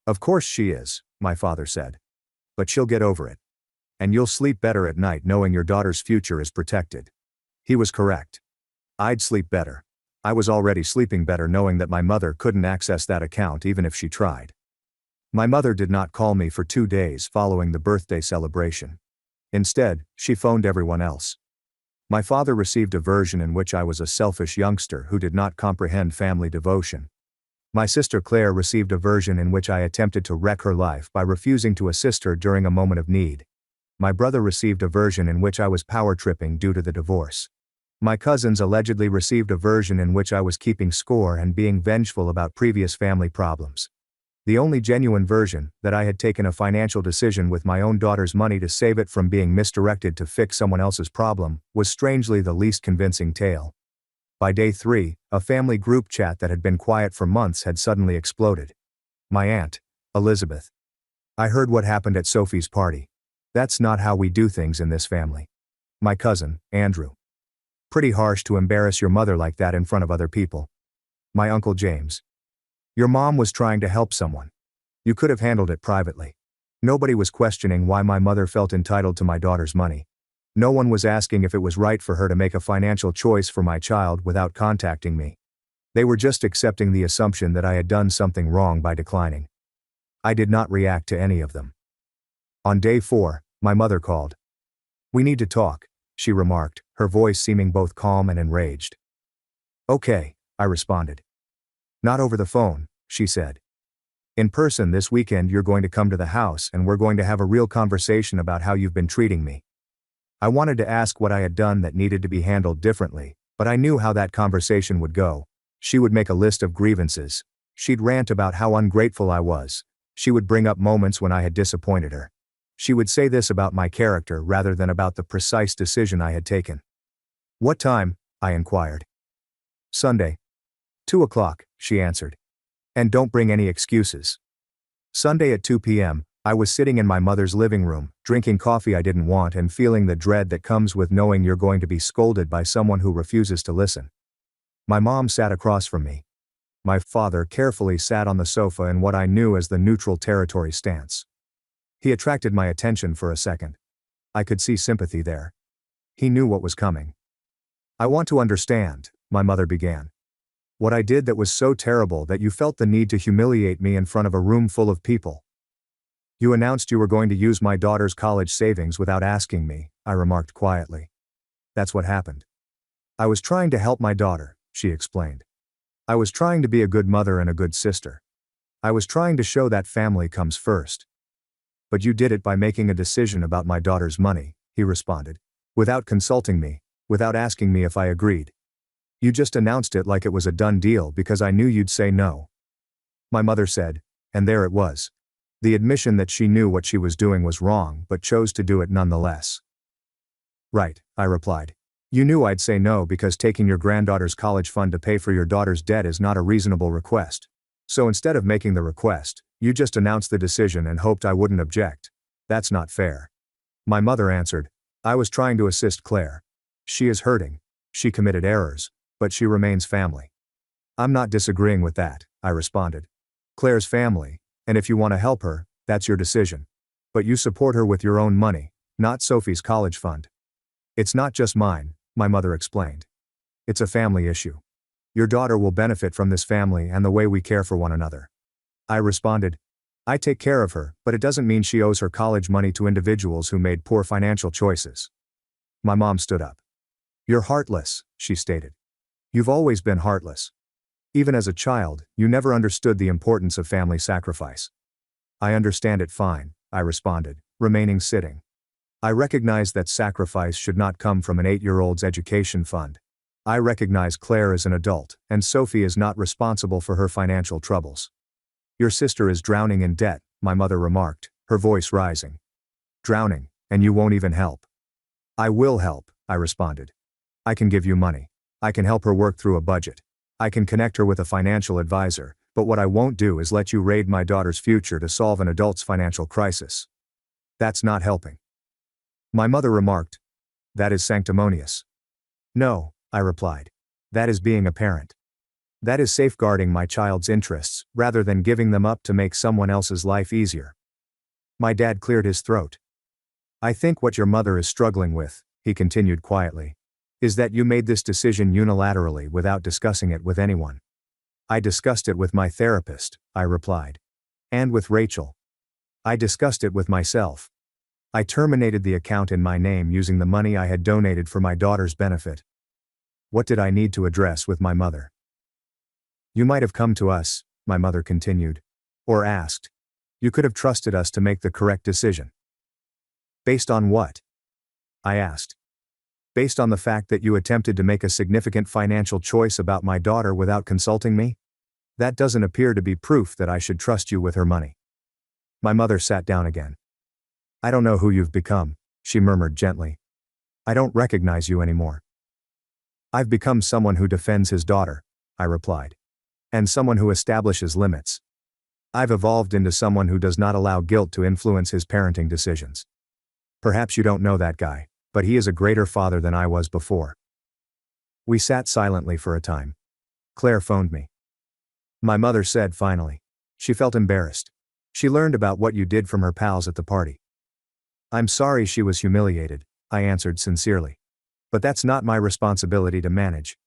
[SPEAKER 1] "Of course she is," my father said. "But she'll get over it. And you'll sleep better at night knowing your daughter's future is protected." He was correct. I'd sleep better. I was already sleeping better knowing that my mother couldn't access that account even if she tried. My mother did not call me for 2 days following the birthday celebration. Instead, she phoned everyone else. My father received a version in which I was a selfish youngster who did not comprehend family devotion. My sister Claire received a version in which I attempted to wreck her life by refusing to assist her during a moment of need. My brother received a version in which I was power-tripping due to the divorce. My cousins allegedly received a version in which I was keeping score and being vengeful about previous family problems. The only genuine version, that I had taken a financial decision with my own daughter's money to save it from being misdirected to fix someone else's problem, was strangely the least convincing tale. By day 3, a family group chat that had been quiet for months had suddenly exploded. My aunt, Elizabeth. I heard what happened at Sophie's party. That's not how we do things in this family. My cousin, Andrew. Pretty harsh to embarrass your mother like that in front of other people. My uncle James. Your mom was trying to help someone. You could have handled it privately. Nobody was questioning why my mother felt entitled to my daughter's money. No one was asking if it was right for her to make a financial choice for my child without contacting me. They were just accepting the assumption that I had done something wrong by declining. I did not react to any of them. On day 4, my mother called. "We need to talk," she remarked, her voice seeming both calm and enraged. "Okay," I responded. "Not over the phone," she said. "In person this weekend you're going to come to the house and we're going to have a real conversation about how you've been treating me." I wanted to ask what I had done that needed to be handled differently, but I knew how that conversation would go. She would make a list of grievances. She'd rant about how ungrateful I was. She would bring up moments when I had disappointed her. She would say this about my character rather than about the precise decision I had taken. "What time?" I inquired. "Sunday. 2 o'clock, she answered. "And don't bring any excuses." Sunday at 2 p.m., I was sitting in my mother's living room, drinking coffee I didn't want and feeling the dread that comes with knowing you're going to be scolded by someone who refuses to listen. My mom sat across from me. My father carefully sat on the sofa in what I knew as the neutral territory stance. He attracted my attention for a second. I could see sympathy there. He knew what was coming. "I want to understand," my mother began. "What I did that was so terrible that you felt the need to humiliate me in front of a room full of people. You announced you were going to use my daughter's college savings without asking me," I remarked quietly. "That's what happened. I was trying to help my daughter," she explained. "I was trying to be a good mother and a good sister. I was trying to show that family comes first." "But you did it by making a decision about my daughter's money," he responded. "Without consulting me, without asking me if I agreed. You just announced it like it was a done deal because I knew you'd say no." My mother said, and there it was. The admission that she knew what she was doing was wrong but chose to do it nonetheless. "Right," I replied. "You knew I'd say no because taking your granddaughter's college fund to pay for your daughter's debt is not a reasonable request. So instead of making the request, you just announced the decision and hoped I wouldn't object. That's not fair." My mother answered, "I was trying to assist Claire. She is hurting. She committed errors, but she remains family." "I'm not disagreeing with that," I responded. "Claire's family, and if you want to help her, that's your decision. But you support her with your own money, not Sophie's college fund." "It's not just mine," my mother explained. "It's a family issue. Your daughter will benefit from this family and the way we care for one another." I responded, "I take care of her, but it doesn't mean she owes her college money to individuals who made poor financial choices." My mom stood up. "You're heartless," she stated. "You've always been heartless. Even as a child, you never understood the importance of family sacrifice." "I understand it fine," I responded, remaining sitting. "I recognize that sacrifice should not come from an 8-year-old's education fund. I recognize Claire is an adult, and Sophie is not responsible for her financial troubles." "Your sister is drowning in debt," my mother remarked, her voice rising. "Drowning, and you won't even help." "I will help," I responded. "I can give you money. I can help her work through a budget. I can connect her with a financial advisor, but what I won't do is let you raid my daughter's future to solve an adult's financial crisis. That's not helping." My mother remarked, "That is sanctimonious." "No," I replied. "That is being a parent. That is safeguarding my child's interests, rather than giving them up to make someone else's life easier." My dad cleared his throat. "I think what your mother is struggling with," he continued quietly, "is that you made this decision unilaterally without discussing it with anyone." "I discussed it with my therapist," I replied. "And with Rachel. I discussed it with myself. I terminated the account in my name using the money I had donated for my daughter's benefit." What did I need to address with my mother? "You might have come to us," my mother continued. "Or asked. You could have trusted us to make the correct decision." "Based on what?" I asked. "Based on the fact that you attempted to make a significant financial choice about my daughter without consulting me? That doesn't appear to be proof that I should trust you with her money." My mother sat down again. "I don't know who you've become," she murmured gently. "I don't recognize you anymore." "I've become someone who defends his daughter," I replied. "And someone who establishes limits. I've evolved into someone who does not allow guilt to influence his parenting decisions. Perhaps you don't know that guy, but he is a greater father than I was before. We sat silently for a time. Claire phoned me. My mother said finally. She felt embarrassed. She learned about what you did from her pals at the party. I'm sorry she was humiliated, I answered sincerely. But that's not my responsibility to manage.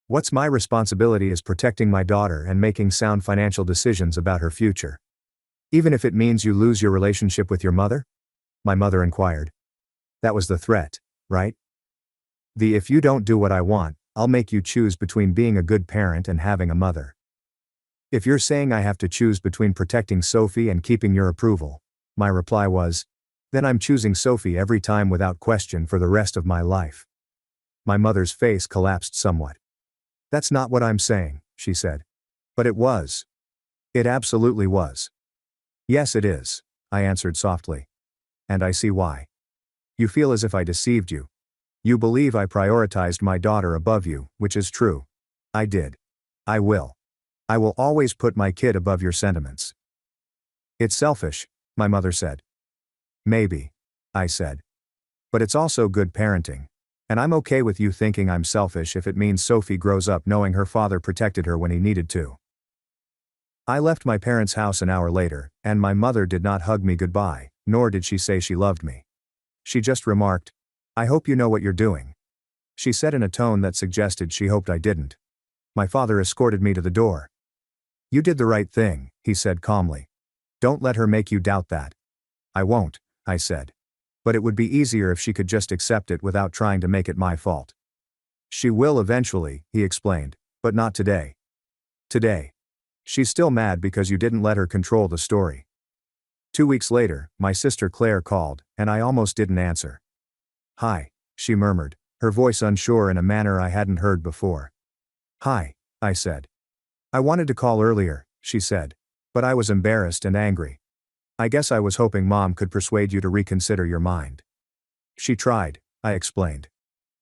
[SPEAKER 1] What's my responsibility is protecting my daughter and making sound financial decisions about her future. Even if it means you lose your relationship with your mother? My mother inquired. That was the threat, right? If you don't do what I want, I'll make you choose between being a good parent and having a mother. If you're saying I have to choose between protecting Sophie and keeping your approval, my reply was, then I'm choosing Sophie every time without question for the rest of my life. My mother's face collapsed somewhat. That's not what I'm saying, she said. But it was. It absolutely was. Yes, it is, I answered softly. And I see why. You feel as if I deceived you. You believe I prioritized my daughter above you, which is true. I did. I will. I will always put my kid above your sentiments. It's selfish, my mother said. Maybe, I said. But it's also good parenting. And I'm okay with you thinking I'm selfish if it means Sophie grows up knowing her father protected her when he needed to. I left my parents' house an hour later, and my mother did not hug me goodbye, nor did she say she loved me. She just remarked, I hope you know what you're doing. She said in a tone that suggested she hoped I didn't. My father escorted me to the door. You did the right thing, he said calmly. Don't let her make you doubt that. I won't, I said. But it would be easier if she could just accept it without trying to make it my fault. She will eventually, he explained, but not today. Today. She's still mad because you didn't let her control the story. 2 weeks later, my sister Claire called, and I almost didn't answer. Hi, she murmured, her voice unsure in a manner I hadn't heard before. Hi, I said. I wanted to call earlier, she said, but I was embarrassed and angry. I guess I was hoping Mom could persuade you to reconsider your mind. She tried, I explained.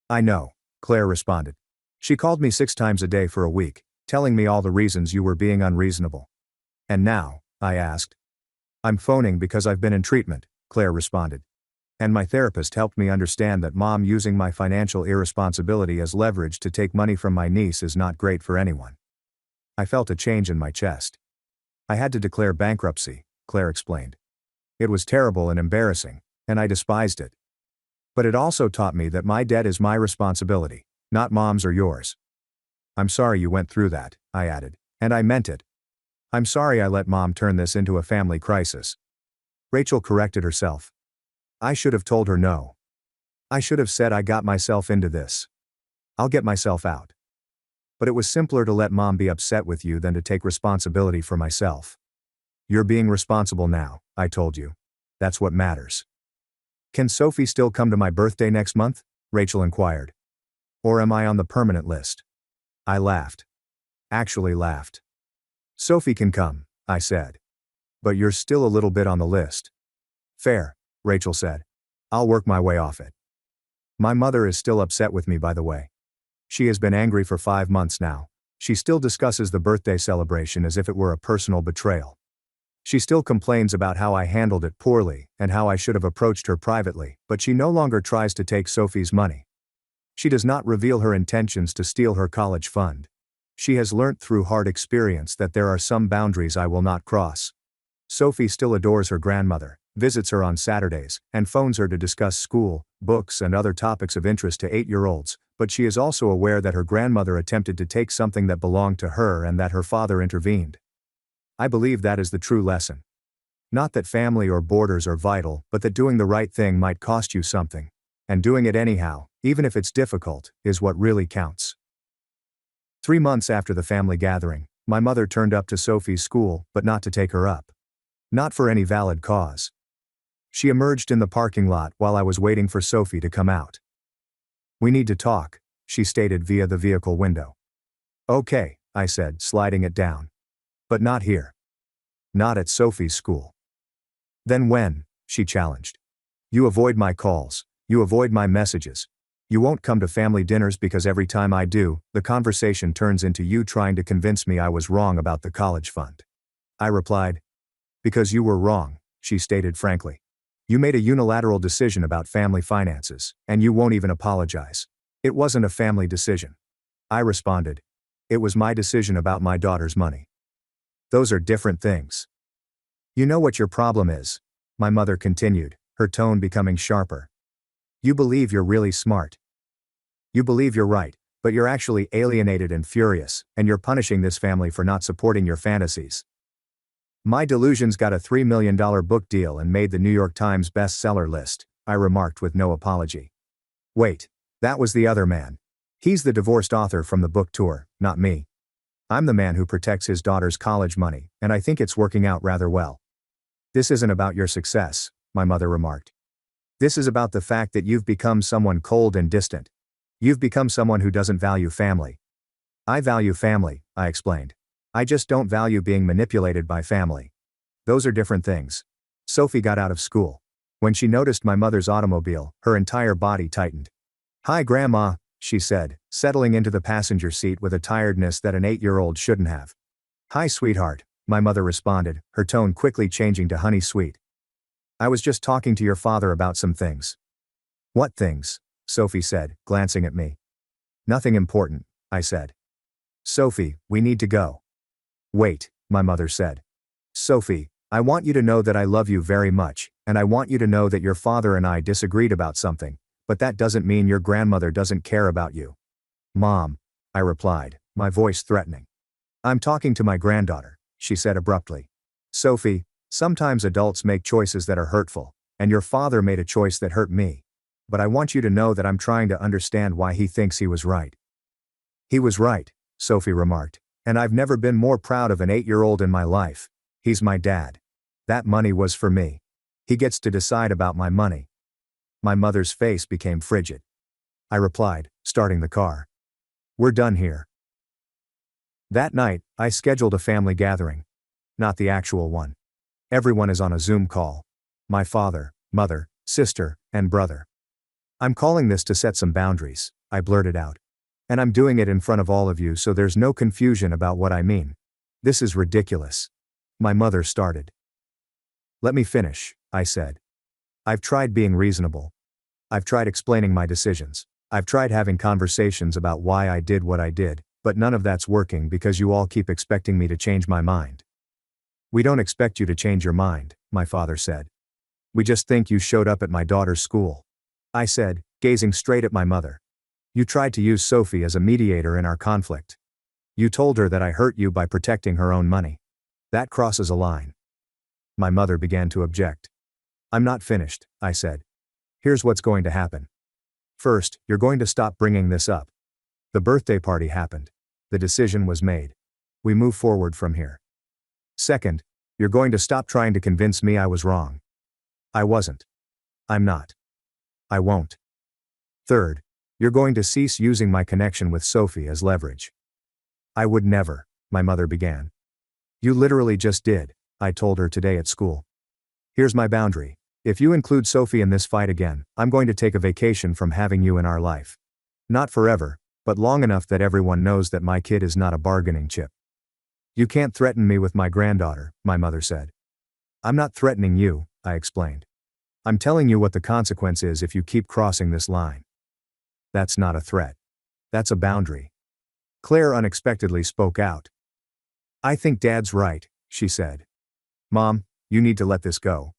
[SPEAKER 1] I know, Claire responded. She called me 6 times a day for a week, telling me all the reasons you were being unreasonable. And now, I asked. I'm phoning because I've been in treatment, Claire responded. And my therapist helped me understand that Mom using my financial irresponsibility as leverage to take money from my niece is not great for anyone. I felt a change in my chest. I had to declare bankruptcy, Claire explained. It was terrible and embarrassing, and I despised it. But it also taught me that my debt is my responsibility, not Mom's or yours. I'm sorry you went through that, I added, and I meant it. I'm sorry I let Mom turn this into a family crisis. Rachel corrected herself. I should have told her no. I should have said I got myself into this. I'll get myself out. But it was simpler to let Mom be upset with you than to take responsibility for myself. You're being responsible now, I told you. That's what matters. Can Sophie still come to my birthday next month? Rachel inquired. Or am I on the permanent list? I laughed. Actually laughed. Sophie can come, I said. But you're still a little bit on the list. Fair, Rachel said. I'll work my way off it. My mother is still upset with me, by the way. She has been angry for 5 months now. She still discusses the birthday celebration as if it were a personal betrayal. She still complains about how I handled it poorly and how I should have approached her privately, but she no longer tries to take Sophie's money. She does not reveal her intentions to steal her college fund. She has learnt through hard experience that there are some boundaries I will not cross. Sophie still adores her grandmother, visits her on Saturdays, and phones her to discuss school, books and other topics of interest to 8-year-olds, but she is also aware that her grandmother attempted to take something that belonged to her and that her father intervened. I believe that is the true lesson. Not that family or borders are vital, but that doing the right thing might cost you something. And doing it anyhow, even if it's difficult, is what really counts. 3 months after the family gathering, my mother turned up to Sophie's school, but not to take her up. Not for any valid cause. She emerged in the parking lot while I was waiting for Sophie to come out. We need to talk, she stated via the vehicle window. Okay, I said, sliding it down. But not here. Not at Sophie's school. Then when? She challenged. You avoid my calls. You avoid my messages. You won't come to family dinners because every time I do, the conversation turns into you trying to convince me I was wrong about the college fund. I replied. Because you were wrong, she stated frankly. You made a unilateral decision about family finances, and you won't even apologize. It wasn't a family decision. I responded. It was my decision about my daughter's money. Those are different things. You know what your problem is, my mother continued, her tone becoming sharper. You believe you're really smart. You believe you're right, but you're actually alienated and furious, and you're punishing this family for not supporting your fantasies. My delusions got a $3 million book deal and made the New York Times bestseller list, I remarked with no apology. Wait, that was the other man. He's the divorced author from the book tour, not me. I'm the man who protects his daughter's college money, and I think it's working out rather well. This isn't about your success, my mother remarked. This is about the fact that you've become someone cold and distant. You've become someone who doesn't value family. I value family, I explained. I just don't value being manipulated by family. Those are different things. Sophie got out of school. When she noticed my mother's automobile, her entire body tightened. Hi, Grandma, she said, settling into the passenger seat with a tiredness that an 8-year-old shouldn't have. Hi, sweetheart, my mother responded, her tone quickly changing to honey sweet. I was just talking to your father about some things. What things? Sophie said, glancing at me. Nothing important, I said. Sophie, we need to go. Wait, my mother said. Sophie, I want you to know that I love you very much, and I want you to know that your father and I disagreed about something, but that doesn't mean your grandmother doesn't care about you. Mom, I replied, my voice threatening. I'm talking to my granddaughter, she said abruptly. Sophie, sometimes adults make choices that are hurtful, and your father made a choice that hurt me. But I want you to know that I'm trying to understand why he thinks he was right. He was right, Sophie remarked, and I've never been more proud of an 8-year-old in my life. He's my dad. That money was for me. He gets to decide about my money. My mother's face became frigid. I replied, starting the car. We're done here. That night, I scheduled a family gathering. Not the actual one. Everyone is on a Zoom call. My father, mother, sister, and brother. I'm calling this to set some boundaries, I blurted out. And I'm doing it in front of all of you so there's no confusion about what I mean. This is ridiculous. My mother started. Let me finish, I said. I've tried being reasonable. I've tried explaining my decisions. I've tried having conversations about why I did what I did, but none of that's working because you all keep expecting me to change my mind. We don't expect you to change your mind, my father said. We just think you showed up at my daughter's school. I said, gazing straight at my mother. You tried to use Sophie as a mediator in our conflict. You told her that I hurt you by protecting her own money. That crosses a line. My mother began to object. I'm not finished, I said. Here's what's going to happen. First, you're going to stop bringing this up. The birthday party happened. The decision was made. We move forward from here. Second, you're going to stop trying to convince me I was wrong. I wasn't. I'm not. I won't. Third, you're going to cease using my connection with Sophie as leverage. I would never, my mother began. You literally just did, I told her today at school. Here's my boundary. If you include Sophie in this fight again, I'm going to take a vacation from having you in our life. Not forever, but long enough that everyone knows that my kid is not a bargaining chip. You can't threaten me with my granddaughter, my mother said. I'm not threatening you, I explained. I'm telling you what the consequence is if you keep crossing this line. That's not a threat. That's a boundary. Claire unexpectedly spoke out. I think Dad's right, she said. Mom, you need to let this go.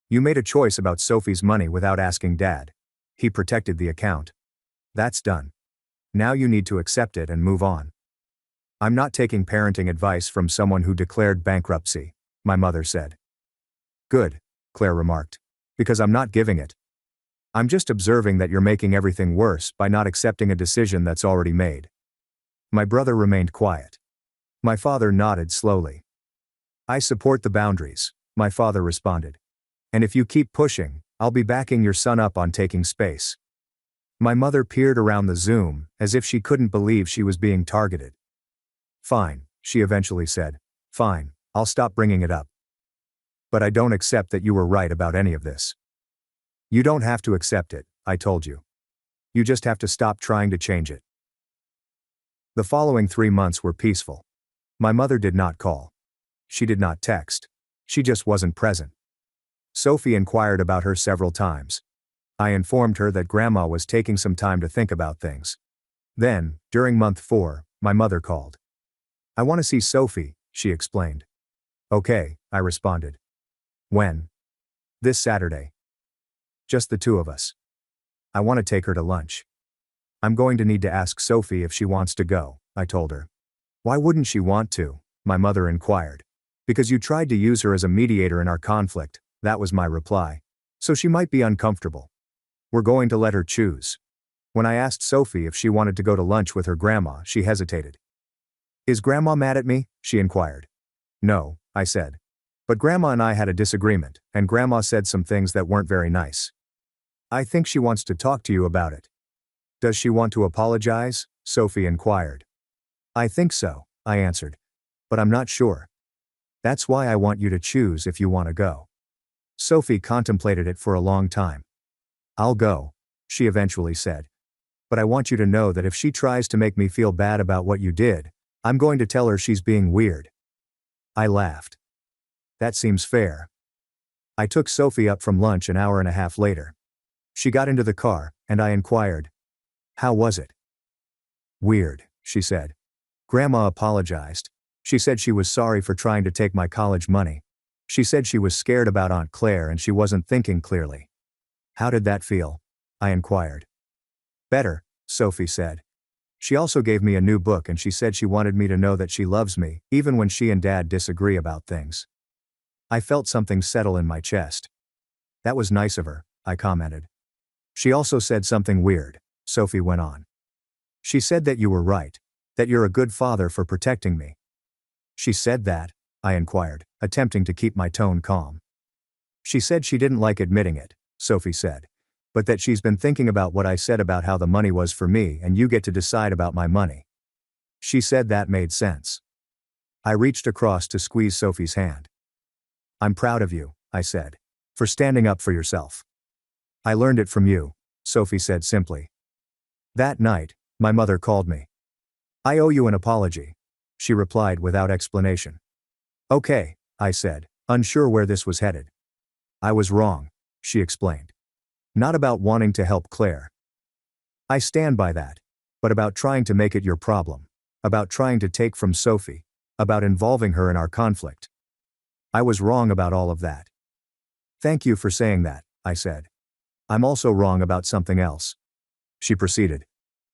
[SPEAKER 1] You made a choice about Sophie's money without asking Dad. He protected the account. That's done. Now you need to accept it and move on. I'm not taking parenting advice from someone who declared bankruptcy, my mother said. Good, Claire remarked. Because I'm not giving it. I'm just observing that you're making everything worse by not accepting a decision that's already made. My brother remained quiet. My father nodded slowly. I support the boundaries, my father responded. And if you keep pushing, I'll be backing your son up on taking space. My mother peered around the Zoom, as if she couldn't believe she was being targeted. Fine, she eventually said. Fine, I'll stop bringing it up. But I don't accept that you were right about any of this. You don't have to accept it, I told you. You just have to stop trying to change it. The following 3 months were peaceful. My mother did not call. She did not text. She just wasn't present. Sophie inquired about her several times. I informed her that Grandma was taking some time to think about things. Then, during month 4, my mother called. "I want to see Sophie," she explained. "Okay," I responded. "When?" "This Saturday. Just the two of us. I want to take her to lunch." "I'm going to need to ask Sophie if she wants to go," I told her. "Why wouldn't she want to?" my mother inquired. "Because you tried to use her as a mediator in our conflict," that was my reply. "So she might be uncomfortable. We're going to let her choose." When I asked Sophie if she wanted to go to lunch with her grandma, she hesitated. "Is Grandma mad at me?" she inquired. "No," I said. "But Grandma and I had a disagreement, and Grandma said some things that weren't very nice. I think she wants to talk to you about it." "Does she want to apologize?" Sophie inquired. "I think so," I answered. "But I'm not sure. That's why I want you to choose if you want to go." Sophie contemplated it for a long time. "I'll go," she eventually said. "But I want you to know that if she tries to make me feel bad about what you did, I'm going to tell her she's being weird." I laughed. "That seems fair." I took Sophie up from lunch an hour and a half later. She got into the car, and I inquired, "How was it?" "Weird," she said. "Grandma apologized. She said she was sorry for trying to take my college money. She said she was scared about Aunt Claire and she wasn't thinking clearly." "How did that feel?" I inquired. "Better," Sophie said. "She also gave me a new book and she said she wanted me to know that she loves me, even when she and Dad disagree about things." I felt something settle in my chest. "That was nice of her," I commented. "She also said something weird," Sophie went on. "She said that you were right, that you're a good father for protecting me." "She said that?" I inquired, attempting to keep my tone calm. "She said she didn't like admitting it," Sophie said, "but that she's been thinking about what I said about how the money was for me and you get to decide about my money." She said that made sense. I reached across to squeeze Sophie's hand. "I'm proud of you," I said, "for standing up for yourself." "I learned it from you," Sophie said simply. That night, my mother called me. "I owe you an apology," she replied without explanation. "Okay," I said, unsure where this was headed. "I was wrong," she explained. "Not about wanting to help Claire. I stand by that. But about trying to make it your problem. About trying to take from Sophie. About involving her in our conflict. I was wrong about all of that." "Thank you for saying that," I said. "I'm also wrong about something else." She proceeded.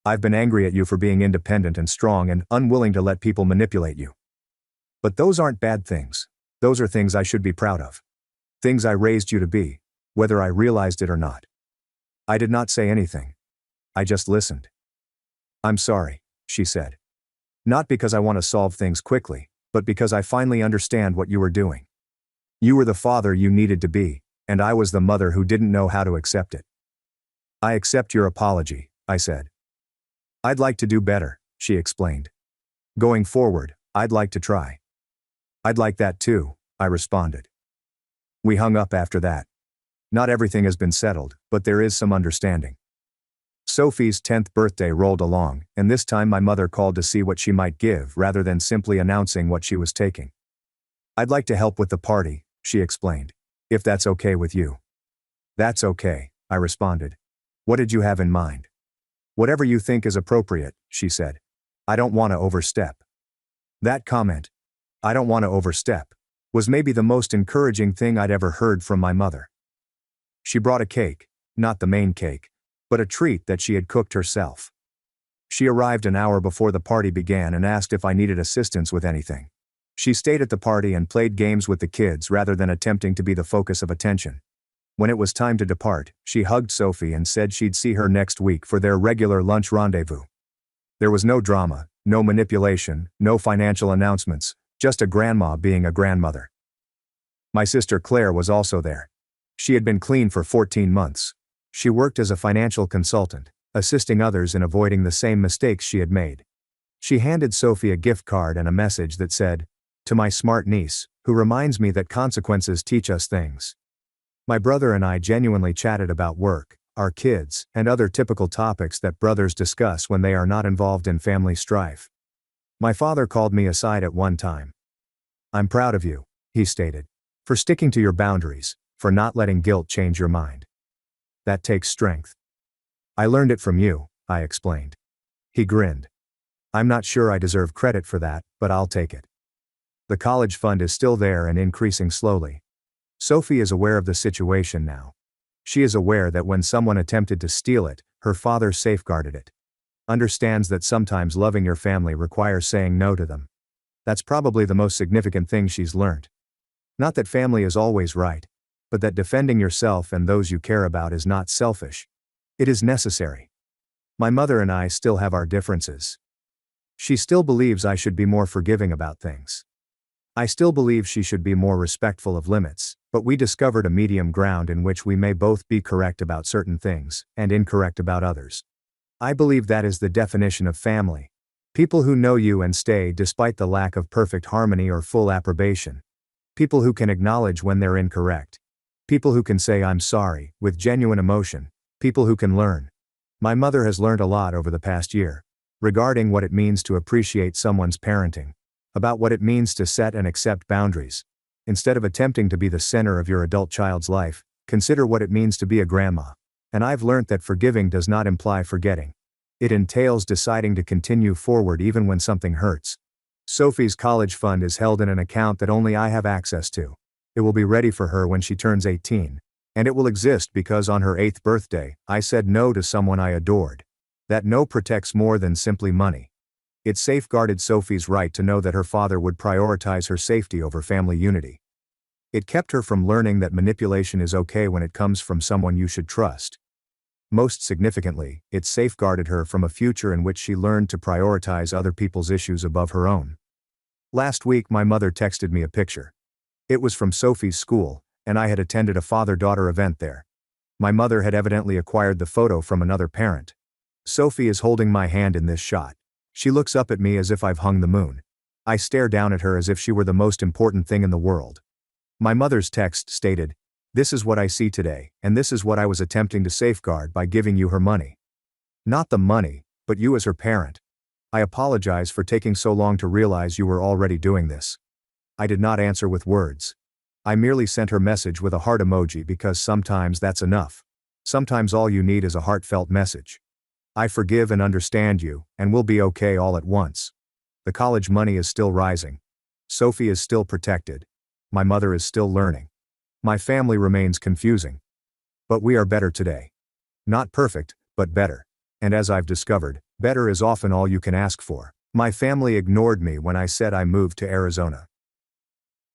[SPEAKER 1] "I've been angry at you for being independent and strong and unwilling to let people manipulate you. But those aren't bad things. Those are things I should be proud of. Things I raised you to be, whether I realized it or not." I did not say anything. I just listened. "I'm sorry," she said. "Not because I want to solve things quickly, but because I finally understand what you were doing. You were the father you needed to be, and I was the mother who didn't know how to accept it." "I accept your apology," I said. "I'd like to do better," she explained. "Going forward, I'd like to try." "I'd like that too," I responded. We hung up after that. Not everything has been settled, but there is some understanding. Sophie's 10th birthday rolled along, and this time my mother called to see what she might give rather than simply announcing what she was taking. "I'd like to help with the party," she explained. "If that's okay with you." "That's okay," I responded. "What did you have in mind?" "Whatever you think is appropriate," she said. "I don't want to overstep." That comment, "I don't want to overstep," was maybe the most encouraging thing I'd ever heard from my mother. She brought a cake, not the main cake, but a treat that she had cooked herself. She arrived an hour before the party began and asked if I needed assistance with anything. She stayed at the party and played games with the kids rather than attempting to be the focus of attention. When it was time to depart, she hugged Sophie and said she'd see her next week for their regular lunch rendezvous. There was no drama, no manipulation, no financial announcements, just a grandma being a grandmother. My sister Claire was also there. She had been clean for 14 months. She worked as a financial consultant, assisting others in avoiding the same mistakes she had made. She handed Sophie a gift card and a message that said, "To my smart niece, who reminds me that consequences teach us things." My brother and I genuinely chatted about work, our kids, and other typical topics that brothers discuss when they are not involved in family strife. My father called me aside at one time. I'm proud of you, he stated. For sticking to your boundaries, for not letting guilt change your mind. That takes strength. I learned it from you, I explained. He grinned. I'm not sure I deserve credit for that, but I'll take it. The college fund is still there and increasing slowly. Sophie is aware of the situation now. She is aware that when someone attempted to steal it, her father safeguarded it. Understands that sometimes loving your family requires saying no to them. That's probably the most significant thing she's learned. Not that family is always right, but that defending yourself and those you care about is not selfish. It is necessary. My mother and I still have our differences. She still believes I should be more forgiving about things. I still believe she should be more respectful of limits, but we discovered a medium ground in which we may both be correct about certain things, and incorrect about others. I believe that is the definition of family. People who know you and stay despite the lack of perfect harmony or full approbation. People who can acknowledge when they're incorrect. People who can say I'm sorry, with genuine emotion. People who can learn. My mother has learned a lot over the past year, regarding what it means to appreciate someone's parenting. About what it means to set and accept boundaries. Instead of attempting to be the center of your adult child's life, consider what it means to be a grandma. And I've learned that forgiving does not imply forgetting. It entails deciding to continue forward even when something hurts. Sophie's college fund is held in an account that only I have access to. It will be ready for her when she turns 18. And it will exist because on her 8th birthday, I said no to someone I adored. That no protects more than simply money. It safeguarded Sophie's right to know that her father would prioritize her safety over family unity. It kept her from learning that manipulation is okay when it comes from someone you should trust. Most significantly, it safeguarded her from a future in which she learned to prioritize other people's issues above her own. Last week my mother texted me a picture. It was from Sophie's school, and I had attended a father-daughter event there. My mother had evidently acquired the photo from another parent. Sophie is holding my hand in this shot. She looks up at me as if I've hung the moon. I stare down at her as if she were the most important thing in the world. My mother's text stated, "This is what I see today, and this is what I was attempting to safeguard by giving you her money. Not the money, but you as her parent. I apologize for taking so long to realize you were already doing this." I did not answer with words. I merely sent her message with a heart emoji because sometimes that's enough. Sometimes all you need is a heartfelt message. I forgive and understand you, and we'll be okay all at once. The college money is still rising. Sophie is still protected. My mother is still learning. My family remains confusing. But we are better today. Not perfect, but better. And as I've discovered, better is often all you can ask for. My family ignored me when I said I moved to Arizona.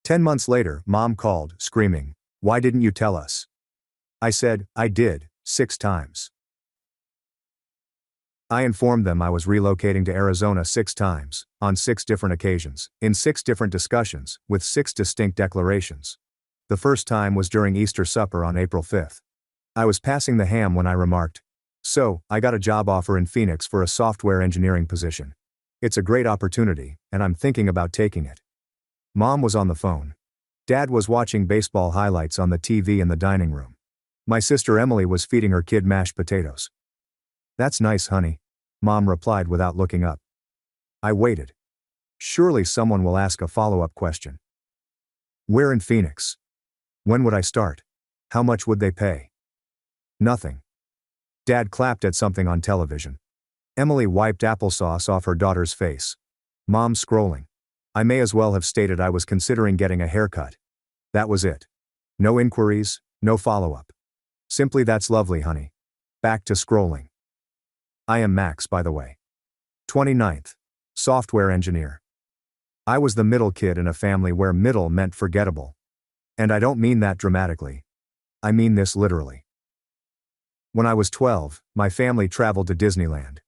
[SPEAKER 1] 10 months later, Mom called, screaming, "Why didn't you tell us?" I said, I did, 6 times. I informed them I was relocating to Arizona 6 times, on 6 different occasions, in 6 different discussions, with 6 distinct declarations. The first time was during Easter supper on April 5th. I was passing the ham when I remarked, "So, I got a job offer in Phoenix for a software engineering position. It's a great opportunity, and I'm thinking about taking it." Mom was on the phone. Dad was watching baseball highlights on the TV in the dining room. My sister Emily was feeding her kid mashed potatoes. "That's nice, honey," Mom replied without looking up. I waited. Surely someone will ask a follow-up question. Where in Phoenix? When would I start? How much would they pay? Nothing. Dad clapped at something on television. Emily wiped applesauce off her daughter's face. Mom scrolling. I may as well have stated I was considering getting a haircut. That was it. No inquiries, no follow-up. Simply "That's lovely, honey." Back to scrolling. I am Max, by the way. 29th. Software engineer. I was the middle kid in a family where middle meant forgettable. And I don't mean that dramatically. I mean this literally. When I was 12, my family traveled to Disneyland.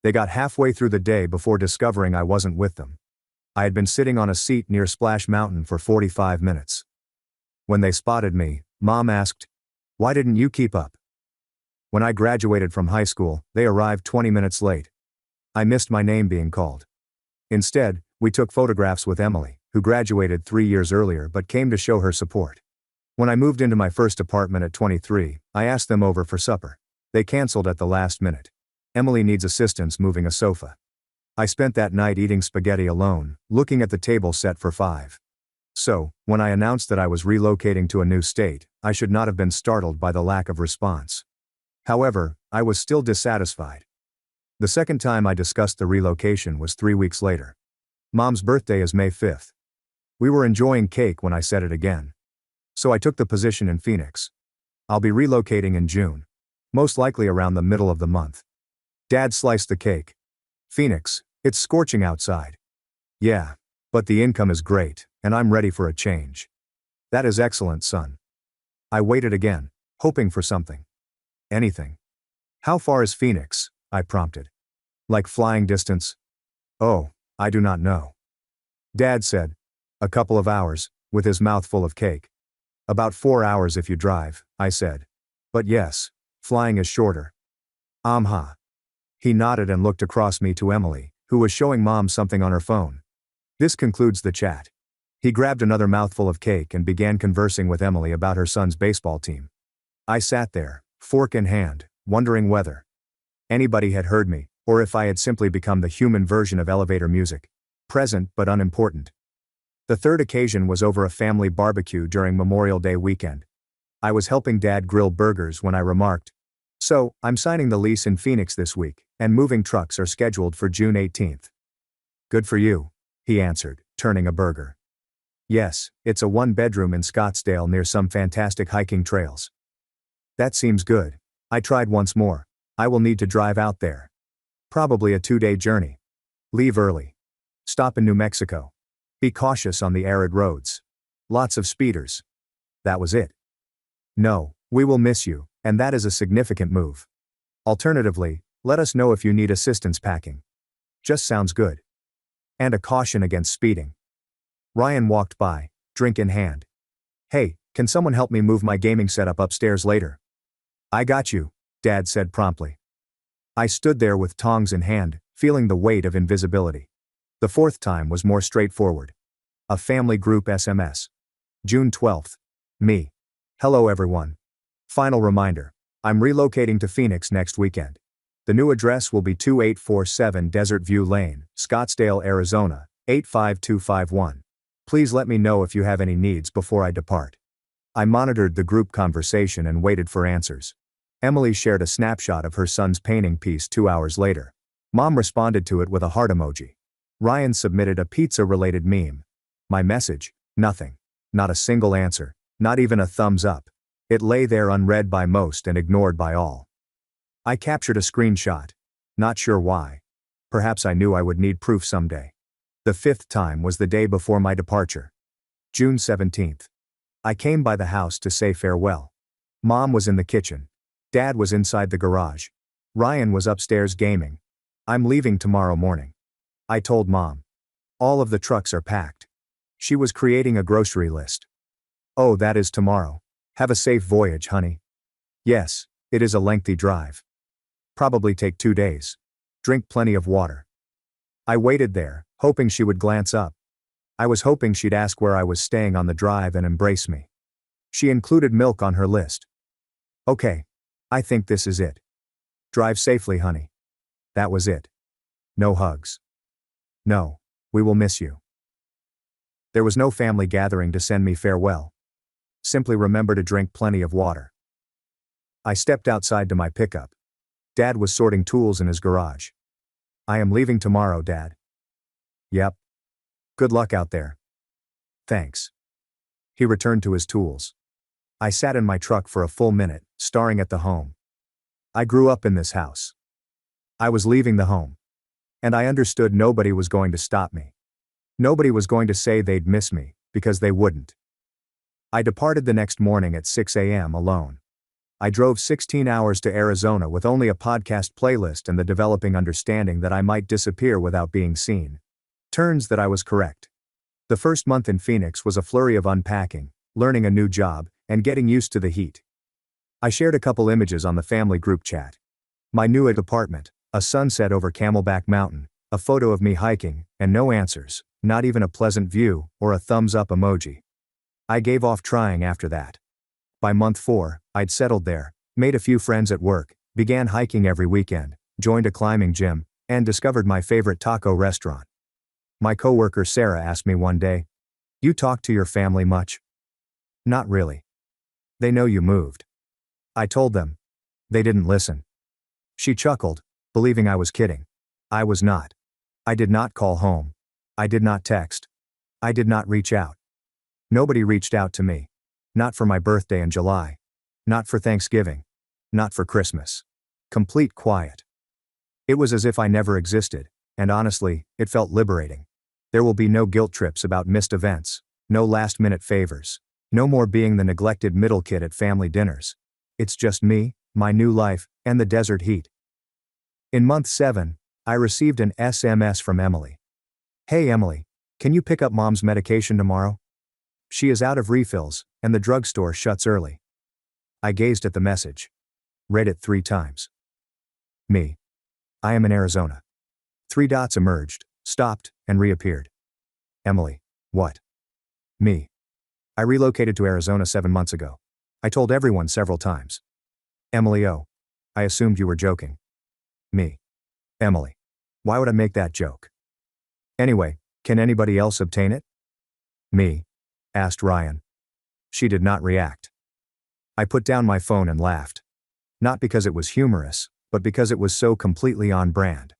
[SPEAKER 1] They got halfway through the day before discovering I wasn't with them. I had been sitting on a seat near Splash Mountain for 45 minutes. When they spotted me, Mom asked, "Why didn't you keep up?" When I graduated from high school, they arrived 20 minutes late. I missed my name being called. Instead, we took photographs with Emily, who graduated 3 years earlier but came to show her support. When I moved into my first apartment at 23, I asked them over for supper. They canceled at the last minute. Emily needs assistance moving a sofa. I spent that night eating spaghetti alone, looking at the table set for 5. So, when I announced that I was relocating to a new state, I should not have been startled by the lack of response. However, I was still dissatisfied. The second time I discussed the relocation was 3 weeks later. Mom's birthday is May 5th. We were enjoying cake when I said it again. So I took the position in Phoenix. I'll be relocating in June. Most likely around the middle of the month. Dad sliced the cake. Phoenix, it's scorching outside. Yeah. But the income is great, and I'm ready for a change. That is excellent, son. I waited again, hoping for something. Anything. How far is Phoenix? I prompted. Like flying distance? Oh, I do not know. Dad said. A couple of hours, with his mouth full of cake. About 4 hours if you drive, I said. But yes, flying is shorter. He nodded and looked across me to Emily, who was showing Mom something on her phone. This concludes the chat. He grabbed another mouthful of cake and began conversing with Emily about her son's baseball team. I sat there, fork in hand, wondering whether anybody had heard me, or if I had simply become the human version of elevator music. Present but unimportant. The third occasion was over a family barbecue during Memorial Day weekend. I was helping Dad grill burgers when I remarked, "So, I'm signing the lease in Phoenix this week, and moving trucks are scheduled for June 18th. Good for you, he answered, turning a burger. Yes, it's a one-bedroom in Scottsdale near some fantastic hiking trails. That seems good. I tried once more. I will need to drive out there. Probably a 2-day journey. Leave early. Stop in New Mexico. Be cautious on the arid roads. Lots of speeders. That was it. No, we will miss you, and that is a significant move. Alternatively, let us know if you need assistance packing. Just sounds good. And a caution against speeding." Ryan walked by, drink in hand. "Hey, can someone help me move my gaming setup upstairs later?" "I got you," Dad said promptly. I stood there with tongs in hand, feeling the weight of invisibility. The fourth time was more straightforward. A family group SMS. June 12th. Me. Hello everyone. Final reminder. I'm relocating to Phoenix next weekend. The new address will be 2847 Desert View Lane, Scottsdale, Arizona, 85251. Please let me know if you have any needs before I depart. I monitored the group conversation and waited for answers. Emily shared a snapshot of her son's painting piece 2 hours later. Mom responded to it with a heart emoji. Ryan submitted a pizza-related meme. My message, nothing. Not a single answer, not even a thumbs up. It lay there unread by most and ignored by all. I captured a screenshot. Not sure why. Perhaps I knew I would need proof someday. The fifth time was the day before my departure. June 17th. I came by the house to say farewell. Mom was in the kitchen. Dad was inside the garage. Ryan was upstairs gaming. I'm leaving tomorrow morning. I told Mom. All of the trucks are packed. She was creating a grocery list. Oh, that is tomorrow. Have a safe voyage, honey. Yes, it is a lengthy drive. Probably take 2 days. Drink plenty of water. I waited there, hoping she would glance up. I was hoping she'd ask where I was staying on the drive and embrace me. She included milk on her list. Okay. I think this is it. Drive safely, honey. That was it. No hugs. No, we will miss you. There was no family gathering to send me farewell. Simply remember to drink plenty of water. I stepped outside to my pickup. Dad was sorting tools in his garage. I am leaving tomorrow, Dad. Yep. Good luck out there. Thanks. He returned to his tools. I sat in my truck for a full minute, staring at the home. I grew up in this house. I was leaving the home. And I understood nobody was going to stop me. Nobody was going to say they'd miss me, because they wouldn't. I departed the next morning at 6 a.m. alone. I drove 16 hours to Arizona with only a podcast playlist and the developing understanding that I might disappear without being seen. Turns that I was correct. The first month in Phoenix was a flurry of unpacking, learning a new job, and getting used to the heat. I shared a couple images on the family group chat. My new apartment, a sunset over Camelback Mountain, a photo of me hiking, and no answers, not even a pleasant view or a thumbs up emoji. I gave off trying after that. By month 4, I'd settled there, made a few friends at work, began hiking every weekend, joined a climbing gym, and discovered my favorite taco restaurant. My coworker Sarah asked me one day, You talk to your family much? Not really. They know you moved. I told them. They didn't listen. She chuckled, believing I was kidding. I was not. I did not call home. I did not text. I did not reach out. Nobody reached out to me. Not for my birthday in July. Not for Thanksgiving. Not for Christmas. Complete quiet. It was as if I never existed, and honestly, it felt liberating. There will be no guilt trips about missed events, no last-minute favors, no more being the neglected middle kid at family dinners. It's just me, my new life, and the desert heat. In month 7, I received an SMS from Emily. Hey Emily, can you pick up mom's medication tomorrow? She is out of refills, and the drugstore shuts early. I gazed at the message. Read it 3 times. Me. I am in Arizona. 3 dots emerged, stopped, and reappeared. Emily. What? Me. I relocated to Arizona 7 months ago. I told everyone several times. Emily. Oh. I assumed you were joking. Me. Emily. Why would I make that joke? Anyway, can anybody else obtain it? Me. Asked Ryan. She did not react. I put down my phone and laughed. Not because it was humorous, but because it was so completely on brand.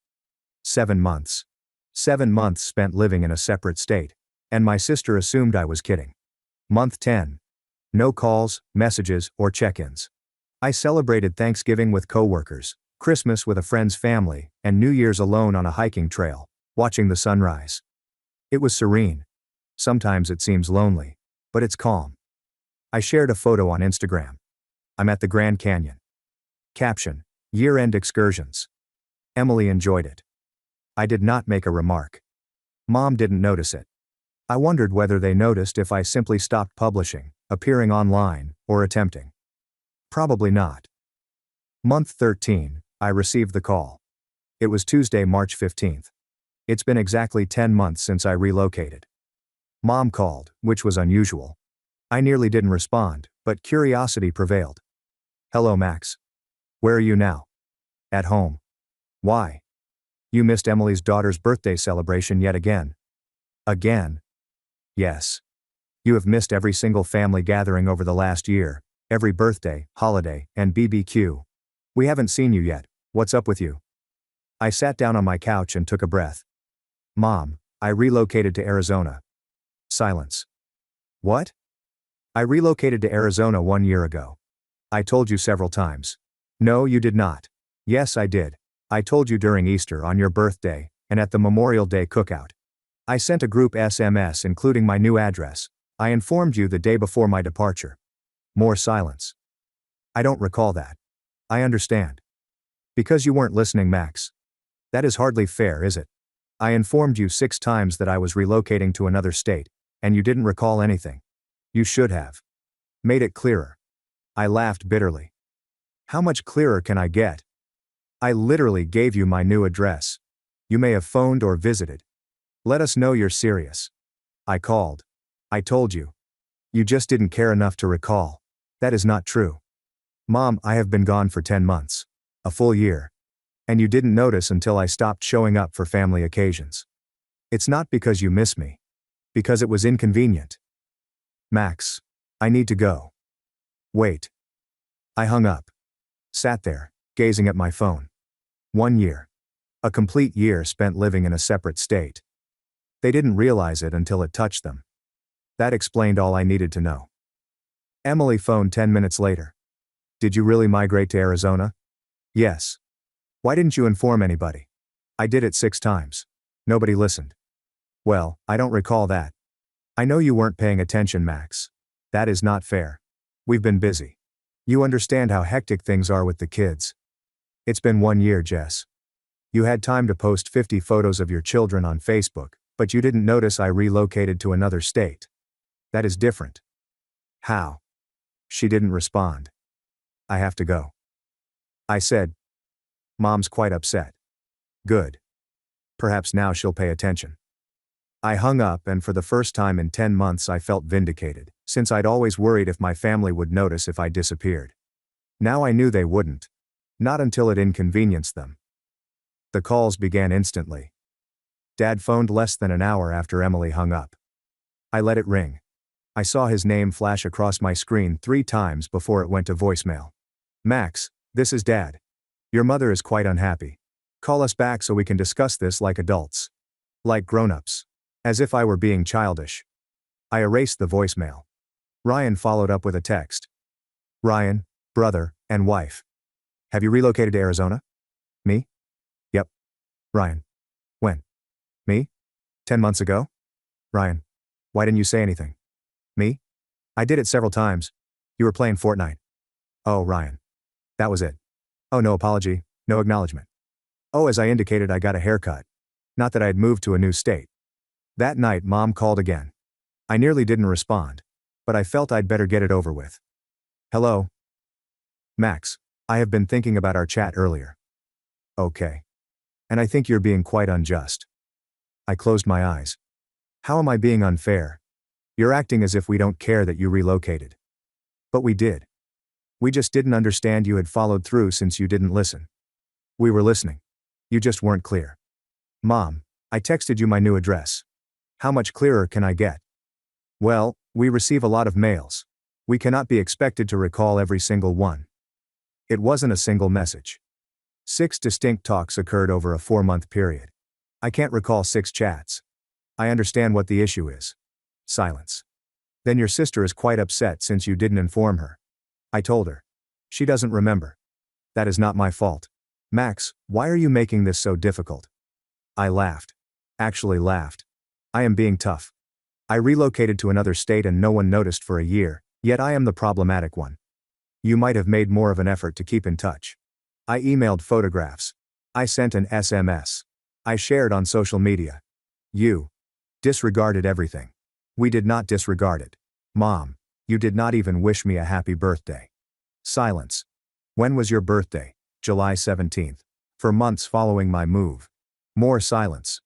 [SPEAKER 1] 7 months. 7 months spent living in a separate state, and my sister assumed I was kidding. Month 10. No calls, messages, or check-ins. I celebrated Thanksgiving with coworkers, Christmas with a friend's family, and New Year's alone on a hiking trail, watching the sunrise. It was serene. Sometimes it seems lonely, but it's calm. I shared a photo on Instagram. I'm at the Grand Canyon. Caption: Year-end excursions. Emily enjoyed it. I did not make a remark. Mom didn't notice it. I wondered whether they noticed if I simply stopped publishing, appearing online, or attempting. Probably not. Month 13, I received the call. It was Tuesday, March 15th. It's been exactly 10 months since I relocated. Mom called, which was unusual. I nearly didn't respond, but curiosity prevailed. Hello Max. Where are you now? At home. Why? You missed Emily's daughter's birthday celebration yet again. Again? Yes. You have missed every single family gathering over the last year, every birthday, holiday, and BBQ. We haven't seen you yet. What's up with you? I sat down on my couch and took a breath. Mom, I relocated to Arizona. Silence. What? I relocated to Arizona 1 year ago. I told you several times. No, you did not. Yes, I did. I told you during Easter, on your birthday, and at the Memorial Day cookout. I sent a group SMS including my new address. I informed you the day before my departure. More silence. I don't recall that. I understand. Because you weren't listening, Max. That is hardly fair, is it? I informed you 6 times that I was relocating to another state, and you didn't recall anything. You should have. Made it clearer. I laughed bitterly. How much clearer can I get? I literally gave you my new address. You may have phoned or visited. Let us know you're serious. I called. I told you. You just didn't care enough to recall. That is not true. Mom, I have been gone for 10 months. A full year. And you didn't notice until I stopped showing up for family occasions. It's not because you miss me. Because it was inconvenient. Max, I need to go. Wait. I hung up. Sat there, gazing at my phone. 1 year. A complete year spent living in a separate state. They didn't realize it until it touched them. That explained all I needed to know. Emily phoned 10 minutes later. Did you really migrate to Arizona? Yes. Why didn't you inform anybody? I did it 6 times. Nobody listened. Well, I don't recall that. I know you weren't paying attention, Max. That is not fair. We've been busy. You understand how hectic things are with the kids. It's been 1 year, Jess. You had time to post 50 photos of your children on Facebook, but you didn't notice I relocated to another state. That is different. How? She didn't respond. I have to go. I said. Mom's quite upset. Good. Perhaps now she'll pay attention. I hung up, and for the first time in 10 months I felt vindicated, since I'd always worried if my family would notice if I disappeared. Now I knew they wouldn't. Not until it inconvenienced them. The calls began instantly. Dad phoned less than an hour after Emily hung up. I let it ring. I saw his name flash across my screen 3 times before it went to voicemail. Max, this is Dad. Your mother is quite unhappy. Call us back so we can discuss this like adults. Like grown-ups. As if I were being childish. I erased the voicemail. Ryan followed up with a text. Ryan, brother, and wife. Have you relocated to Arizona? Me? Yep. Ryan. When? Me? 10 months ago? Ryan. Why didn't you say anything? Me? I did it several times. You were playing Fortnite. Oh, Ryan. That was it. Oh, no apology, no acknowledgement. Oh, as I indicated, I got a haircut. Not that I had moved to a new state. That night, Mom called again. I nearly didn't respond, but I felt I'd better get it over with. Hello? Max, I have been thinking about our chat earlier. Okay. And I think you're being quite unjust. I closed my eyes. How am I being unfair? You're acting as if we don't care that you relocated. But we did. We just didn't understand you had followed through since you didn't listen. We were listening. You just weren't clear. Mom, I texted you my new address. How much clearer can I get? Well, we receive a lot of mails. We cannot be expected to recall every single one. It wasn't a single message. 6 distinct talks occurred over a 4-month period. I can't recall 6 chats. I understand what the issue is. Silence. Then your sister is quite upset since you didn't inform her. I told her. She doesn't remember. That is not my fault. Max, why are you making this so difficult? I laughed. Actually laughed. I am being tough. I relocated to another state and no one noticed for a year, yet I am the problematic one. You might have made more of an effort to keep in touch. I emailed photographs. I sent an SMS. I shared on social media. You disregarded everything. We did not disregard it. Mom, you did not even wish me a happy birthday. Silence. When was your birthday? July 17th. For months following my move. More silence.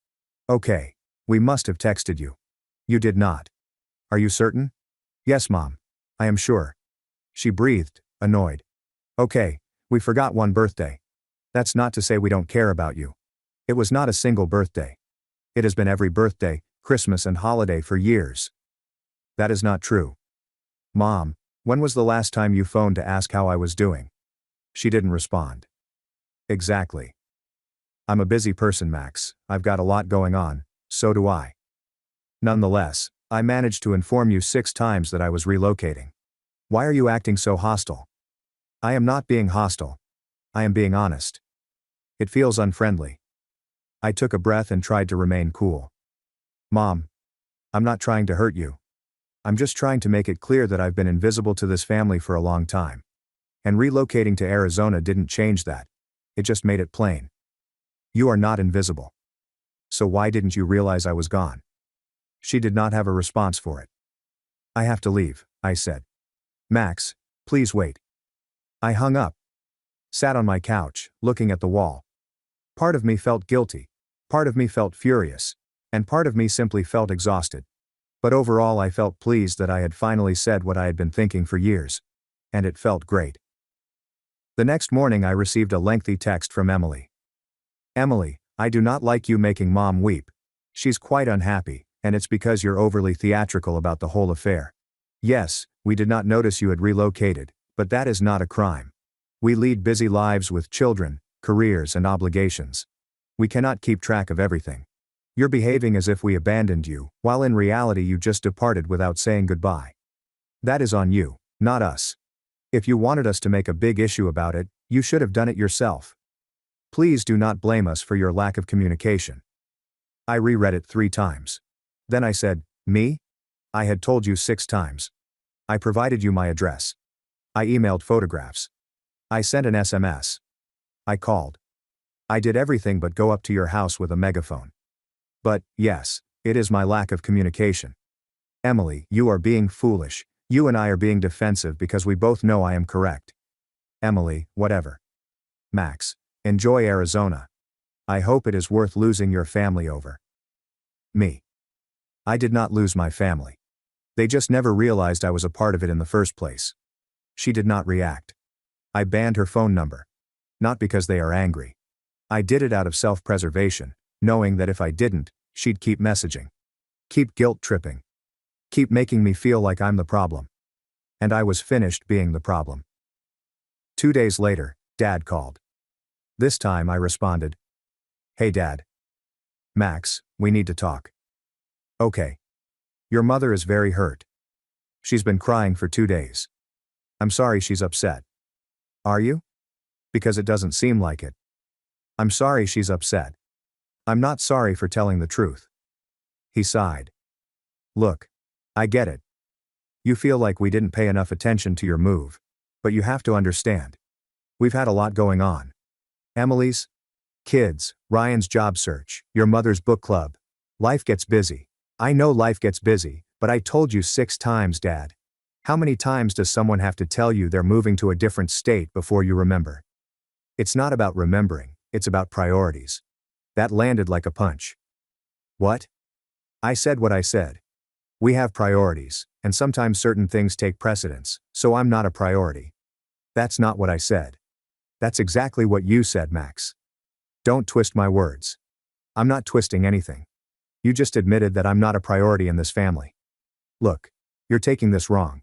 [SPEAKER 1] Okay. We must have texted you. You did not. Are you certain? Yes, Mom. I am sure. She breathed, annoyed. Okay, we forgot one birthday. That's not to say we don't care about you. It was not a single birthday. It has been every birthday, Christmas and holiday for years. That is not true. Mom, when was the last time you phoned to ask how I was doing? She didn't respond. Exactly. I'm a busy person, Max. I've got a lot going on, so do I. Nonetheless, I managed to inform you 6 times that I was relocating. Why are you acting so hostile? I am not being hostile. I am being honest. It feels unfriendly. I took a breath and tried to remain cool. Mom, I'm not trying to hurt you. I'm just trying to make it clear that I've been invisible to this family for a long time. And relocating to Arizona didn't change that. It just made it plain. You are not invisible. So why didn't you realize I was gone? She did not have a response for it. I have to leave, I said. Max, please wait. I hung up. Sat on my couch, looking at the wall. Part of me felt guilty. Part of me felt furious. And part of me simply felt exhausted. But overall I felt pleased that I had finally said what I had been thinking for years. And it felt great. The next morning I received a lengthy text from Emily. Emily, I do not like you making Mom weep. She's quite unhappy, and it's because you're overly theatrical about the whole affair. Yes, we did not notice you had relocated, but that is not a crime. We lead busy lives with children, careers and obligations. We cannot keep track of everything. You're behaving as if we abandoned you, while in reality you just departed without saying goodbye. That is on you, not us. If you wanted us to make a big issue about it, you should have done it yourself. Please do not blame us for your lack of communication. I reread it 3 times. Then I said, me? I had told you 6 times. I provided you my address. I emailed photographs. I sent an SMS. I called. I did everything but go up to your house with a megaphone. But, yes, it is my lack of communication. Emily, you are being foolish. You and I are being defensive because we both know I am correct. Emily, whatever. Max, enjoy Arizona. I hope it is worth losing your family over. Me. I did not lose my family. They just never realized I was a part of it in the first place. She did not react. I banned her phone number. Not because they are angry. I did it out of self-preservation, knowing that if I didn't, she'd keep messaging. Keep guilt-tripping. keep making me feel like I'm the problem. And I was finished being the problem. 2 days later, Dad called. This time I responded. Hey Dad. Max, we need to talk. Okay. Your mother is very hurt. She's been crying for 2 days. I'm sorry she's upset. Are you? Because it doesn't seem like it. I'm sorry she's upset. I'm not sorry for telling the truth. He sighed. Look. I get it. You feel like we didn't pay enough attention to your move. But you have to understand. We've had a lot going on. Emily's kids, Ryan's job search, your mother's book club. Life gets busy. I know life gets busy, but I told you 6 times, Dad. How many times does someone have to tell you they're moving to a different state before you remember? It's not about remembering, it's about priorities. That landed like a punch. What? I said what I said. We have priorities, and sometimes certain things take precedence, so I'm not a priority. That's not what I said. That's exactly what you said, Max. Don't twist my words. I'm not twisting anything. You just admitted that I'm not a priority in this family. Look, you're taking this wrong.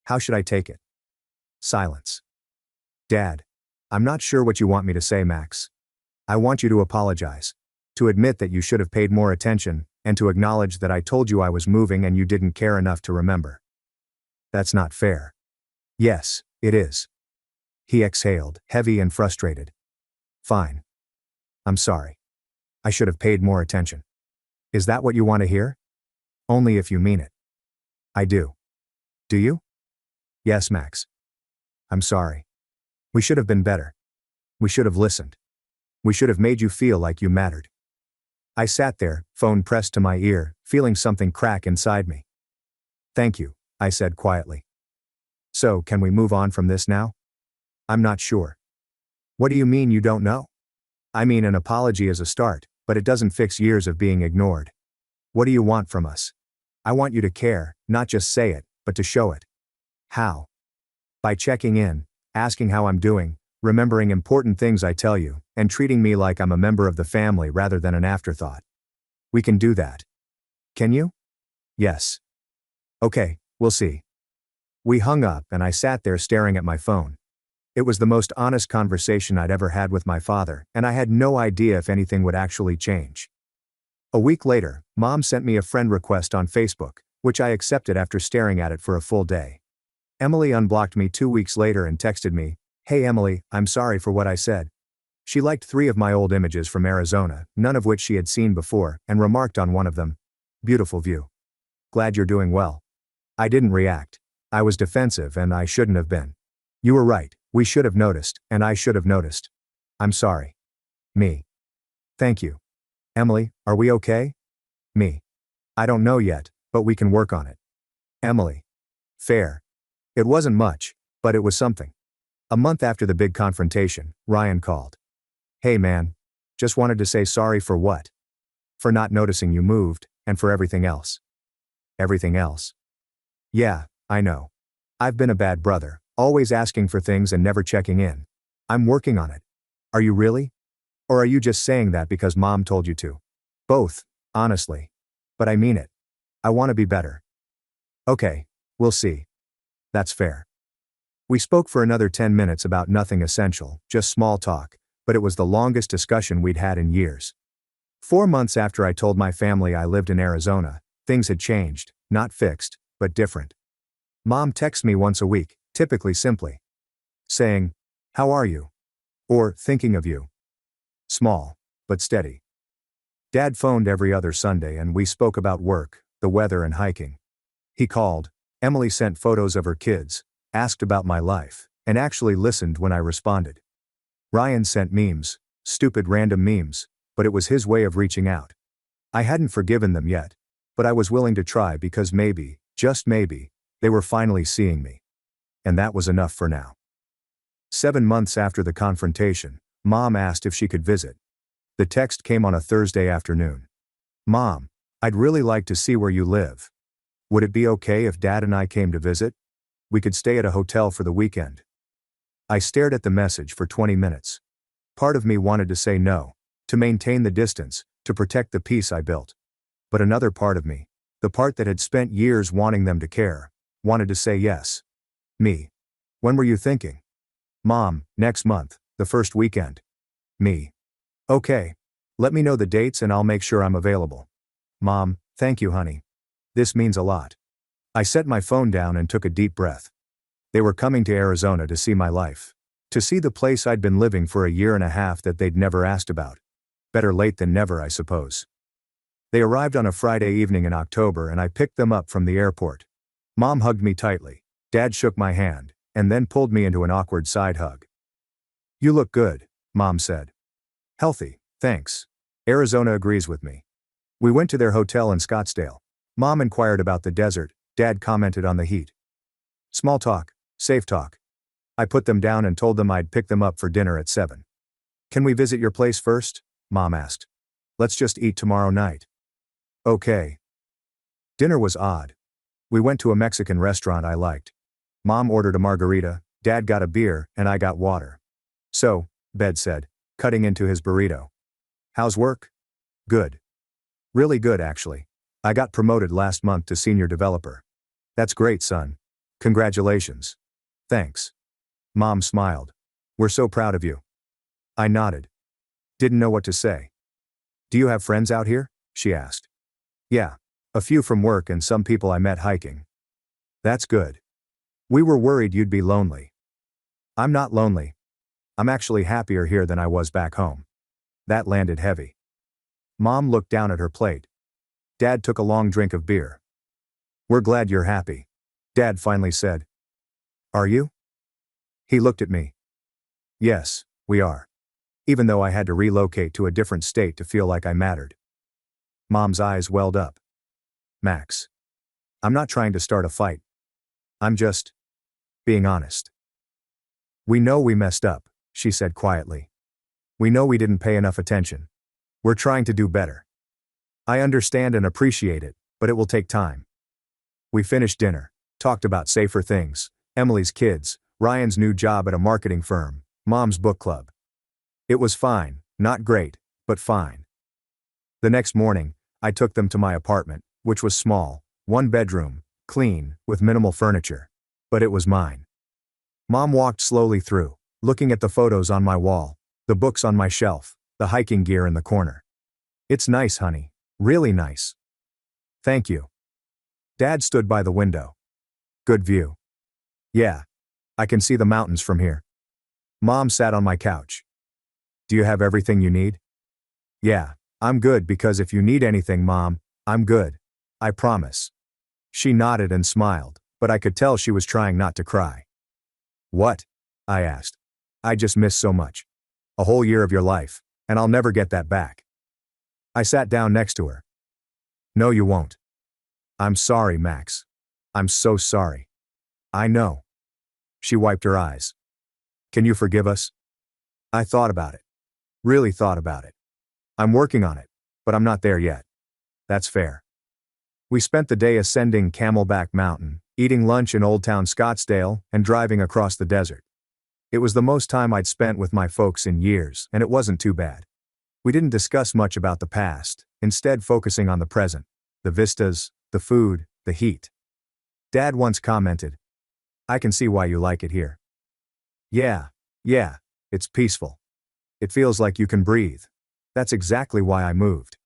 [SPEAKER 1] How should I take it? Silence. Dad, I'm not sure what you want me to say, Max. I want you to apologize. To admit that you should have paid more attention, and to acknowledge that I told you I was moving and you didn't care enough to remember. That's not fair. Yes, it is. He exhaled, heavy and frustrated. Fine. I'm sorry. I should have paid more attention. Is that what you want to hear? Only if you mean it. I do. Do you? Yes, Max. I'm sorry. We should have been better. We should have listened. We should have made you feel like you mattered. I sat there, phone pressed to my ear, feeling something crack inside me. Thank you, I said quietly. So, can we move on from this now? I'm not sure. What do you mean you don't know? I mean, an apology is a start, but it doesn't fix years of being ignored. What do you want from us? I want you to care, not just say it, but to show it. How? By checking in, asking how I'm doing, remembering important things I tell you, and treating me like I'm a member of the family rather than an afterthought. We can do that. Can you? Yes. Okay, we'll see. We hung up and I sat there staring at my phone. It was the most honest conversation I'd ever had with my father, and I had no idea if anything would actually change. A week later, Mom sent me a friend request on Facebook, which I accepted after staring at it for a full day. Emily unblocked me 2 weeks later and texted me, "Hey Emily, I'm sorry for what I said." She liked 3 of my old images from Arizona, none of which she had seen before, and remarked on one of them, "Beautiful view. Glad you're doing well." I didn't react. I was defensive and I shouldn't have been. You were right, we should have noticed, and I should have noticed. I'm sorry. Me. Thank you. Emily, are we okay? Me. I don't know yet, but we can work on it. Emily. Fair. It wasn't much, but it was something. A month after the big confrontation, Ryan called. Hey man. Just wanted to say sorry for what? For not noticing you moved, and for everything else. Everything else? Yeah, I know. I've been a bad brother, always asking for things and never checking in. I'm working on it. Are you really? Or are you just saying that because Mom told you to? Both, honestly. But I mean it. I want to be better. Okay, we'll see. That's fair. We spoke for another 10 minutes about nothing essential, just small talk, but it was the longest discussion we'd had in years. 4 months after I told my family I lived in Arizona, things had changed, not fixed, but different. Mom texts me once a week, typically simply saying, "How are you?" Or, "Thinking of you." Small, but steady. Dad phoned every other Sunday and we spoke about work, the weather and hiking. He called, Emily sent photos of her kids, asked about my life, and actually listened when I responded. Ryan sent memes, stupid random memes, but it was his way of reaching out. I hadn't forgiven them yet, but I was willing to try because maybe, just maybe, they were finally seeing me. And that was enough for now. 7 months after the confrontation, Mom asked if she could visit. The text came on a Thursday afternoon. Mom, I'd really like to see where you live. Would it be okay if Dad and I came to visit? We could stay at a hotel for the weekend. I stared at the message for 20 minutes. Part of me wanted to say no, to maintain the distance, to protect the peace I built. But another part of me, The part that had spent years wanting them to care. Wanted to say yes. Me. When were you thinking? Mom, next month, the first weekend. Me. Okay. Let me know the dates and I'll make sure I'm available. Mom, thank you, honey. This means a lot. I set my phone down and took a deep breath. They were coming to Arizona to see my life. To see the place I'd been living for a year and a half that they'd never asked about. Better late than never, I suppose. They arrived on a Friday evening in October and I picked them up from the airport. Mom hugged me tightly. Dad shook my hand, and then pulled me into an awkward side hug. You look good, Mom said. Healthy, thanks. Arizona agrees with me. We went to their hotel in Scottsdale. Mom inquired about the desert, Dad commented on the heat. Small talk, safe talk. I put them down and told them I'd pick them up for dinner at 7. Can we visit your place first? Mom asked. Let's just eat tomorrow night. Okay. Dinner was odd. We went to a Mexican restaurant I liked. Mom ordered a margarita, Dad got a beer, and I got water. So, Bed said, cutting into his burrito. How's work? Good. Really good, actually. I got promoted last month to senior developer. That's great, son. Congratulations. Thanks. Mom smiled. We're so proud of you. I nodded. Didn't know what to say. Do you have friends out here? She asked. Yeah. A few from work and some people I met hiking. That's good. We were worried you'd be lonely. I'm not lonely. I'm actually happier here than I was back home. That landed heavy. Mom looked down at her plate. Dad took a long drink of beer. We're glad you're happy. Dad finally said. Are you? He looked at me. Yes, we are. Even though I had to relocate to a different state to feel like I mattered. Mom's eyes welled up. Max. I'm not trying to start a fight. I'm just being honest. We know we messed up, she said quietly. We know we didn't pay enough attention. We're trying to do better. I understand and appreciate it, but it will take time. We finished dinner, talked about safer things, Emily's kids, Ryan's new job at a marketing firm, Mom's book club. It was fine, not great, but fine. The next morning, I took them to my apartment, which was small, 1 bedroom, clean, with minimal furniture. But it was mine. Mom walked slowly through, looking at the photos on my wall, the books on my shelf, the hiking gear in the corner. It's nice, honey. Really nice. Thank you. Dad stood by the window. Good view. Yeah. I can see the mountains from here. Mom sat on my couch. Do you have everything you need? Yeah, I'm good because if you need anything, Mom, I'm good. I promise. She nodded and smiled, but I could tell she was trying not to cry. What? I asked. I just miss so much. A whole year of your life, and I'll never get that back. I sat down next to her. No, you won't. I'm sorry, Max. I'm so sorry. I know. She wiped her eyes. Can you forgive us? I thought about it. Really thought about it. I'm working on it, but I'm not there yet. That's fair. We spent the day ascending Camelback Mountain, eating lunch in Old Town Scottsdale, and driving across the desert. It was the most time I'd spent with my folks in years, and it wasn't too bad. We didn't discuss much about the past, instead focusing on the present, the vistas, the food, the heat. Dad once commented, I can see why you like it here. Yeah, it's peaceful. It feels like you can breathe. That's exactly why I moved.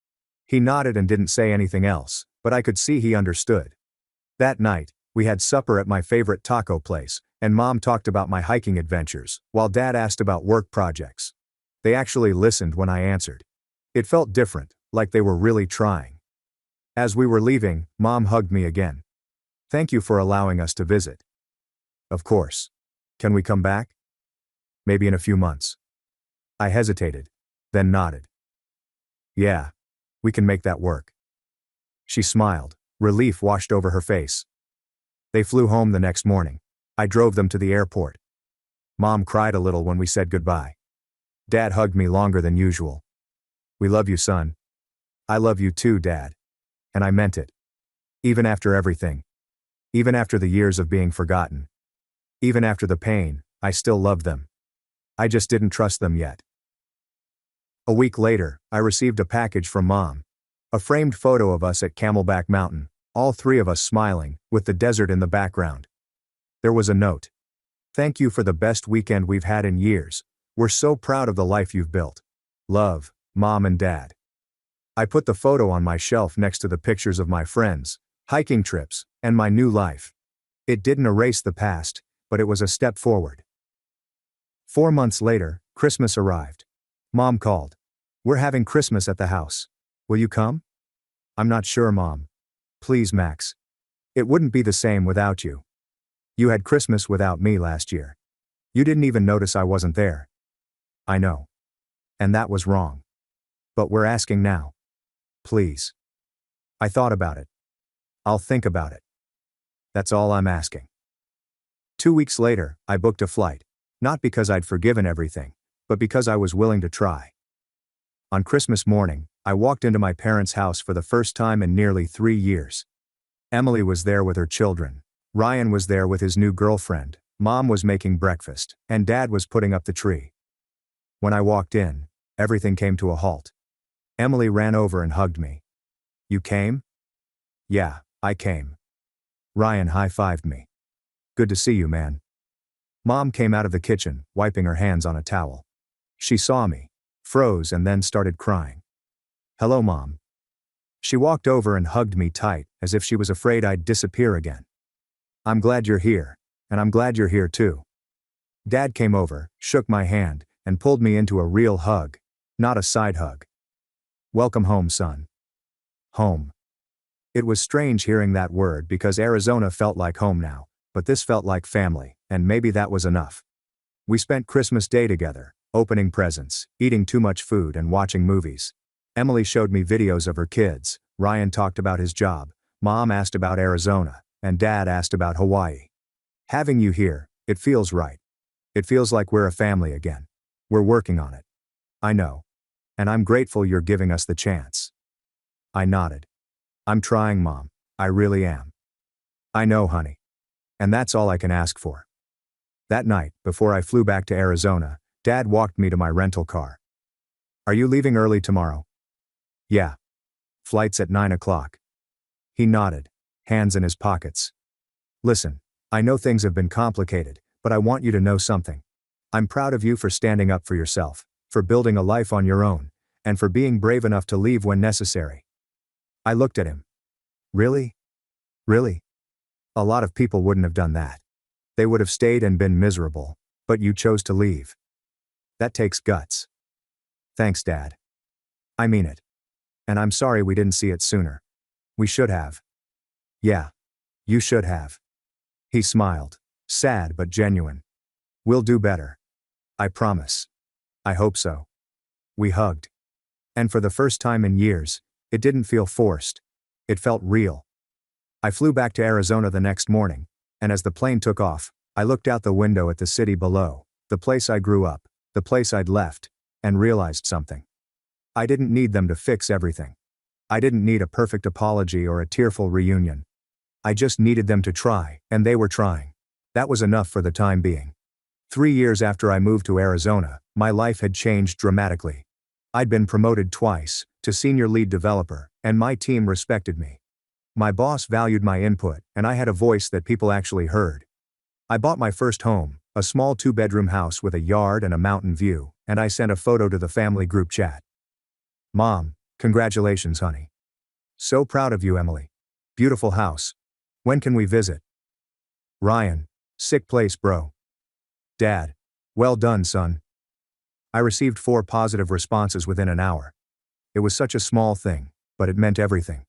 [SPEAKER 1] He nodded and didn't say anything else, but I could see he understood. That night, we had supper at my favorite taco place, and Mom talked about my hiking adventures, while Dad asked about work projects. They actually listened when I answered. It felt different, like they were really trying. As we were leaving, Mom hugged me again. Thank you for allowing us to visit. Of course. Can we come back? Maybe in a few months. I hesitated, then nodded. Yeah. We can make that work. She smiled, relief washed over her face. They flew home the next morning. I drove them to the airport. Mom cried a little when we said goodbye. Dad hugged me longer than usual. We love you, son. I love you too, Dad. And I meant it. Even after everything. Even after the years of being forgotten. Even after the pain, I still loved them. I just didn't trust them yet. A week later, I received a package from Mom. A framed photo of us at Camelback Mountain, All three of us smiling, with the desert in the background. There was a note. Thank you for the best weekend we've had in years. We're so proud of the life you've built. Love, Mom and Dad. I put the photo on my shelf next to the pictures of my friends, hiking trips, and my new life. It didn't erase the past, but it was a step forward. 4 months later, Christmas arrived. Mom called. We're having Christmas at the house. Will you come? I'm not sure, Mom. Please, Max. It wouldn't be the same without you. You had Christmas without me last year. You didn't even notice I wasn't there. I know. And that was wrong. But we're asking now. Please. I thought about it. I'll think about it. That's all I'm asking. 2 weeks later, I booked a flight. Not because I'd forgiven everything, but because I was willing to try. On Christmas morning, I walked into my parents' house for the first time in nearly 3 years. Emily was there with her children. Ryan was there with his new girlfriend. Mom was making breakfast, and Dad was putting up the tree. When I walked in, everything came to a halt. Emily ran over and hugged me. You came? Yeah, I came. Ryan high-fived me. Good to see you, man. Mom came out of the kitchen, wiping her hands on a towel. She saw me, froze, and then started crying. Hello, Mom. She walked over and hugged me tight, as if she was afraid I'd disappear again. I'm glad you're here, and I'm glad you're here too. Dad came over, shook my hand, and pulled me into a real hug, not a side hug. Welcome home, son. Home. It was strange hearing that word because Arizona felt like home now, but this felt like family, and maybe that was enough. We spent Christmas Day together, opening presents, eating too much food, and watching movies. Emily showed me videos of her kids, Ryan talked about his job, Mom asked about Arizona, and Dad asked about Hawaii. Having you here, it feels right. It feels like we're a family again. We're working on it. I know. And I'm grateful you're giving us the chance. I nodded. I'm trying, Mom. I really am. I know, honey. And that's all I can ask for. That night, before I flew back to Arizona, Dad walked me to my rental car. Are you leaving early tomorrow? Yeah. Flight's at 9 o'clock. He nodded, hands in his pockets. Listen, I know things have been complicated, but I want you to know something. I'm proud of you for standing up for yourself, for building a life on your own, and for being brave enough to leave when necessary. I looked at him. Really? Really? A lot of people wouldn't have done that. They would have stayed and been miserable, but you chose to leave. That takes guts. Thanks, Dad. I mean it. And I'm sorry we didn't see it sooner. We should have. Yeah. You should have. He smiled, sad but genuine. We'll do better. I promise. I hope so. We hugged. And for the first time in years, it didn't feel forced. It felt real. I flew back to Arizona the next morning, and as the plane took off, I looked out the window at the city below, the place I grew up, the place I'd left, and realized something. I didn't need them to fix everything. I didn't need a perfect apology or a tearful reunion. I just needed them to try, and they were trying. That was enough for the time being. 3 years after I moved to Arizona, my life had changed dramatically. I'd been promoted twice, to senior lead developer, and my team respected me. My boss valued my input, and I had a voice that people actually heard. I bought my first home, a small 2-bedroom house with a yard and a mountain view, and I sent a photo to the family group chat. Mom, congratulations, honey. So proud of you, Emily. Beautiful house. When can we visit? Ryan, sick place, bro. Dad, well done, son. I received 4 positive responses within an hour. It was such a small thing, but it meant everything.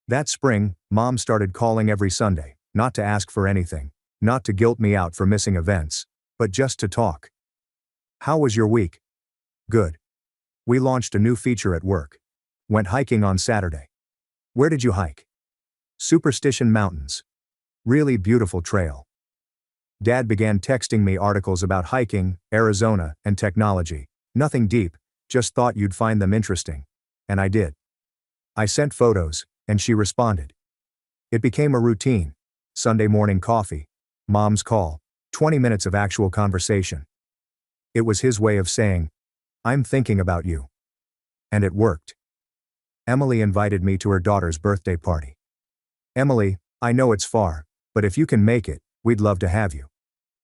[SPEAKER 1] That spring, Mom started calling every Sunday, not to ask for anything, not to guilt me out for missing events, but just to talk. How was your week? Good. We launched a new feature at work. Went hiking on Saturday. Where did you hike? Superstition Mountains. Really beautiful trail. Dad began texting me articles about hiking, Arizona, and technology. Nothing deep, just thought you'd find them interesting. And I did. I sent photos, and she responded. It became a routine. Sunday morning coffee. Mom's call. 20 minutes of actual conversation. It was his way of saying, I'm thinking about you. And it worked. Emily invited me to her daughter's birthday party. Emily, I know it's far, but if you can make it, we'd love to have you.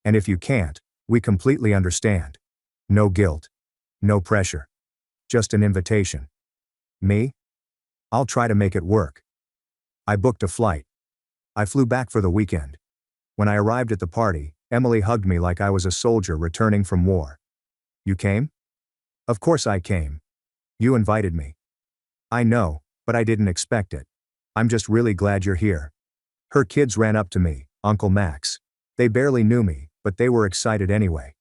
[SPEAKER 1] And if you can't, we completely understand. No guilt. No pressure. Just an invitation. Me? I'll try to make it work. I booked a flight. I flew back for the weekend. When I arrived at the party, Emily hugged me like I was a soldier returning from war. You came? Of course I came. You invited me. I know, but I didn't expect it. I'm just really glad you're here. Her kids ran up to me, Uncle Max. They barely knew me, but they were excited anyway.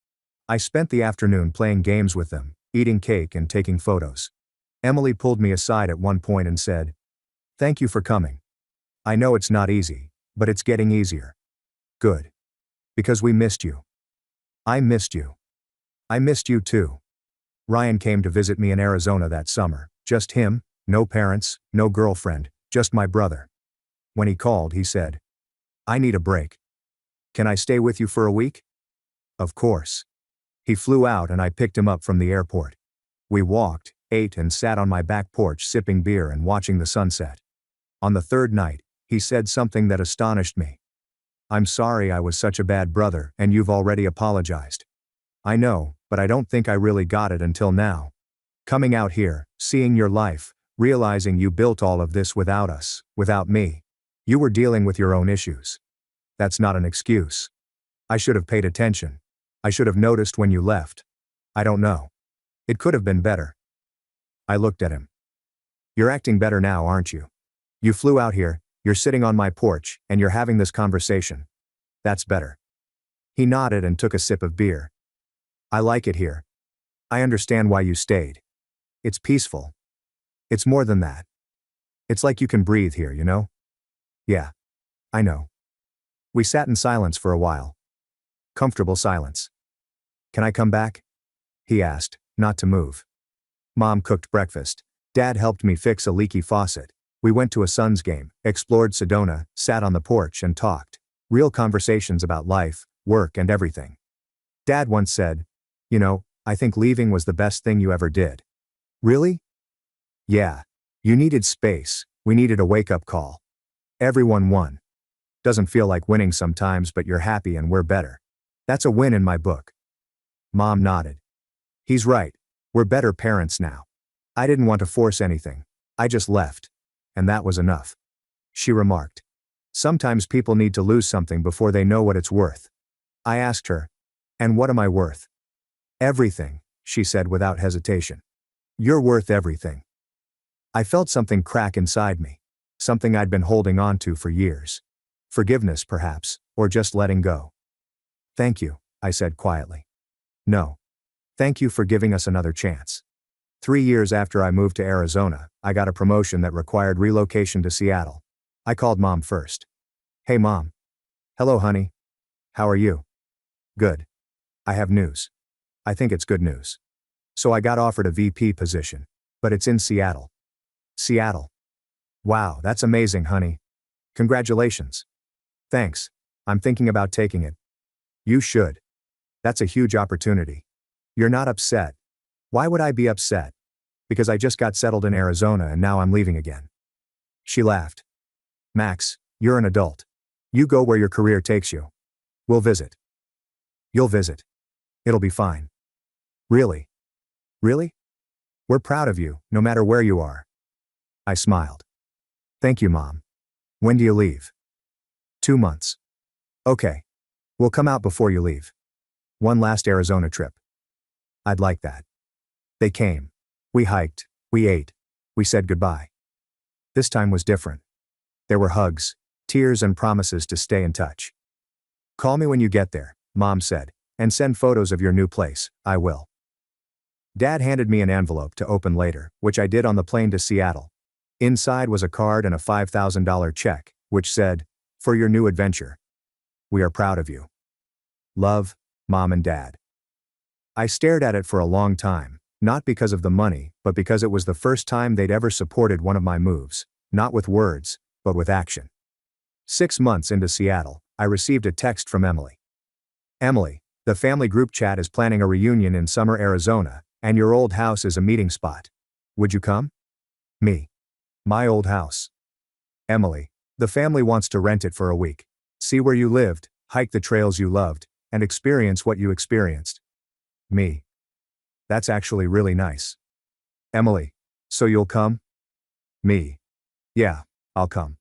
[SPEAKER 1] I spent the afternoon playing games with them, eating cake and taking photos. Emily pulled me aside at one point and said, "Thank you for coming. I know it's not easy, but it's getting easier." Good. Because we missed you. I missed you. I missed you too. Ryan came to visit me in Arizona that summer, just him, no parents, no girlfriend, just my brother. When he called, he said, "I need a break. Can I stay with you for a week?" Of course. He flew out and I picked him up from the airport. We walked, ate and sat on my back porch sipping beer and watching the sunset. On the third night, he said something that astonished me. "I'm sorry I was such a bad brother and you've already apologized." I know, but I don't think I really got it until now. Coming out here, seeing your life, realizing you built all of this without us, without me. You were dealing with your own issues. That's not an excuse. I should have paid attention. I should have noticed when you left. I don't know. It could have been better. I looked at him. You're acting better now, aren't you? You flew out here, you're sitting on my porch, and you're having this conversation. That's better. He nodded and took a sip of beer. I like it here. I understand why you stayed. It's peaceful. It's more than that. It's like you can breathe here, you know? Yeah. I know. We sat in silence for a while. Comfortable silence. Can I come back? He asked, not to move. Mom cooked breakfast. Dad helped me fix a leaky faucet. We went to a Suns game, explored Sedona, sat on the porch and talked. Real conversations about life, work and everything. Dad once said, "You know, I think leaving was the best thing you ever did." Really? Yeah. You needed space, we needed a wake-up call. Everyone won. Doesn't feel like winning sometimes, but you're happy and we're better. That's a win in my book. Mom nodded. He's right. We're better parents now. I didn't want to force anything. I just left. And that was enough. She remarked. Sometimes people need to lose something before they know what it's worth. I asked her, "And what am I worth?" "Everything," she said without hesitation. "You're worth everything." I felt something crack inside me. Something I'd been holding on to for years. Forgiveness, perhaps, or just letting go. "Thank you," I said quietly. "No. Thank you for giving us another chance." 3 years after I moved to Arizona, I got a promotion that required relocation to Seattle. I called Mom first. "Hey Mom." "Hello honey. How are you?" "Good. I have news. I think it's good news. So I got offered a VP position. But it's in Seattle." "Seattle. Wow, that's amazing honey. Congratulations." "Thanks. I'm thinking about taking it." "You should. That's a huge opportunity. You're not upset." "Why would I be upset? Because I just got settled in Arizona and now I'm leaving again." She laughed. "Max, you're an adult. You go where your career takes you. We'll visit." "You'll visit. It'll be fine." "Really? Really? We're proud of you, no matter where you are." I smiled. "Thank you, Mom. When do you leave?" 2 months. "Okay. We'll come out before you leave. One last Arizona trip." "I'd like that." They came. We hiked, we ate, we said goodbye. This time was different. There were hugs, tears and promises to stay in touch. "Call me when you get there," Mom said, "and send photos of your new place." "I will." Dad handed me an envelope to open later, which I did on the plane to Seattle. Inside was a card and a $5,000 check, which said, "For your new adventure. We are proud of you. Love, Mom and Dad." I stared at it for a long time, not because of the money, but because it was the first time they'd ever supported one of my moves, not with words, but with action. 6 months into Seattle, I received a text from Emily. "Emily, the family group chat is planning a reunion in Summer, Arizona, and your old house is a meeting spot. Would you come?" Me. My old house. Emily. The family wants to rent it for a week. See where you lived, hike the trails you loved, and experience what you experienced. Me. That's actually really nice. Emily. So you'll come? Me. Yeah, I'll come.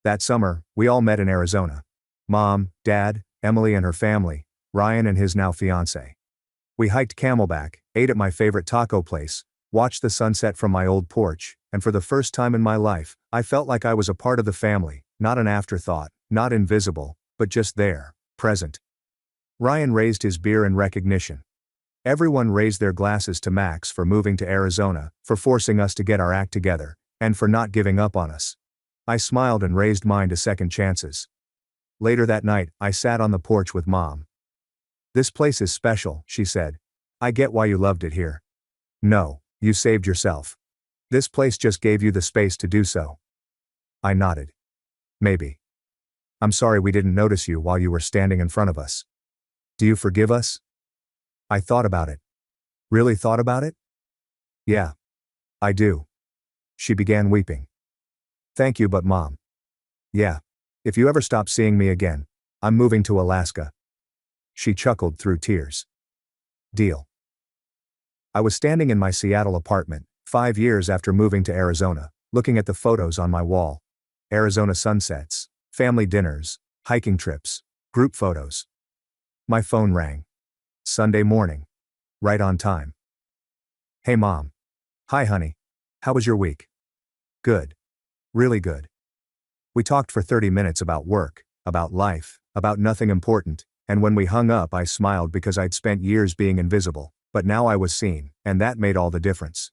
[SPEAKER 1] That summer, we all met in Arizona. Mom, Dad, Emily and her family, Ryan and his now fiancé. We hiked Camelback, ate at my favorite taco place, watched the sunset from my old porch, and for the first time in my life, I felt like I was a part of the family, not an afterthought, not invisible, but just there, present. Ryan raised his beer in recognition. Everyone raised their glasses to Max for moving to Arizona, for forcing us to get our act together, and for not giving up on us. I smiled and raised mine to second chances. Later that night, I sat on the porch with Mom. This place is special, she said. I get why you loved it here. No, you saved yourself. This place just gave you the space to do so. I nodded. Maybe. I'm sorry we didn't notice you while you were standing in front of us. Do you forgive us? I thought about it. Really thought about it? Yeah. I do. She began weeping. Thank you, but Mom. Yeah. If you ever stop seeing me again, I'm moving to Alaska. She chuckled through tears. Deal. I was standing in my Seattle apartment, 5 years after moving to Arizona, looking at the photos on my wall. Arizona sunsets, family dinners, hiking trips, group photos. My phone rang. Sunday morning. Right on time. Hey Mom. Hi honey. How was your week? Good. Really good. We talked for 30 minutes about work, about life, about nothing important, and when we hung up I smiled because I'd spent years being invisible, but now I was seen, and that made all the difference.